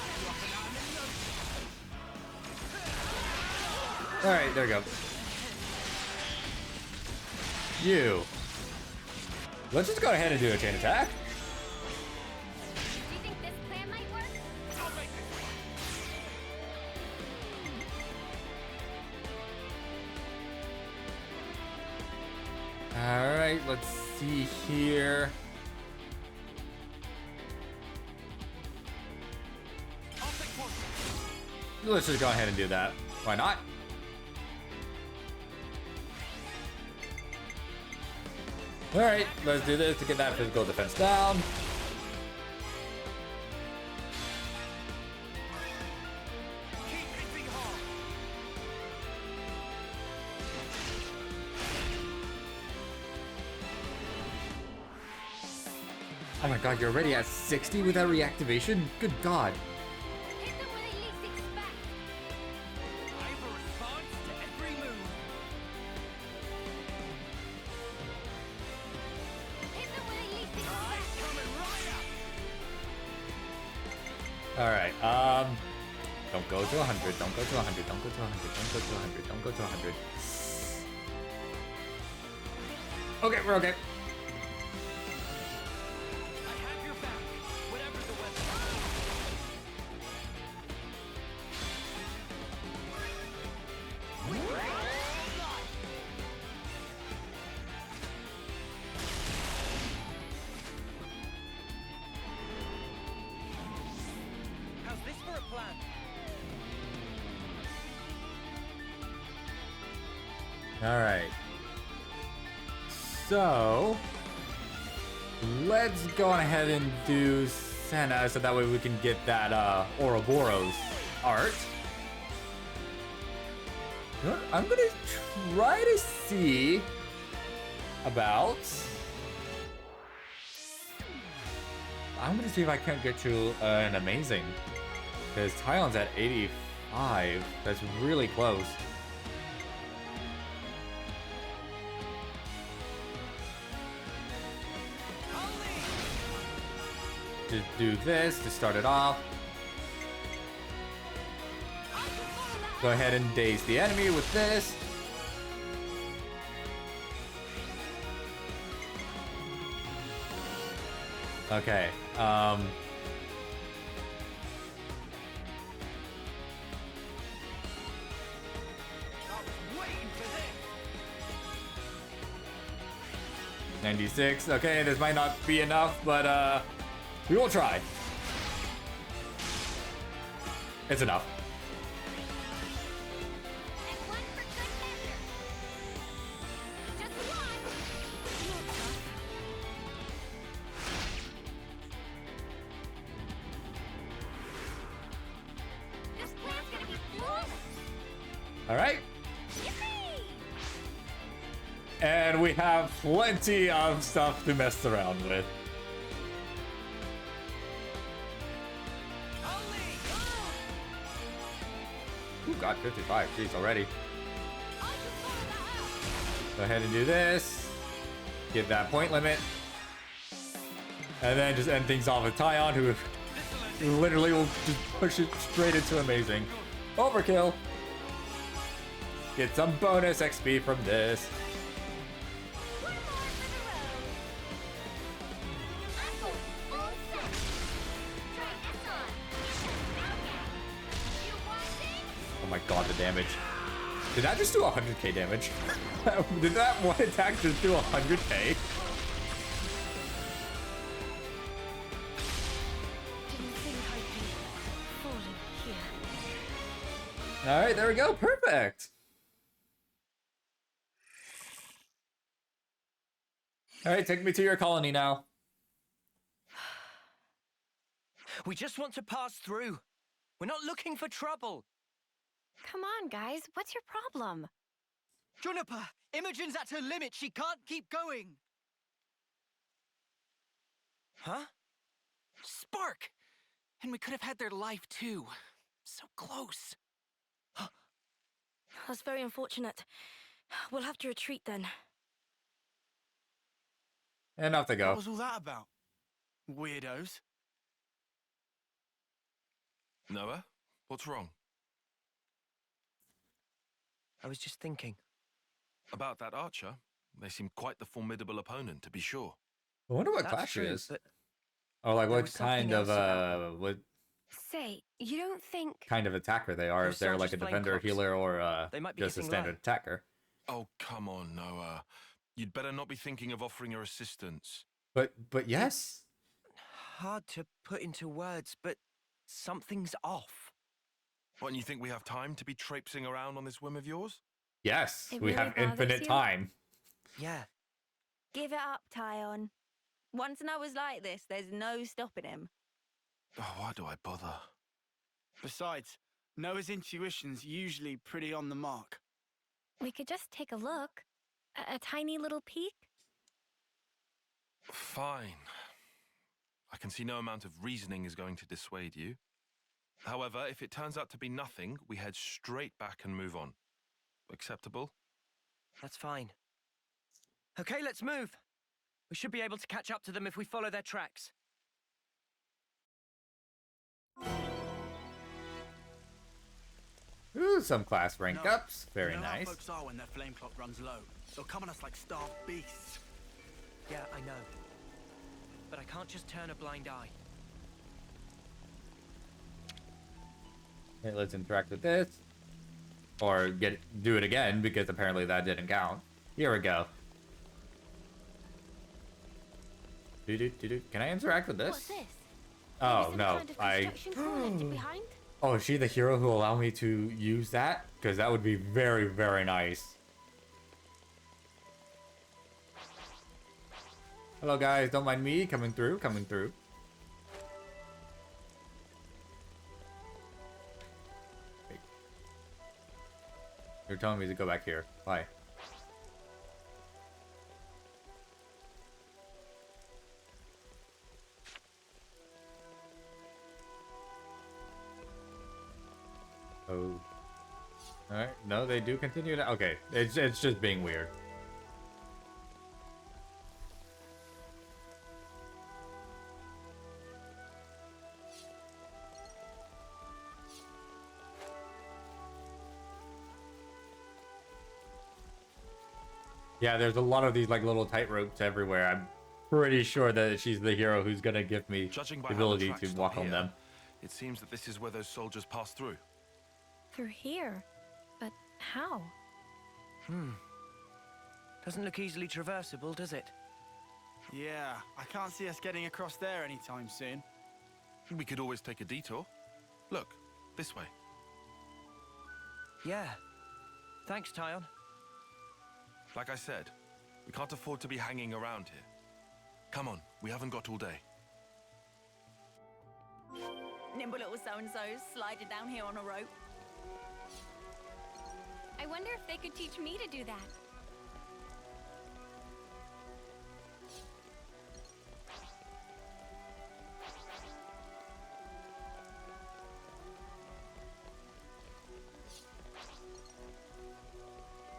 All right, there we go. You. Let's just go ahead and do a chain attack. Do you think this plan might work? All right, let's see here. Let's just go ahead and do that. Why not? All right, let's do this to get that physical defense down. Oh my god, you're already at 60 with that reactivation? Good god. Hit them when they least expect. I have a response to every move. Hit them when they least expect. Coming right up. All right, don't go to 100, don't go to 100, don't go to 100, don't go to 100, don't go to 100. Okay, we're okay. I have your back, whatever the weapon. How's this for a plan? All right. So, let's go on ahead and do Senna so that way we can get that Ouroboros art. You know what? I'm gonna try to see about. I'm gonna see if I can't get you an amazing, because Tyon's at 85. That's really close. To do this to start it off. Go ahead and daze the enemy with this. Okay. Waiting for this. 96. Okay, this might not be enough, but we will try. It's enough. And one for good measure. Just one. This plan's gonna be flawless. All right. Yippee! And we have plenty of stuff to mess around with. Ooh, God, 55. Jeez, already. Go ahead and do this. Get that point limit. And then just end things off with Tyon, who literally will just push it straight into amazing. Overkill. Get some bonus XP from this. Oh my god, the damage. Did that just do 100k damage? Did that one attack just do 100k? Alright, there we go. Perfect. Alright, take me to your colony now. We just want to pass through. We're not looking for trouble. Come on, guys. What's your problem? Juniper, Imogen's at her limit. She can't keep going. Huh? Spark! And we could have had their life too. So close. That's very unfortunate. We'll have to retreat then. And off they go. What was all that about? Weirdos. Noah, what's wrong? I was just thinking. About that archer? They seem quite the formidable opponent, to be sure. I wonder what That's class she true, is. but Or like there what was something kind of else about what Say, you don't think... kind of attacker they are, Those if they're like a soldiers' flame defender, clocks. healer, or They might be just a getting standard low. attacker. Oh, come on, Noah. You'd better not be thinking of offering her assistance. But yes. hard to put into words, but something's off. What, and you think we have time to be traipsing around on this whim of yours? Yes, It we really have bothers infinite you? time. Yeah. Give it up, Tyon. Once Noah's like this, there's no stopping him. Oh, why do I bother? Besides, Noah's intuition's usually pretty on the mark. We could just take a look. A tiny little peek? Fine. I can see no amount of reasoning is going to dissuade you. However, if it turns out to be nothing, we head straight back and move on. Acceptable? That's fine. Okay, let's move. We should be able to catch up to them if we follow their tracks. Ooh, some class rank ups. Very you know nice. How folks are when their flame clock runs low. They'll come on us like starved beasts. Yeah, I know. But I can't just turn a blind eye. Okay, let's interact with this. Or do it again, because apparently that didn't count. Here we go. Can I interact with this? What's this? Oh, Maybe some no. kind of construction core left behind? Oh, is she the hero who will allow me to use that? Because that would be very, very nice. Hello, guys. Don't mind me. Coming through. Wait. You're telling me to go back here. Why? Oh. Alright, no, they do continue to... Okay, it's just being weird. Yeah, there's a lot of these like little tight ropes everywhere. I'm pretty sure that she's the hero who's gonna give me Judging by the how the ability tracks to stop walk on here, them. It seems that this is where those soldiers passed through. Through here? But how? Doesn't look easily traversable, does it? Yeah, I can't see us getting across there anytime soon. We could always take a detour. Look, this way. Yeah. Thanks, Tyon. Like I said, we can't afford to be hanging around here. Come on, we haven't got all day. Nimble little so-and-sos sliding down here on a rope. I wonder if they could teach me to do that.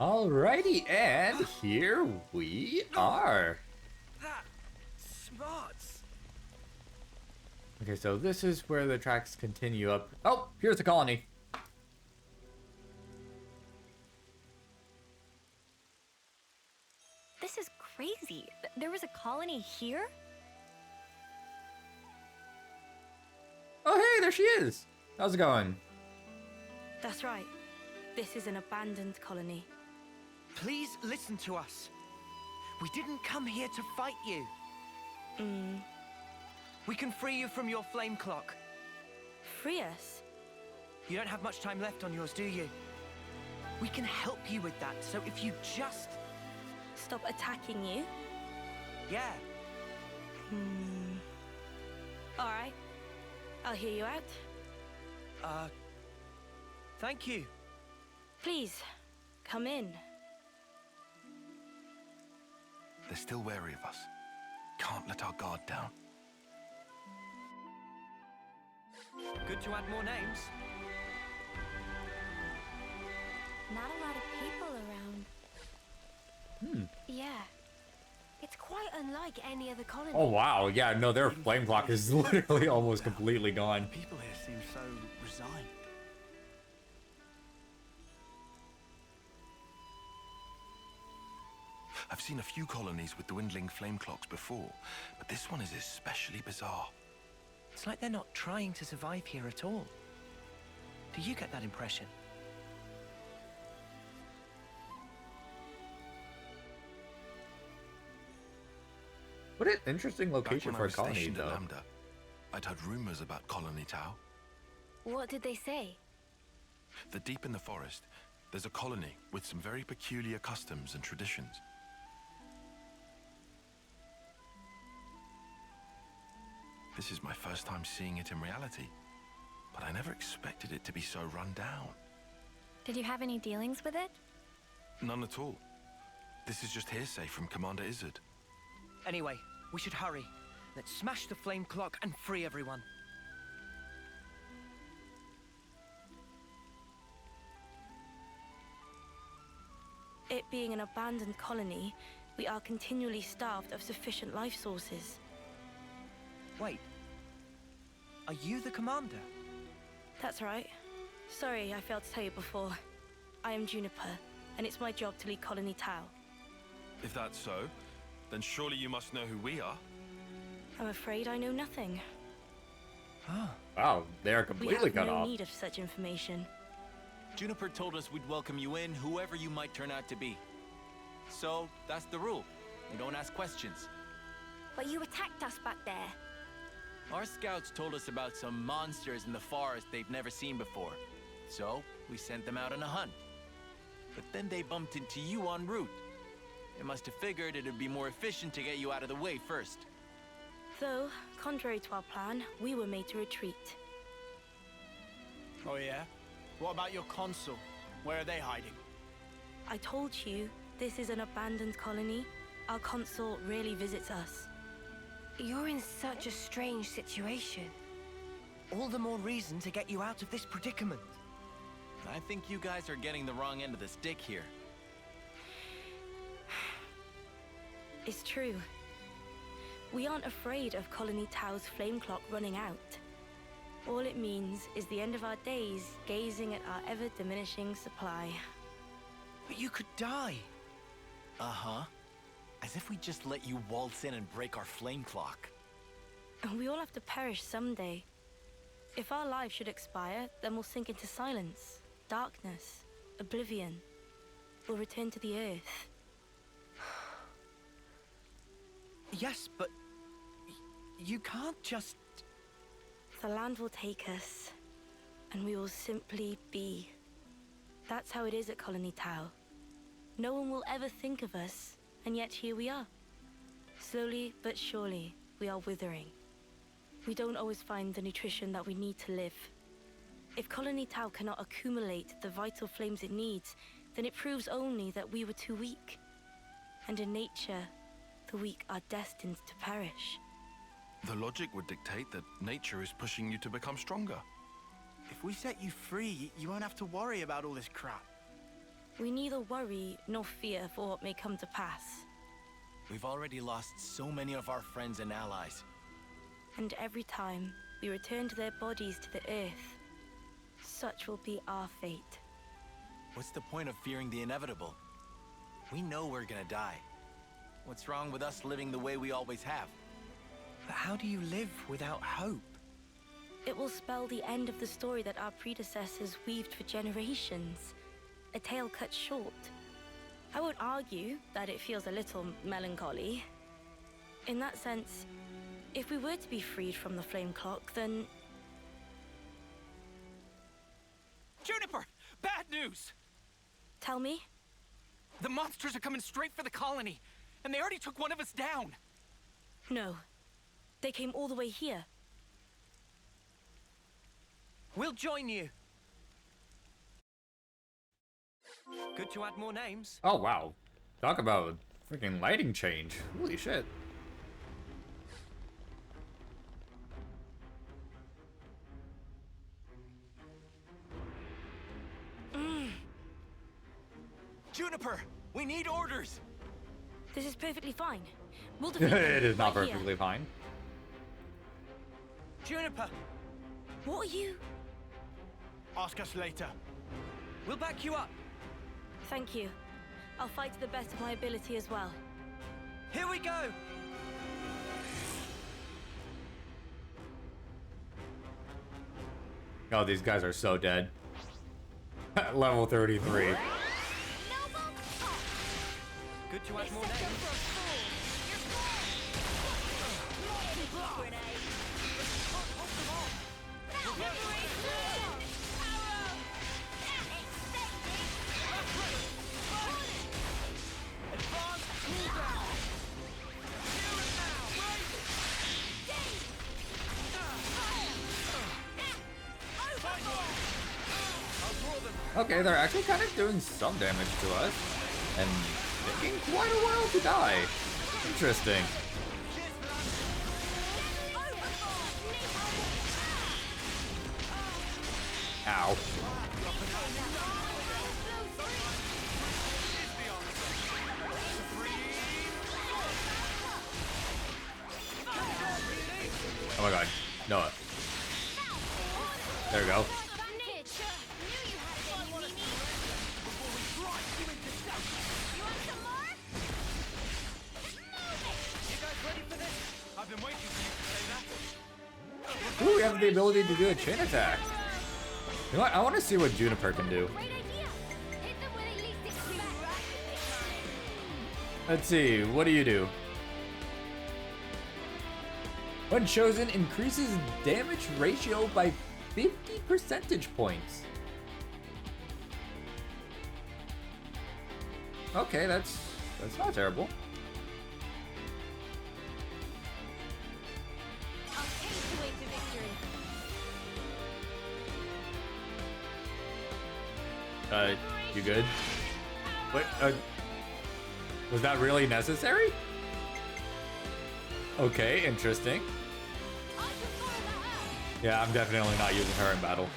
Alrighty, and here we are. That smarts. Okay, so this is where the tracks continue up. Oh, here's the colony. This is crazy. There was a colony here? Oh, hey, there she is. How's it going? That's right. This is an abandoned colony. Please listen to us. We didn't come here to fight you. We can free you from your flame clock. Free us? You don't have much time left on yours, do you? We can help you with that, so if you just... Stop attacking you? Yeah. Alright. I'll hear you out. Thank you. Please, come in. They're still wary of us. Can't let our guard down. Good to add more names. Not a lot of people around. Yeah. It's quite unlike any other colony. Oh, wow. Yeah, no, their flame clock is literally almost completely gone. People here seem so resigned. I've seen a few colonies with dwindling flame clocks before, but this one is especially bizarre. It's like they're not trying to survive here at all. Do you get that impression? What an interesting Back location when for I a was colony, stationed at though. Lambda, I'd heard rumors about Colony Tau. What did they say? That deep in the forest, there's a colony with some very peculiar customs and traditions. This is my first time seeing it in reality, but I never expected it to be so run down. Did you have any dealings with it? None at all. This is just hearsay from Commander Izzard. Anyway, we should hurry. Let's smash the flame clock and free everyone. It being an abandoned colony, we are continually starved of sufficient life sources. Wait. Are you the commander? That's right. Sorry, I failed to tell you before. I am Juniper, and it's my job to lead Colony Tau. If that's so, then surely you must know who we are. I'm afraid I know nothing. Wow, they are We completely have cut no off. need of such information. Juniper told us we'd welcome you in, whoever you might turn out to be. So, that's the rule. You don't ask questions. But you attacked us back there. Our scouts told us about some monsters in the forest they'd never seen before. So, we sent them out on a hunt. But then they bumped into you en route. They must have figured it'd be more efficient to get you out of the way first. Though, contrary to our plan, we were made to retreat. Oh yeah? What about your consul? Where are they hiding? I told you, this is an abandoned colony. Our consul rarely visits us. You're in such a strange situation. All the more reason to get you out of this predicament. I think you guys are getting the wrong end of the stick here. It's true. We aren't afraid of Colony Tau's flame clock running out. All it means is the end of our days gazing at our ever-diminishing supply. But you could die. Uh-huh. As if we just let you waltz in and break our flame clock. And we all have to perish someday. If our lives should expire, then we'll sink into silence, darkness, oblivion. We'll return to the earth. Yes, but... you can't just... The land will take us, and we will simply be. That's how it is at Colony Tau. No one will ever think of us, and yet here we are. Slowly but surely, we are withering. We don't always find the nutrition that we need to live. If Colony Tau cannot accumulate the vital flames it needs, then it proves only that we were too weak. And in nature, the weak are destined to perish. The logic would dictate that nature is pushing you to become stronger. If we set you free, you won't have to worry about all this crap. We neither worry nor fear for what may come to pass. We've already lost so many of our friends and allies. And every time we return to their bodies to the earth, such will be our fate. What's the point of fearing the inevitable? We know we're gonna die. What's wrong with us living the way we always have? But how do you live without hope? It will spell the end of the story that our predecessors weaved for generations. A tale cut short. I would argue that it feels a little melancholy. In that sense, if we were to be freed from the flame clock, then... Juniper! Bad news! Tell me? The monsters are coming straight for the colony, and they already took one of us down. No. They came all the way here. We'll join you. Good to add more names. Oh, wow. Talk about freaking lighting change. Holy shit. Juniper, we need orders. This is perfectly fine. We'll defeat them It is not right here. perfectly fine. Juniper! What are you? Ask us later. We'll back you up. Thank you. I'll fight to the best of my ability as well. Here we go! Oh, these guys are so dead. Level 33. Good to add more names. Okay, they're actually kind of doing some damage to us. And taking quite a while to die. Interesting. Ow. Oh my god. Noah. There we go. Ooh, we have the ability to do a chain attack. You know what? I want to see what Juniper can do. Let's see. What do you do? When chosen, increases damage ratio by 50 percentage points. Okay, that's not terrible. You good? Wait, was that really necessary? Okay, interesting. Yeah, I'm definitely not using her in battle.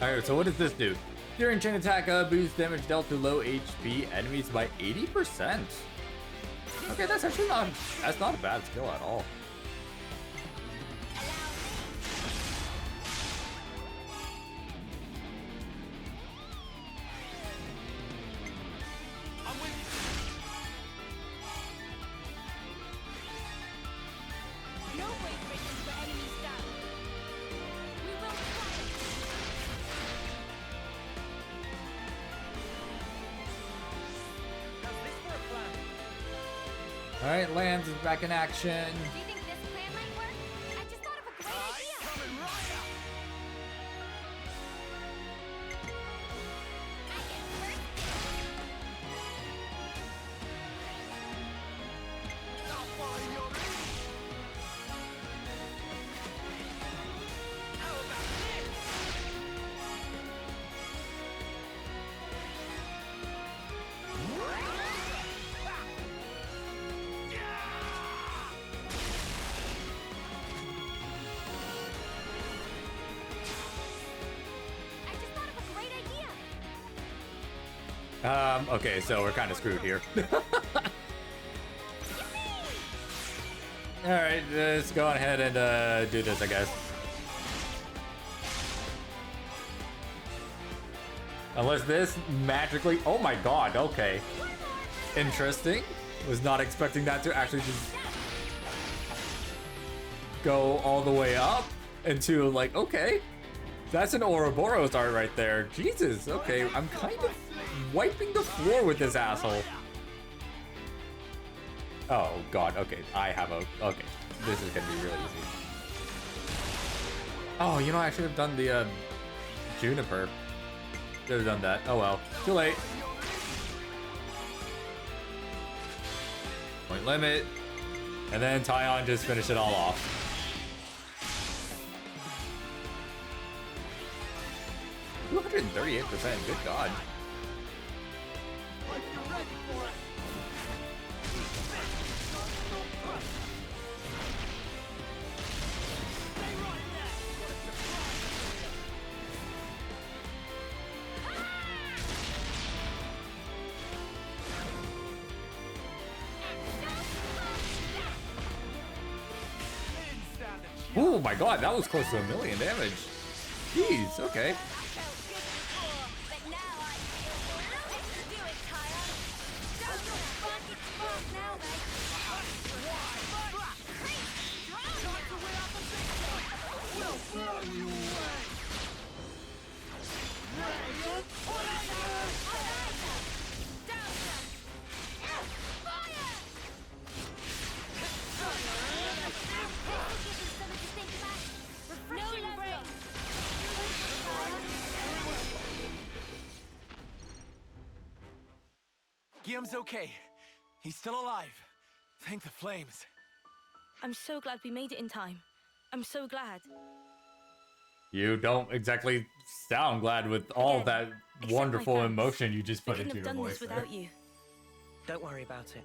Alright, so what does this do? During chain attack, boost damage dealt to low HP enemies by 80%. Okay, that's actually not a bad skill at all. Alright, Lance is back in action. Do you think this plan might work? I just thought of a great idea. Okay, so we're kind of screwed here. Alright, let's go ahead and do this, I guess. Unless this magically... Oh my god, okay. Interesting. Was not expecting that to actually just go all the way up into, like, okay. That's an Ouroboros art right there. Jesus, okay. I'm kind of wiping the floor with this asshole. Oh god, okay. I have a... Okay. This is gonna be really easy. Oh, you know, I should have done the Juniper. Should have done that. Oh well. Too late. Point limit. And then Tyon just finished it all off. $238%. Good god. Oh my god, that was close to 1 million damage. Jeez, okay. Guillaume's okay. He's still alive. Thank the flames. I'm so glad we made it in time. I'm so glad. You don't exactly sound glad with all that wonderful emotion you just put into your voice. Without you. Don't worry about it.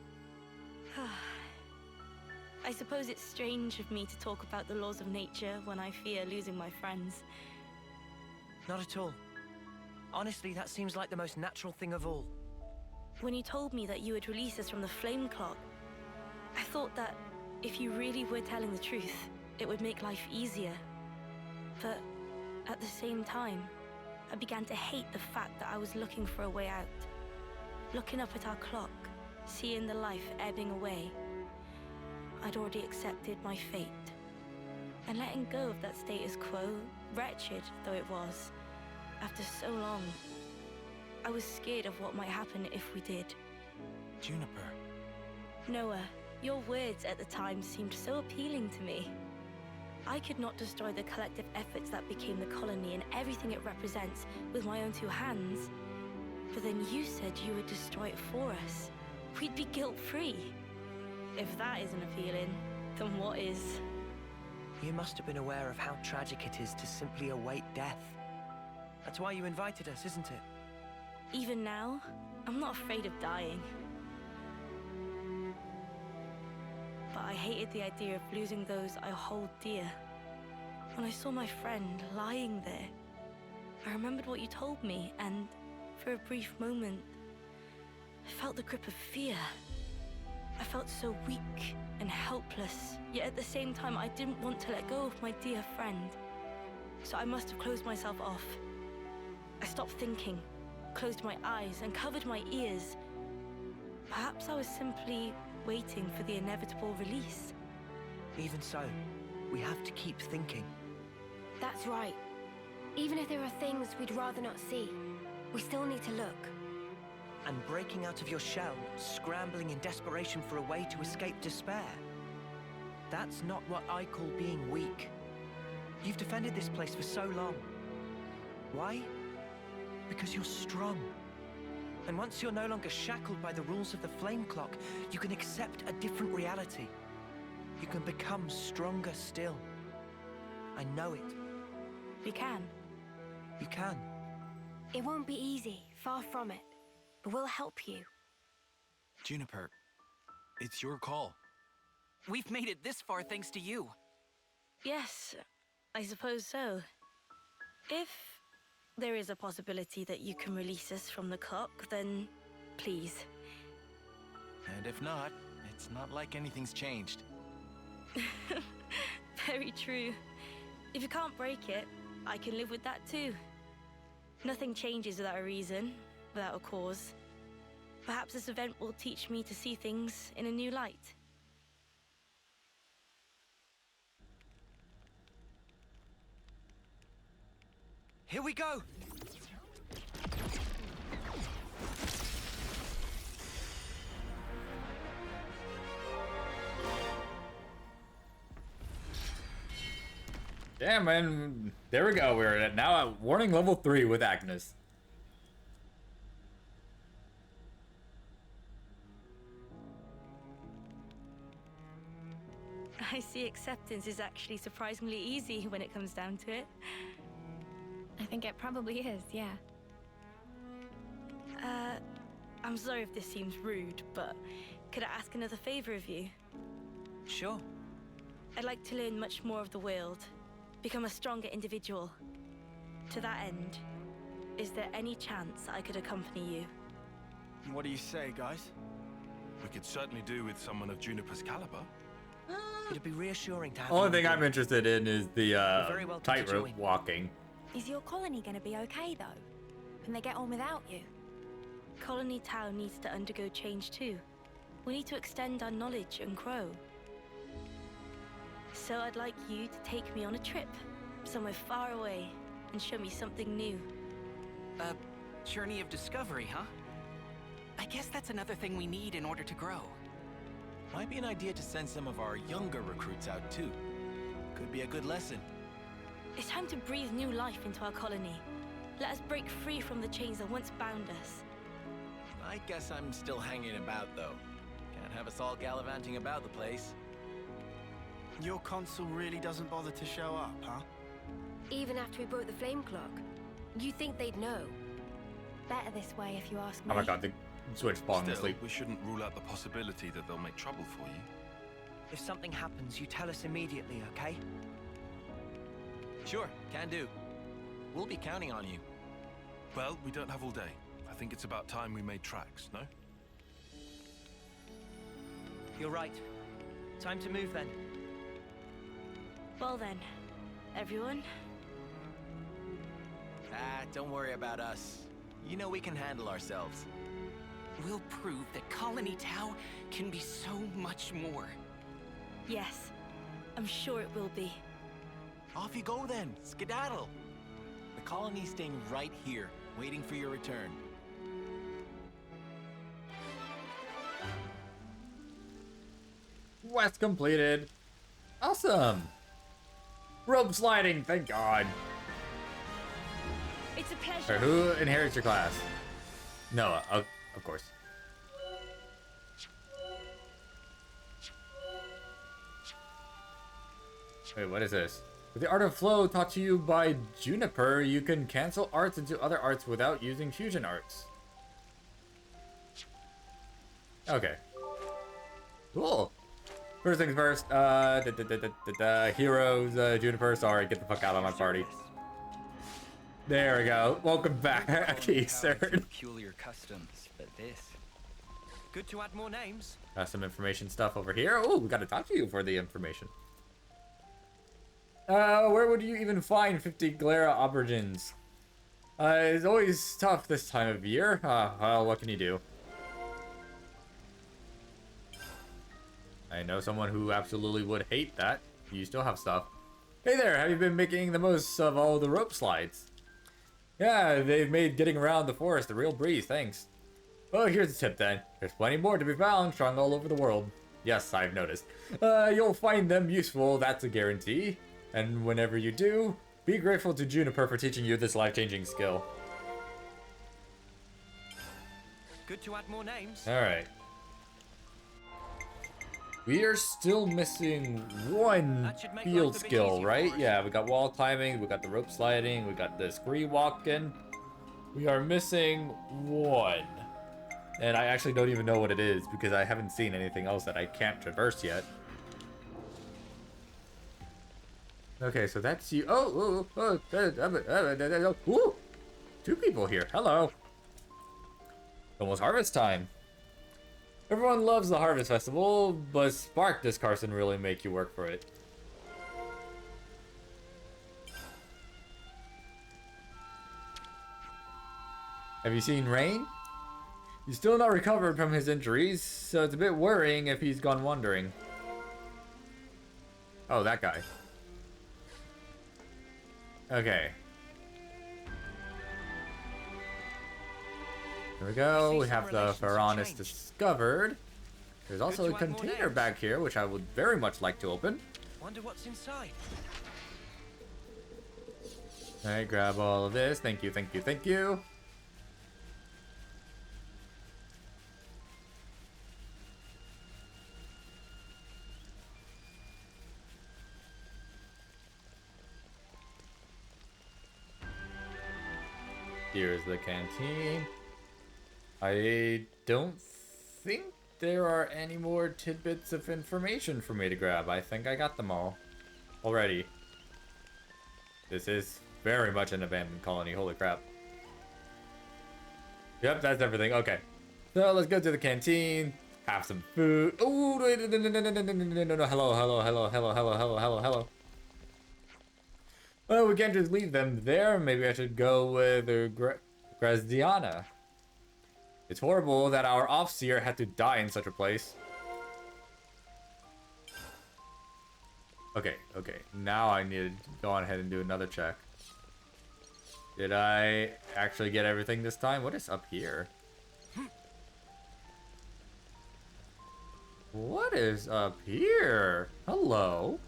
I suppose it's strange of me to talk about the laws of nature when I fear losing my friends. Not at all. Honestly, that seems like the most natural thing of all. When you told me that you would release us from the flame clock, I thought that if you really were telling the truth, it would make life easier. But at the same time, I began to hate the fact that I was looking for a way out. Looking up at our clock, seeing the life ebbing away, I'd already accepted my fate. And letting go of that status quo, wretched though it was, after so long, I was scared of what might happen if we did. Juniper. Noah, your words at the time seemed so appealing to me. I could not destroy the collective efforts that became the colony and everything it represents with my own two hands. But then you said you would destroy it for us. We'd be guilt-free. If that isn't appealing, then what is? You must have been aware of how tragic it is to simply await death. That's why you invited us, isn't it? Even now, I'm not afraid of dying. But I hated the idea of losing those I hold dear. When I saw my friend lying there, I remembered what you told me, and for a brief moment, I felt the grip of fear. I felt so weak and helpless, yet at the same time I didn't want to let go of my dear friend. So I must have closed myself off. I stopped thinking, closed my eyes and covered my ears. Perhaps I was simply waiting for the inevitable release. Even so, we have to keep thinking. That's right. Even if there are things we'd rather not see, we still need to look. And breaking out of your shell, scrambling in desperation for a way to escape despair. That's not what I call being weak. You've defended this place for so long. Why? Because you're strong. And once you're no longer shackled by the rules of the flame clock, you can accept a different reality. You can become stronger still. I know it. We can. You can. It won't be easy, far from it. But we'll help you. Juniper, it's your call. We've made it this far thanks to you. Yes, I suppose so. If there is a possibility that you can release us from the cock, then please. And if not, it's not like anything's changed. Very true. If you can't break it, I can live with that too. Nothing changes without a reason, without a cause. Perhaps this event will teach me to see things in a new light. Here we go! Damn, man. There we go. We're now at warning level 3 with Agnes. I see acceptance is actually surprisingly easy when it comes down to it. I think it probably is, yeah. I'm sorry if this seems rude, but could I ask another favor of you? Sure. I'd like to learn much more of the world, become a stronger individual. To that end, is there any chance I could accompany you? What do you say, guys? We could certainly do with someone of Juniper's caliber. It'd be reassuring to have Only you thing on I'm board. interested in is the very welcome to tightrope join. walking. Is your colony gonna be okay, though? Can they get on without you? Colony Town needs to undergo change too. We need to extend our knowledge and grow. So I'd like you to take me on a trip, somewhere far away, and show me something new. A journey of discovery, huh? I guess that's another thing we need in order to grow. Might be an idea to send some of our younger recruits out too. Could be a good lesson. It's time to breathe new life into our colony. Let us break free from the chains that once bound us. I guess I'm still hanging about though. Can't have us all gallivanting about the place. Your consul really doesn't bother to show up, huh? Even after we broke the flame clock, you think they'd know? Better this way, if you ask me. Oh my god, the switch falling Still, asleep. we shouldn't rule out the possibility that they'll make trouble for you. If something happens, you tell us immediately, okay? Sure, can do. We'll be counting on you. Well, we don't have all day. I think it's about time we made tracks, no? You're right. Time to move then. Well then, everyone. Don't worry about us. You know we can handle ourselves. We'll prove that Colony Tau can be so much more. Yes, I'm sure it will be. Off you go then, skedaddle. The colony's staying right here, waiting for your return. Quest completed. Awesome. Rope sliding, thank God. It's a pleasure. Who inherits your class? Noah, of course. Wait, what is this? With the art of flow taught to you by Juniper, you can cancel arts into other arts without using fusion arts. Okay. Cool. First things first, heroes, Juniper, sorry, get the fuck out of my party. There we go. Welcome back, sir. Peculiar customs, but this. Good to add more names. Got some information stuff over here. Oh, we gotta talk to you for the information. Where would you even find 50 Glera aubergines? It's always tough this time of year. Well, what can you do? I know someone who absolutely would hate that. You still have stuff. Hey there, have you been making the most of all the rope slides? Yeah, they've made getting around the forest a real breeze, thanks. Oh, here's a tip then. There's plenty more to be found, strung all over the world. Yes, I've noticed. You'll find them useful, that's a guarantee. And whenever you do, be grateful to Juniper for teaching you this life-changing skill. Good to add more names. Alright. We are still missing one field skill, right? Yeah, we got wall climbing, we got the rope sliding, we got the scree walking. We are missing one. And I actually don't even know what it is because I haven't seen anything else that I can't traverse yet. Okay, so that's you. Oh, ooh. 2 people here. Hello. Almost harvest time. Everyone loves the harvest festival, but Spark does Carson really make you work for it? Have you seen Rain? He's still not recovered from his injuries, so it's a bit worrying if he's gone wandering. Oh, that guy. Okay. Here we go. We have the Pharaonis discovered. There's also a container back here, which I would very much like to open. Wonder what's inside. Alright, grab all of this. Thank you, thank you, thank you. Here's the canteen. I don't think there are any more tidbits of information for me to grab. I think I got them all already. This is very much an abandoned colony. Holy crap. Yep, that's everything. Okay. So let's go to the canteen. Have some food. Oh, wait, no. Hello. Well, we can't just leave them there. Maybe I should go with Graziana. It's horrible that our Offseer had to die in such a place. Okay. Now I need to go on ahead and do another check. Did I actually get everything this time? What is up here? What is up here? Hello?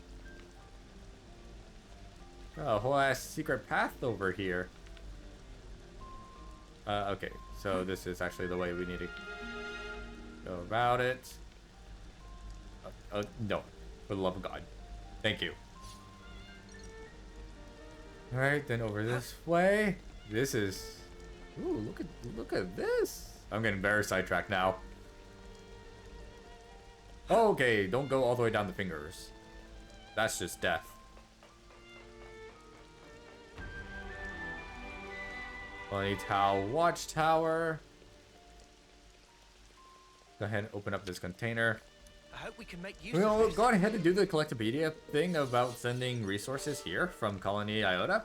Oh, a whole ass secret path over here. Okay, so this is actually the way we need to go about it. No, for the love of God. Thank you. Alright, then over this way. This is... Ooh, look at this. I'm getting very sidetracked now. Okay, don't go all the way down the fingers. That's just death. Colony Tau Watchtower. Go ahead and open up this container. I hope we can make use We'll of this. go ahead and do the Collectopedia thing about sending resources here from Colony Iota.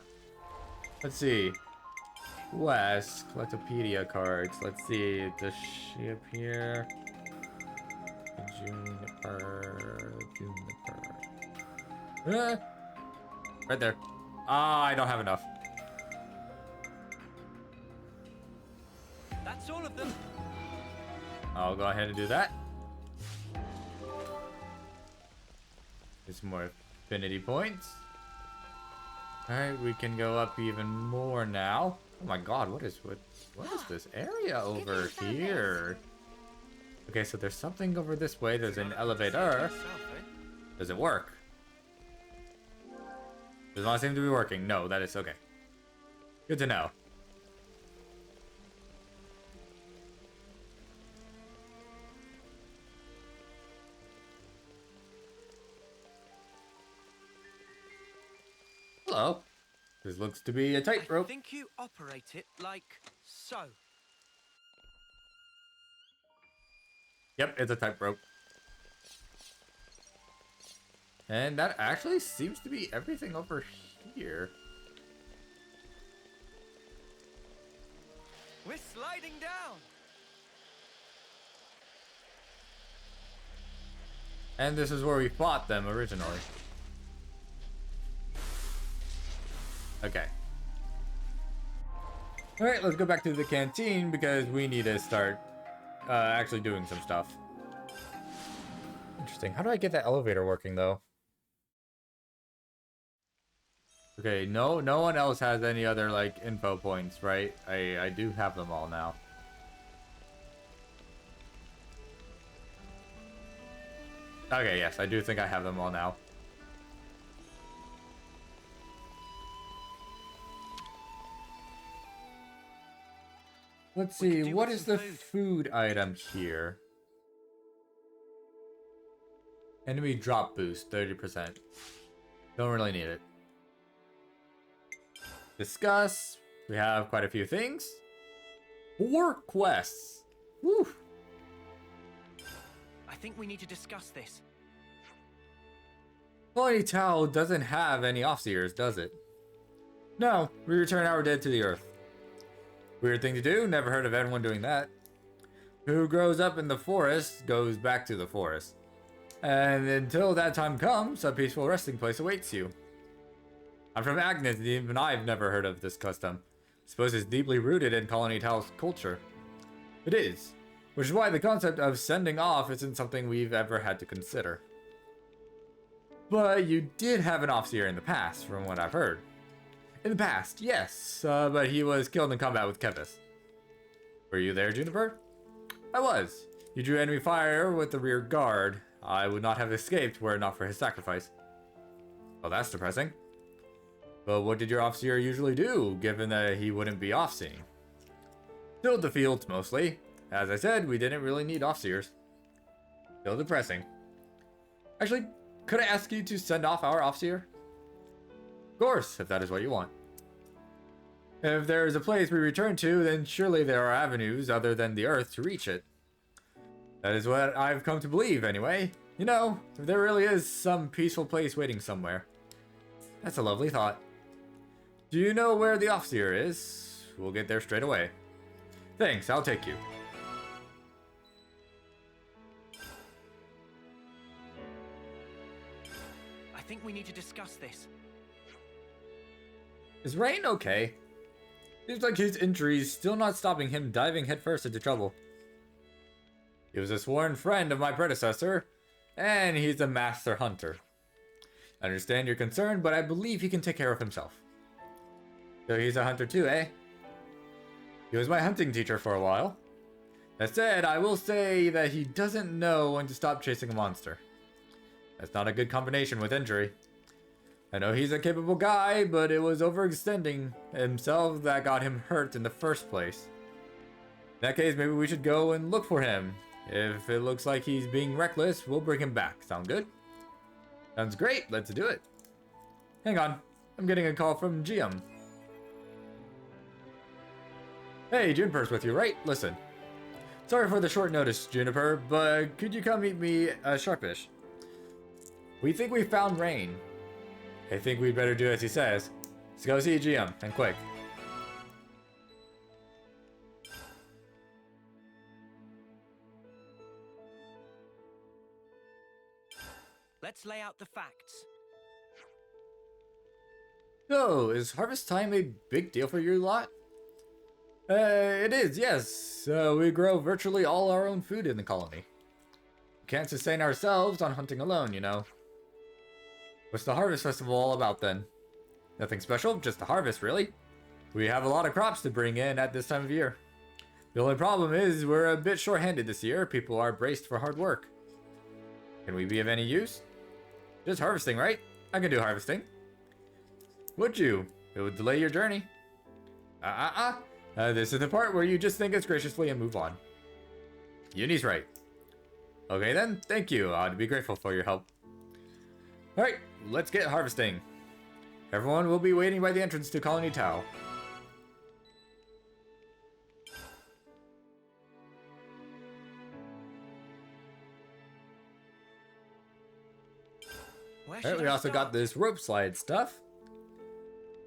Let's see. West, Collectopedia cards. Let's see. Does she appear? Juniper. Right there. Ah, I don't have enough. That's all of them. I'll go ahead and do that. Get some more affinity points. Alright, we can go up even more now. Oh my god, what is this area over here? Okay, so there's something over this way. There's an elevator. Does it work? Does not seem to be working. No, that is okay. Good to know. Hello. This looks to be a tightrope. I think you operate it like so. Yep, it's a tightrope. And that actually seems to be everything over here. We're sliding down. And this is where we fought them originally. Okay. Alright, let's go back to the canteen because we need to start actually doing some stuff. Interesting. How do I get that elevator working though? Okay, no one else has any other like info points, right? I do have them all now. Okay, yes, I do think I have them all now. Let's see, what is the food item here? Enemy drop boost, 30%. Don't really need it. Discuss. We have quite a few things. 4 quests. Woo! I think we need to discuss this. Colony Tau doesn't have any Offseers, does it? No, we return our dead to the earth. Weird thing to do, never heard of anyone doing that. Who grows up in the forest goes back to the forest. And until that time comes, a peaceful resting place awaits you. I'm from Agnes, and even I've never heard of this custom. I suppose it's deeply rooted in Colony Tau's culture. It is, which is why the concept of sending off isn't something we've ever had to consider. But you did have an Offseer in the past, from what I've heard. In the past, yes, but he was killed in combat with KEVES. Were you there, Juniper? I was. You drew enemy fire with the rear guard. I would not have escaped were it not for his sacrifice. Well, that's depressing. But what did your Offseer usually do, given that he wouldn't be off-seeing? Tilled the fields, mostly. As I said, we didn't really need Offseers. Still depressing. Actually, could I ask you to send off our Offseer? Of course, if that is what you want. If there is a place we return to, then surely there are avenues other than the Earth to reach it. That is what I've come to believe, anyway. You know, if there really is some peaceful place waiting somewhere. That's a lovely thought. Do you know where the Offseer is? We'll get there straight away. Thanks, I'll take you. I think we need to discuss this. Is Rain okay? Seems like his injuries still not stopping him diving headfirst into trouble. He was a sworn friend of my predecessor, and he's a master hunter. I understand your concern, but I believe he can take care of himself. So he's a hunter too, eh? He was my hunting teacher for a while. That said, I will say that he doesn't know when to stop chasing a monster. That's not a good combination with injury. I know he's a capable guy, but it was overextending himself that got him hurt in the first place. In that case, maybe we should go and look for him. If it looks like he's being reckless, we'll bring him back. Sound good? Sounds great. Let's do it. Hang on. I'm getting a call from GM. Hey, Juniper's with you, right? Listen. Sorry for the short notice, Juniper, but could you come meet me at Sharpish? We think we found Rain. I think we'd better do as he says. Let's go see GM, and quick. Let's lay out the facts. So, is harvest time a big deal for your lot? It is, yes. We grow virtually all our own food in the colony. We can't sustain ourselves on hunting alone, you know. What's the Harvest Festival all about then? Nothing special, just the harvest, really. We have a lot of crops to bring in at this time of year. The only problem is we're a bit short-handed this year. People are braced for hard work. Can we be of any use? Just harvesting, right? I can do harvesting. Would you? It would delay your journey. This is the part where you just think us graciously and move on. Uni's right. Okay then, thank you. I'd be grateful for your help. Alright, let's get harvesting. Everyone will be waiting by the entrance to Colony Tau. Alright, we also got this rope slide stuff.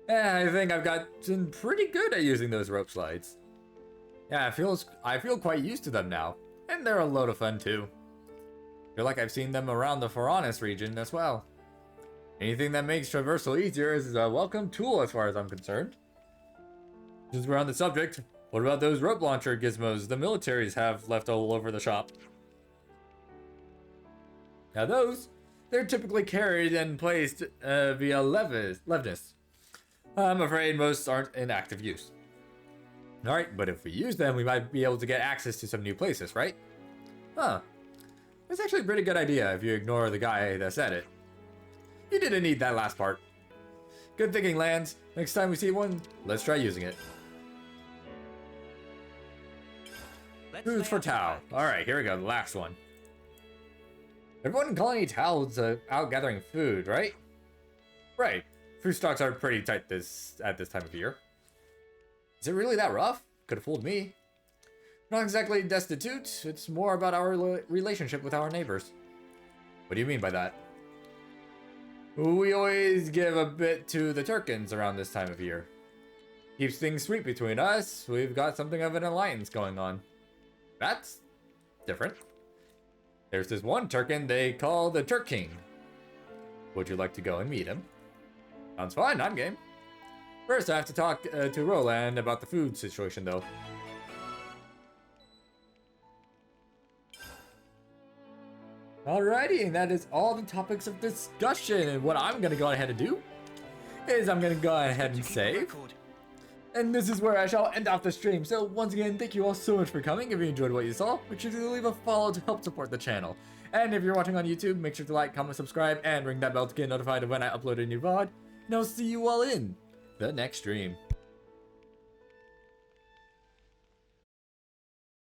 Yeah, I think I've gotten pretty good at using those rope slides. Yeah, I feel quite used to them now. And they're a load of fun too. I feel like I've seen them around the Foranis region as well. Anything that makes traversal easier is a welcome tool as far as I'm concerned. Since we're on the subject, what about those rope launcher gizmos the militaries have left all over the shop? Now they're typically carried and placed via Levnis. I'm afraid most aren't in active use. Alright, but if we use them, we might be able to get access to some new places, right? Huh. That's actually a pretty good idea if you ignore the guy that said it. You didn't need that last part. Good thinking, Lance. Next time we see one, let's try using it. Foods for Tau. Alright, here we go, the last one. Everyone in Colony Tau's out gathering food, right? Right. Food stocks are pretty tight at this time of year. Is it really that rough? Could have fooled me. Not exactly destitute, it's more about our relationship with our neighbors. What do you mean by that? We always give a bit to the Turkins around this time of year. Keeps things sweet between us. We've got something of an alliance going on. That's different. There's this one Turkin they call the Turk King. Would you like to go and meet him? Sounds fun, I'm game. First, I have to talk to Roland about the food situation, though. Alrighty, and that is all the topics of discussion. And what I'm gonna go ahead and do is I'm gonna go ahead and save. And this is where I shall end off the stream. So once again, thank you all so much for coming. If you enjoyed what you saw, make sure to leave a follow to help support the channel. And if you're watching on YouTube, make sure to like, comment, subscribe, and ring that bell to get notified of when I upload a new VOD. And I'll see you all in the next stream.